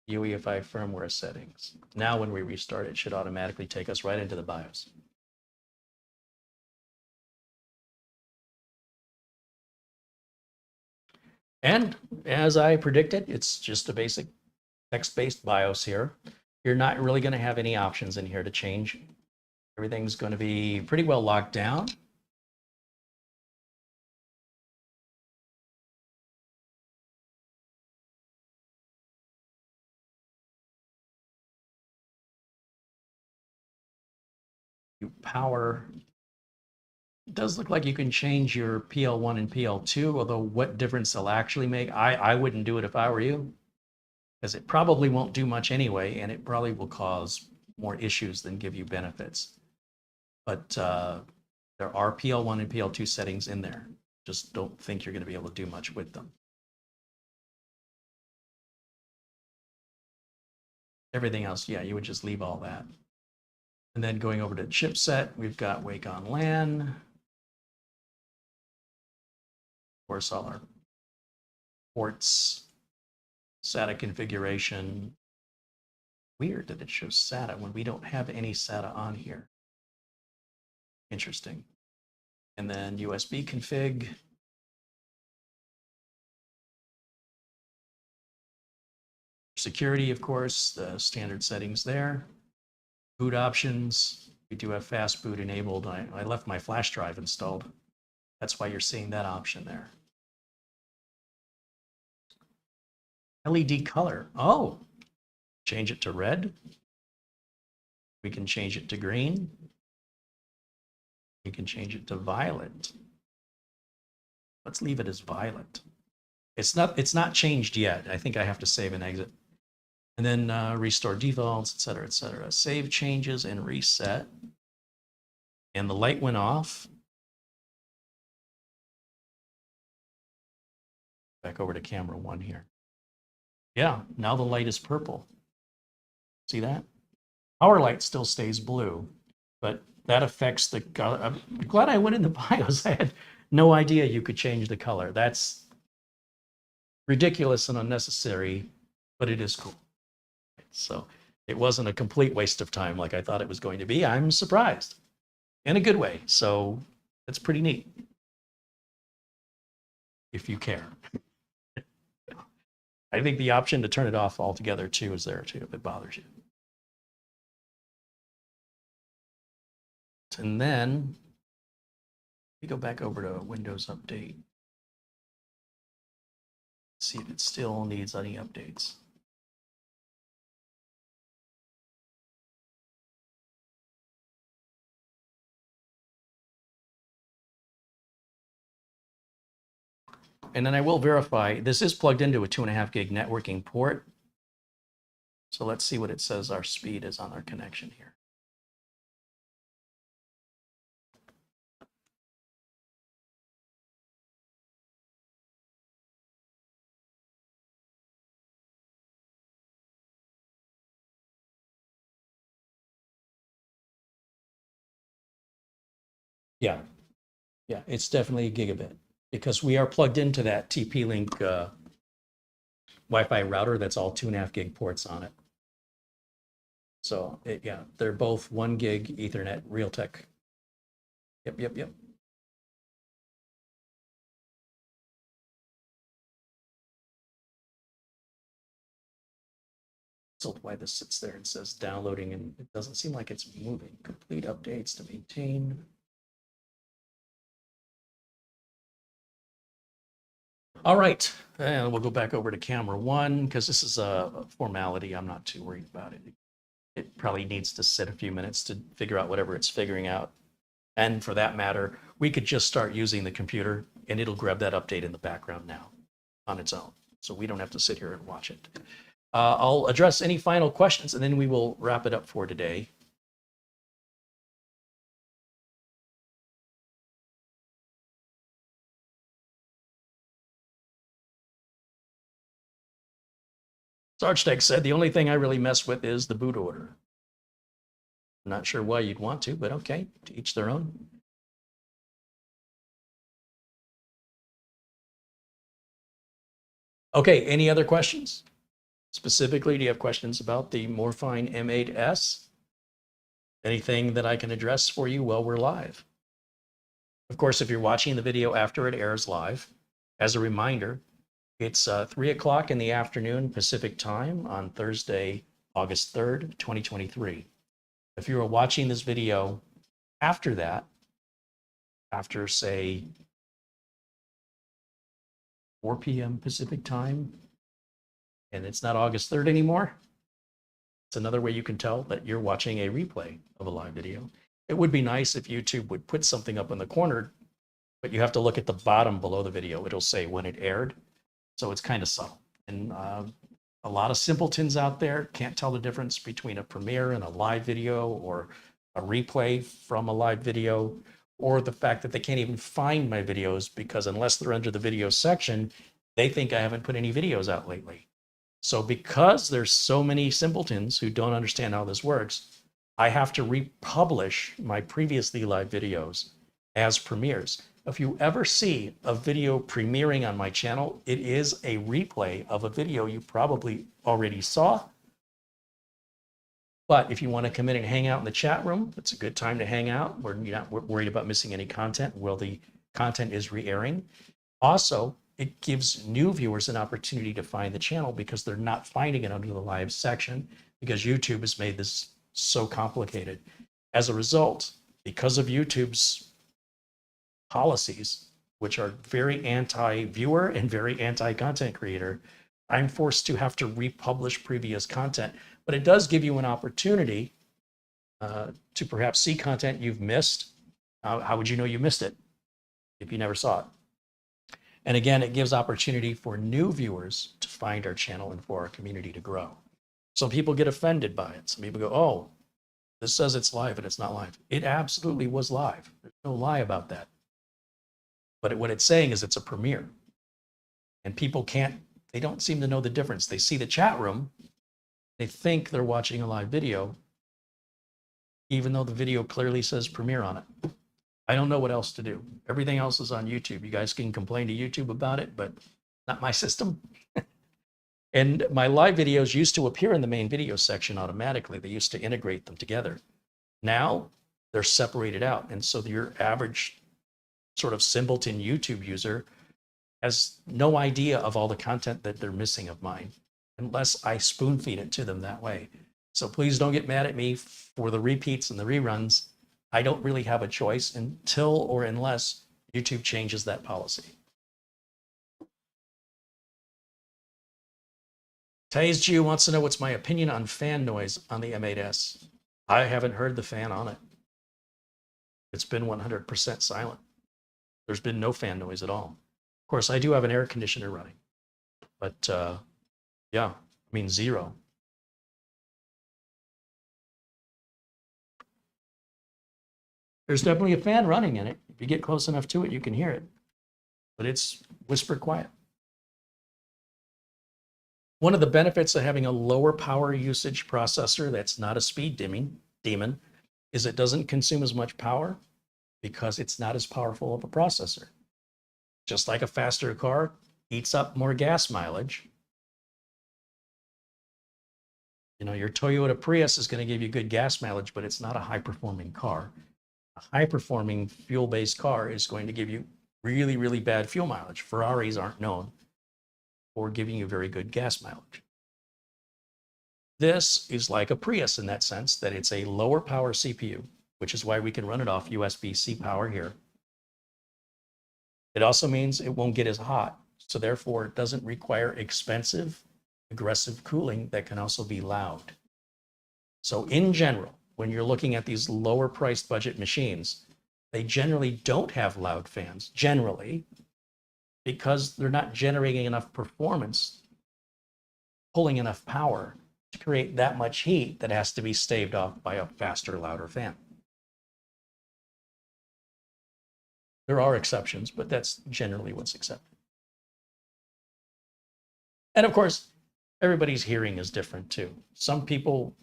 UEFI firmware settings. Now when we restart, it should automatically take us right into the BIOS. And as I predicted, it's just a basic text-based BIOS here. You're not really going to have any options in here to change. Everything's going to be pretty well locked down. You power. It does look like you can change your PL1 and PL2, although what difference they'll actually make, I wouldn't do it if I were you, because it probably won't do much anyway, and it probably will cause more issues than give you benefits. But there are PL1 and PL2 settings in there. Just don't think you're going to be able to do much with them. Everything else, yeah, you would just leave all that. And then going over to chipset, we've got Wake on LAN. Of course, all our ports, SATA configuration. Weird that it shows SATA when we don't have any SATA on here. Interesting. And then USB config. Security, of course, the standard settings there. Boot options. We do have fast boot enabled. I left my flash drive installed. That's why you're seeing that option there. LED color. Oh, change it to red. We can change it to green. We can change it to violet. Let's leave it as violet. It's not changed yet. I think I have to save and exit. And then restore defaults, et cetera, et cetera. Save changes and reset. And the light went off. Back over to camera 1 here. Yeah, now the light is purple. See that? Our light still stays blue, but that affects the color. I'm glad I went in the BIOS. I had no idea you could change the color. That's ridiculous and unnecessary, but it is cool. So it wasn't a complete waste of time like I thought it was going to be. I'm surprised in a good way. So it's pretty neat if you care. I think the option to turn it off altogether too is there too if it bothers you. And then we go back over to Windows Update. See if it still needs any updates. And then I will verify, this is plugged into a 2.5 gig networking port. So let's see what it says our speed is on our connection here. Yeah, it's definitely a gigabit because we are plugged into that TP-Link Wi-Fi router that's all 2.5 gig ports on it. So yeah, they're both 1 gig Ethernet Realtek. Yep. So why this sits there and says downloading and it doesn't seem like it's moving. Complete updates to maintain. All right, and we'll go back over to camera 1 because this is a formality. I'm not too worried about it. It probably needs to sit a few minutes to figure out whatever it's figuring out. And for that matter, we could just start using the computer and it'll grab that update in the background now on its own. So we don't have to sit here and watch it. I'll address any final questions and then we will wrap it up for today. Sarge said, the only thing I really mess with is the boot order. I'm not sure why you'd want to, but okay, to each their own. Okay, any other questions? Specifically, do you have questions about the Morefine M8S? Anything that I can address for you while we're live? Of course, if you're watching the video after it airs live, as a reminder, it's 3 o'clock in the afternoon Pacific time on Thursday, August 3rd, 2023. If you are watching this video after that, after say 4 p.m. Pacific time, and it's not August 3rd anymore, it's another way you can tell that you're watching a replay of a live video. It would be nice if YouTube would put something up in the corner, but you have to look at the bottom below the video. It'll say when it aired. So it's kind of subtle. And a lot of simpletons out there can't tell the difference between a premiere and a live video or a replay from a live video, or the fact that they can't even find my videos because unless they're under the video section, they think I haven't put any videos out lately. So because there's so many simpletons who don't understand how this works, I have to republish my previously live videos as premieres. If you ever see a video premiering on my channel, it is a replay of a video you probably already saw. But if you want to come in and hang out in the chat room, it's a good time to hang out where you're not worried about missing any content while the content is re-airing. Also, it gives new viewers an opportunity to find the channel because they're not finding it under the live section because YouTube has made this so complicated. As a result, because of YouTube's policies, which are very anti-viewer and very anti-content creator, I'm forced to have to republish previous content. But it does give you an opportunity to perhaps see content you've missed. How would you know you missed it if you never saw it? And again, it gives opportunity for new viewers to find our channel and for our community to grow. Some people get offended by it. Some people go, oh, this says it's live and it's not live. It absolutely was live. There's no lie about that. But what it's saying is it's a premiere. And people they don't seem to know the difference. They see the chat room, they think they're watching a live video, even though the video clearly says premiere on it. I don't know what else to do. Everything else is on YouTube. You guys can complain to YouTube about it, but not my system. And my live videos used to appear in the main video section automatically. They used to integrate them together. Now they're separated out. And so your average sort of simpleton YouTube user has no idea of all the content that they're missing of mine unless I spoon feed it to them that way. So please don't get mad at me for the repeats and the reruns. I don't really have a choice until or unless YouTube changes that policy. Taze wants to know what's my opinion on fan noise on the M8S. I haven't heard the fan on it. It's been 100% silent. There's been no fan noise at all. Of course, I do have an air conditioner running, but yeah, I mean, zero. There's definitely a fan running in it. If you get close enough to it, you can hear it, but it's whisper quiet. One of the benefits of having a lower power usage processor that's not a speed demon is it doesn't consume as much power because it's not as powerful of a processor. Just like a faster car eats up more gas mileage. You know, your Toyota Prius is going to give you good gas mileage, but it's not a high-performing car. A high-performing fuel-based car is going to give you really, really bad fuel mileage. Ferraris aren't known for giving you very good gas mileage. This is like a Prius in that sense, that it's a lower power CPU, which is why we can run it off USB-C power here. It also means it won't get as hot, so therefore it doesn't require expensive, aggressive cooling that can also be loud. So in general, when you're looking at these lower priced budget machines, they generally don't have loud fans, generally, because they're not generating enough performance, pulling enough power to create that much heat that has to be staved off by a faster, louder fan. There are exceptions, but that's generally what's accepted. And of course, everybody's hearing is different too. Some people,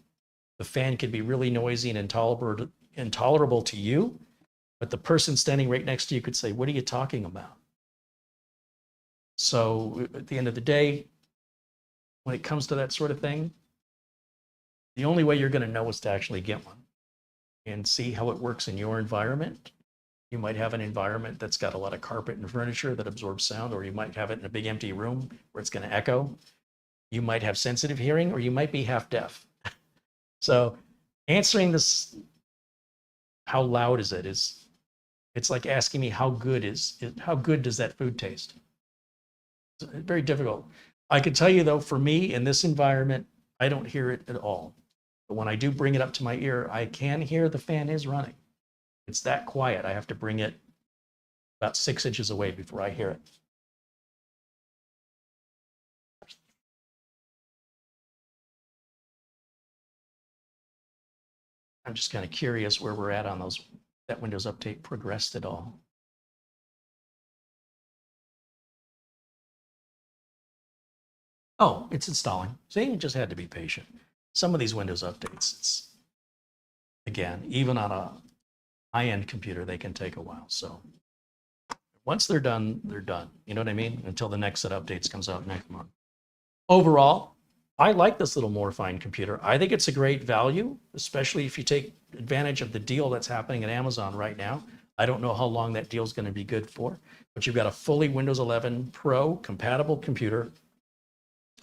the fan can be really noisy and intolerable to you, but the person standing right next to you could say, "What are you talking about?" So at the end of the day, when it comes to that sort of thing, the only way you're going to know is to actually get one and see how it works in your environment. You might have an environment that's got a lot of carpet and furniture that absorbs sound, or you might have it in a big empty room where it's going to echo. You might have sensitive hearing, or you might be half deaf. So answering this, how loud is it, it's like asking me how good does that food taste? It's very difficult. I can tell you though, for me in this environment, I don't hear it at all. But when I do bring it up to my ear, I can hear the fan is running. It's that quiet. I have to bring it about 6 inches away before I hear it. I'm just kind of curious where we're at on that Windows update progressed at all. Oh, it's installing. See, you just had to be patient. Some of these Windows updates, it's, again, even on a high-end computer, they can take a while. So once they're done, they're done. You know what I mean? Until the next set of updates comes out next month. Overall, I like this little Morefine computer. I think it's a great value, especially if you take advantage of the deal that's happening at Amazon right now. I don't know how long that deal is going to be good for, but you've got a fully Windows 11 Pro compatible computer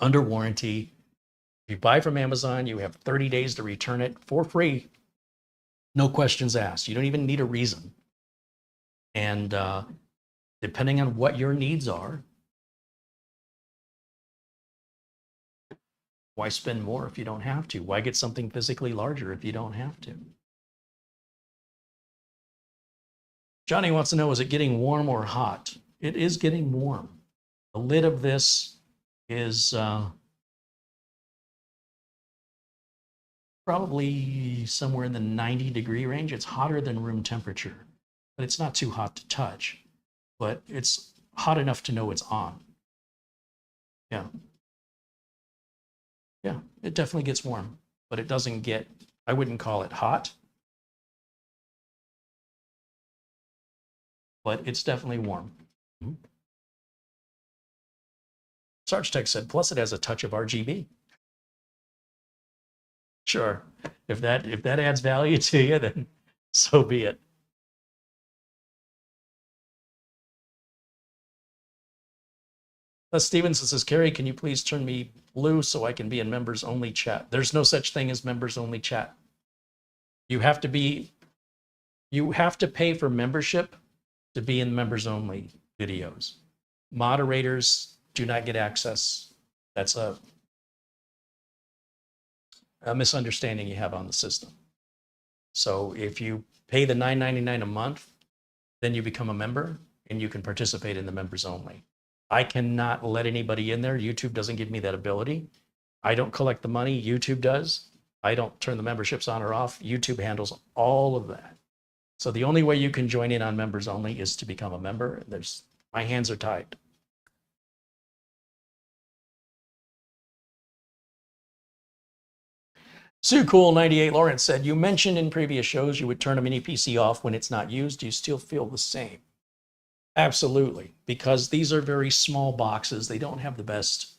under warranty. If you buy from Amazon, you have 30 days to return it for free. No questions asked. You don't even need a reason. And depending on what your needs are, why spend more if you don't have to? Why get something physically larger if you don't have to? Johnny wants to know, is it getting warm or hot? It is getting warm. The lid of this is probably somewhere in the 90-degree range. It's hotter than room temperature, but it's not too hot to touch, but it's hot enough to know it's on. Yeah. Yeah, it definitely gets warm, but it doesn't get, I wouldn't call it hot, but it's definitely warm. Mm-hmm. Sarge Tech said, plus it has a touch of RGB. Sure, if that adds value to you, then so be it. Stevenson says, Carrie, can you please turn me blue so I can be in members only chat? There's no such thing as members only chat. You have to pay for membership to be in members only videos. Moderators do not get access. That's a misunderstanding you have on the system. So if you pay the $9.99 a month, then you become a member and you can participate in the members only. I cannot let anybody in there. YouTube doesn't give me that ability. I don't collect the money. YouTube does. I don't turn the memberships on or off. YouTube handles all of that. So the only way you can join in on members only is to become a member. My hands are tied. Sue Cool 98 Lawrence said, you mentioned in previous shows you would turn a mini PC off when it's not used. Do you still feel the same? Absolutely, because these are very small boxes. They don't have the best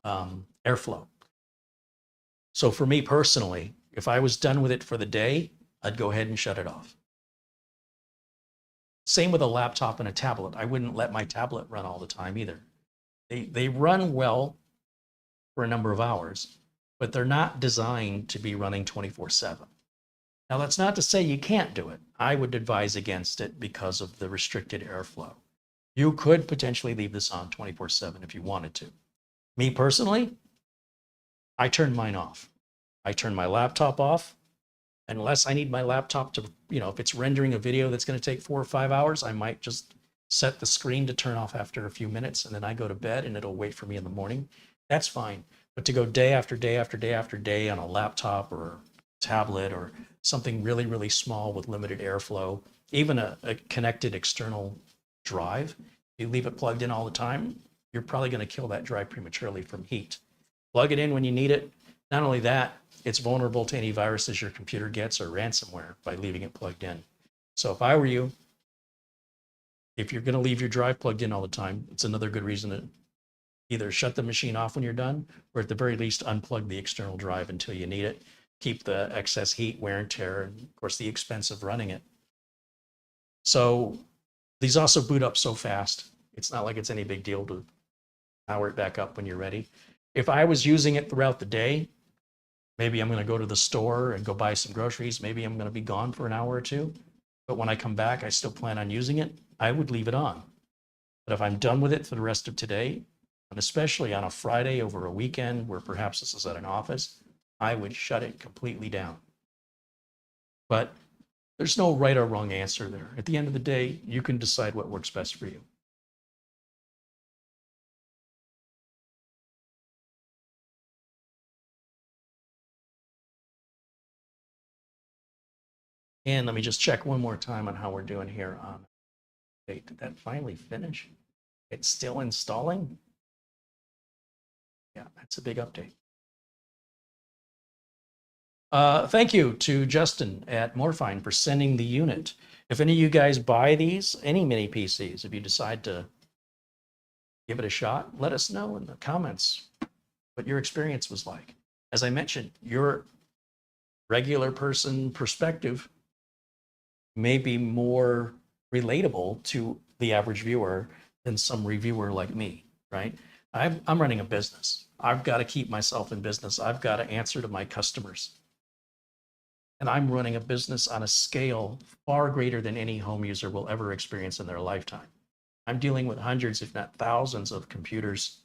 airflow. So for me personally, if I was done with it for the day, I'd go ahead and shut it off. Same with a laptop and a tablet. I wouldn't let my tablet run all the time either. They run well for a number of hours, but they're not designed to be running 24/7. Now, that's not to say you can't do it. I would advise against it because of the restricted airflow. You could potentially leave this on 24/7 if you wanted to. Me personally, I turn mine off. I turn my laptop off. Unless I need my laptop to, if it's rendering a video that's going to take 4 or 5 hours, I might just set the screen to turn off after a few minutes and then I go to bed and it'll wait for me in the morning. That's fine. But to go day after day after day after day on a laptop or tablet or something really, really small with limited airflow, even a connected external drive, you leave it plugged in all the time, you're probably going to kill that drive prematurely from heat. Plug it in when you need it. Not only that, it's vulnerable to any viruses your computer gets or ransomware by leaving it plugged in. So if I were you, if you're going to leave your drive plugged in all the time, it's another good reason to either shut the machine off when you're done, or at the very least unplug the external drive until you need it. Keep the excess heat, wear and tear, and of course the expense of running it. So these also boot up so fast. It's not like it's any big deal to power it back up when you're ready. If I was using it throughout the day, maybe I'm going to go to the store and go buy some groceries. Maybe I'm going to be gone for an hour or two. But when I come back, I still plan on using it. I would leave it on. But if I'm done with it for the rest of today, and especially on a Friday over a weekend where perhaps this is at an office, I would shut it completely down. But there's no right or wrong answer there. At the end of the day, you can decide what works best for you. And let me just check one more time on how we're doing here on date. Did that finally finish? It's still installing? Yeah, that's a big update. Thank you to Justin at Morefine for sending the unit. If any of you guys buy these, any mini PCs, if you decide to give it a shot, let us know in the comments what your experience was like. As I mentioned, your regular person perspective may be more relatable to the average viewer than some reviewer like me, right? I'm running a business. I've got to keep myself in business. I've got to answer to my customers. And I'm running a business on a scale far greater than any home user will ever experience in their lifetime. I'm dealing with hundreds, if not thousands, of computers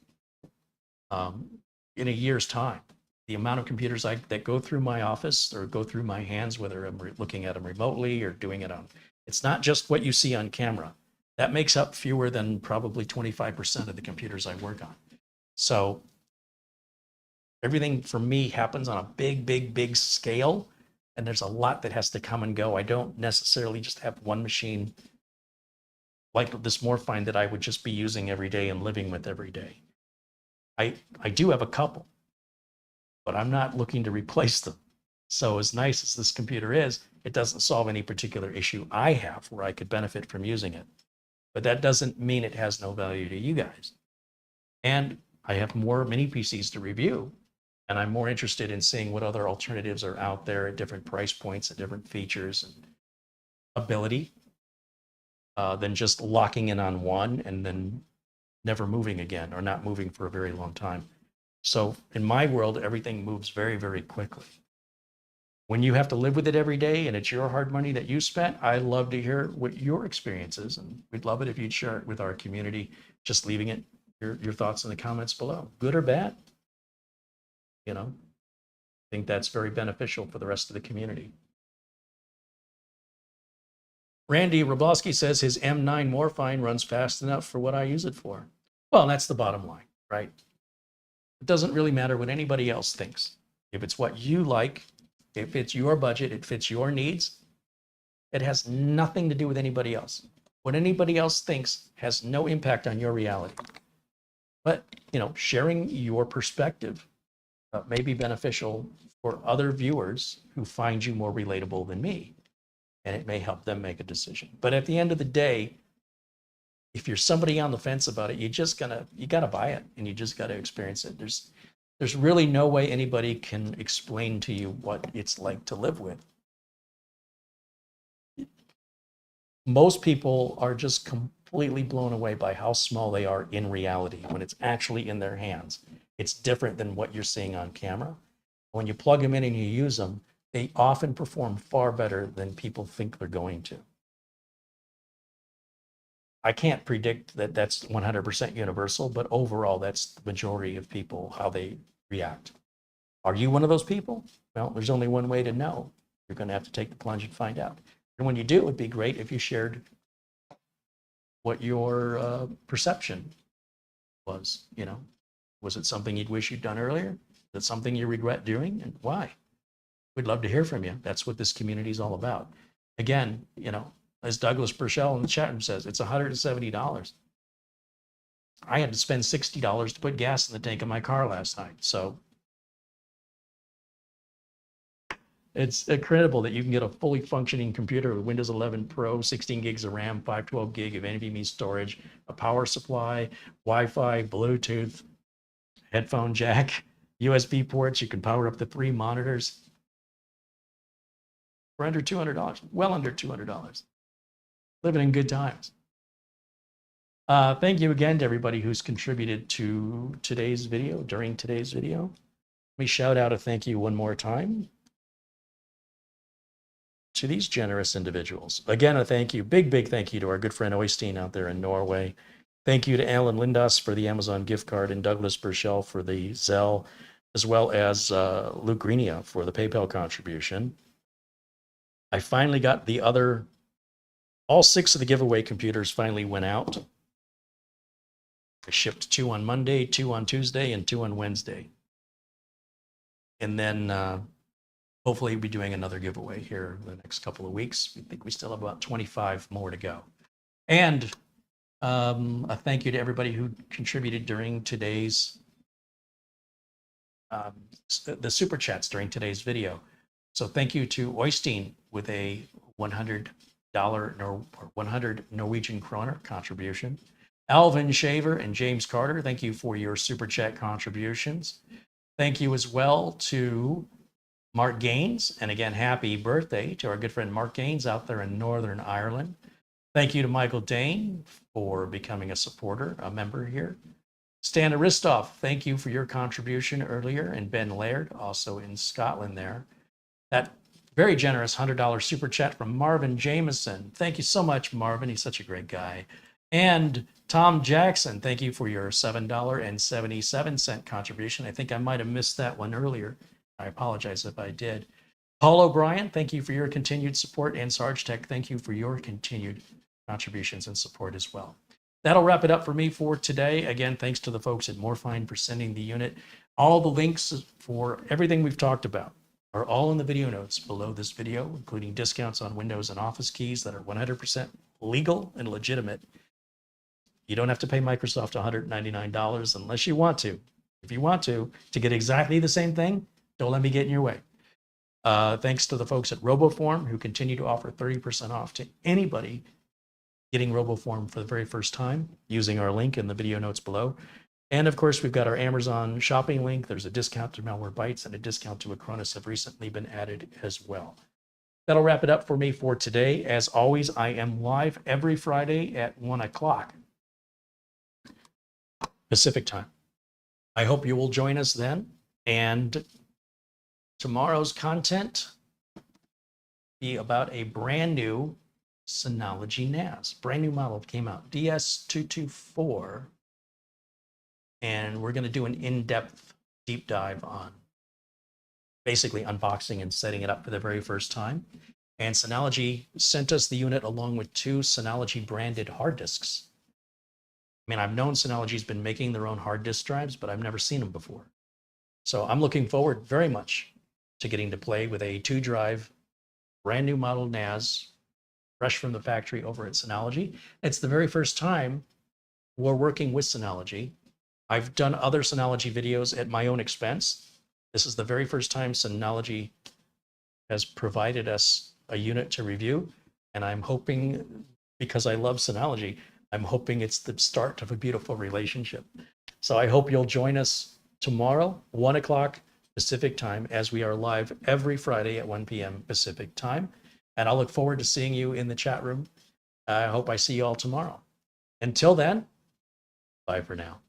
in a year's time. The amount of computers that go through my office or go through my hands, whether I'm looking at them remotely or doing it on, it's not just what you see on camera. That makes up fewer than probably 25% of the computers I work on. So everything for me happens on a big, big, big scale. And there's a lot that has to come and go. I don't necessarily just have one machine like this Morefine that I would just be using every day and living with every day. I do have a couple, but I'm not looking to replace them. So as nice as this computer is, it doesn't solve any particular issue I have where I could benefit from using it. But that doesn't mean it has no value to you guys. And I have more mini PCs to review, and I'm more interested in seeing what other alternatives are out there at different price points and different features and ability than just locking in on one and then never moving again or not moving for a very long time. So in my world, everything moves very, very quickly. When you have to live with it every day and it's your hard money that you spent, I'd love to hear what your experience is. And we'd love it if you'd share it with our community, just leaving it, your thoughts in the comments below, good or bad. You know, I think that's very beneficial for the rest of the community. Randy Roblowski says his M9 Morefine runs fast enough for what I use it for. Well, that's the bottom line, right? It doesn't really matter what anybody else thinks. If it's what you like, if it's your budget, it fits your needs, it has nothing to do with anybody else. What anybody else thinks has no impact on your reality. But, you know, sharing your perspective may be beneficial for other viewers who find you more relatable than me, and it may help them make a decision. But at the end of the day, if you're somebody on the fence about it, you gotta buy it and you just gotta experience it. There's really no way anybody can explain to you what it's like to live with. Most people are just completely blown away by how small they are in reality when it's actually in their hands. It's different than what you're seeing on camera. When you plug them in and you use them, they often perform far better than people think they're going to. I can't predict that that's 100% universal, but overall, that's the majority of people, how they react. Are you one of those people? Well, there's only one way to know. You're going to have to take the plunge and find out. And when you do, it'd be great if you shared what your perception was. You know, was it something you'd wish you'd done earlier? Is it something you regret doing, and why? We'd love to hear from you. That's what this community is all about. Again, you know, as Douglas Burchell in the chat room says, it's $170. I had to spend $60 to put gas in the tank of my car last night. So it's incredible that you can get a fully functioning computer with Windows 11 Pro, 16 gigs of RAM, 512 gig of NVMe storage, a power supply, Wi-Fi, Bluetooth, headphone jack, USB ports. You can power up to 3 monitors for under $200, well under $200. Living in good times. Thank you again to everybody who's contributed to today's video, during today's video. Let me shout out a thank you one more time to these generous individuals. Again, a thank you, big, big thank you to our good friend Oystein out there in Norway. Thank you to Alan Lindas for the Amazon gift card and Douglas Burchell for the Zelle, as well as Luke Greenia for the PayPal contribution. I finally got all 6 of the giveaway computers finally went out. I shipped 2 on Monday, 2 on Tuesday, and 2 on Wednesday. And then hopefully we'll be doing another giveaway here in the next couple of weeks. We think we still have about 25 more to go. And a thank you to everybody who contributed during today's the super chats during today's video. So thank you to Oystein with a $100 or 100 Norwegian kroner contribution. Alvin Shaver and James Carter, thank you for your super chat contributions. Thank you as well to Mark Gaines. And again, happy birthday to our good friend Mark Gaines out there in Northern Ireland. Thank you to Michael Dane for becoming a supporter, a member here. Stan Aristoff, thank you for your contribution earlier. And Ben Laird, also in Scotland there. That very generous $100 super chat from Marvin Jameson. Thank you so much, Marvin. He's such a great guy. And Tom Jackson, thank you for your $7.77 contribution. I think I might have missed that one earlier. I apologize if I did. Paul O'Brien, thank you for your continued support. And Sarge Tech, thank you for your continued contributions and support as well. That'll wrap it up for me for today. Again, thanks to the folks at Morefine for sending the unit. All the links for everything we've talked about are all in the video notes below this video, including discounts on Windows and Office keys that are 100% legal and legitimate. You don't have to pay Microsoft $199 unless you want to. If you want to get exactly the same thing, don't let me get in your way. Thanks to the folks at RoboForm who continue to offer 30% off to anybody getting RoboForm for the very first time using our link in the video notes below. And of course, we've got our Amazon shopping link. There's a discount to Malwarebytes and a discount to Acronis have recently been added as well. That'll wrap it up for me for today. As always, I am live every Friday at 1 o'clock Pacific time. I hope you will join us then. And tomorrow's content be about a brand new Synology NAS. Brand new model came out, DS224. And we're going to do an in-depth deep dive on basically unboxing and setting it up for the very first time. And Synology sent us the unit along with 2 Synology branded hard disks. I mean, I've known Synology's been making their own hard disk drives, but I've never seen them before. So I'm looking forward very much to getting to play with a 2-drive, brand new model NAS, fresh from the factory over at Synology. It's the very first time we're working with Synology. I've done other Synology videos at my own expense. This is the very first time Synology has provided us a unit to review. And I'm hoping, because I love Synology, I'm hoping it's the start of a beautiful relationship. So I hope you'll join us tomorrow, 1 o'clock Pacific time, as we are live every Friday at 1 p.m. Pacific time. And I'll look forward to seeing you in the chat room. I hope I see you all tomorrow. Until then, bye for now.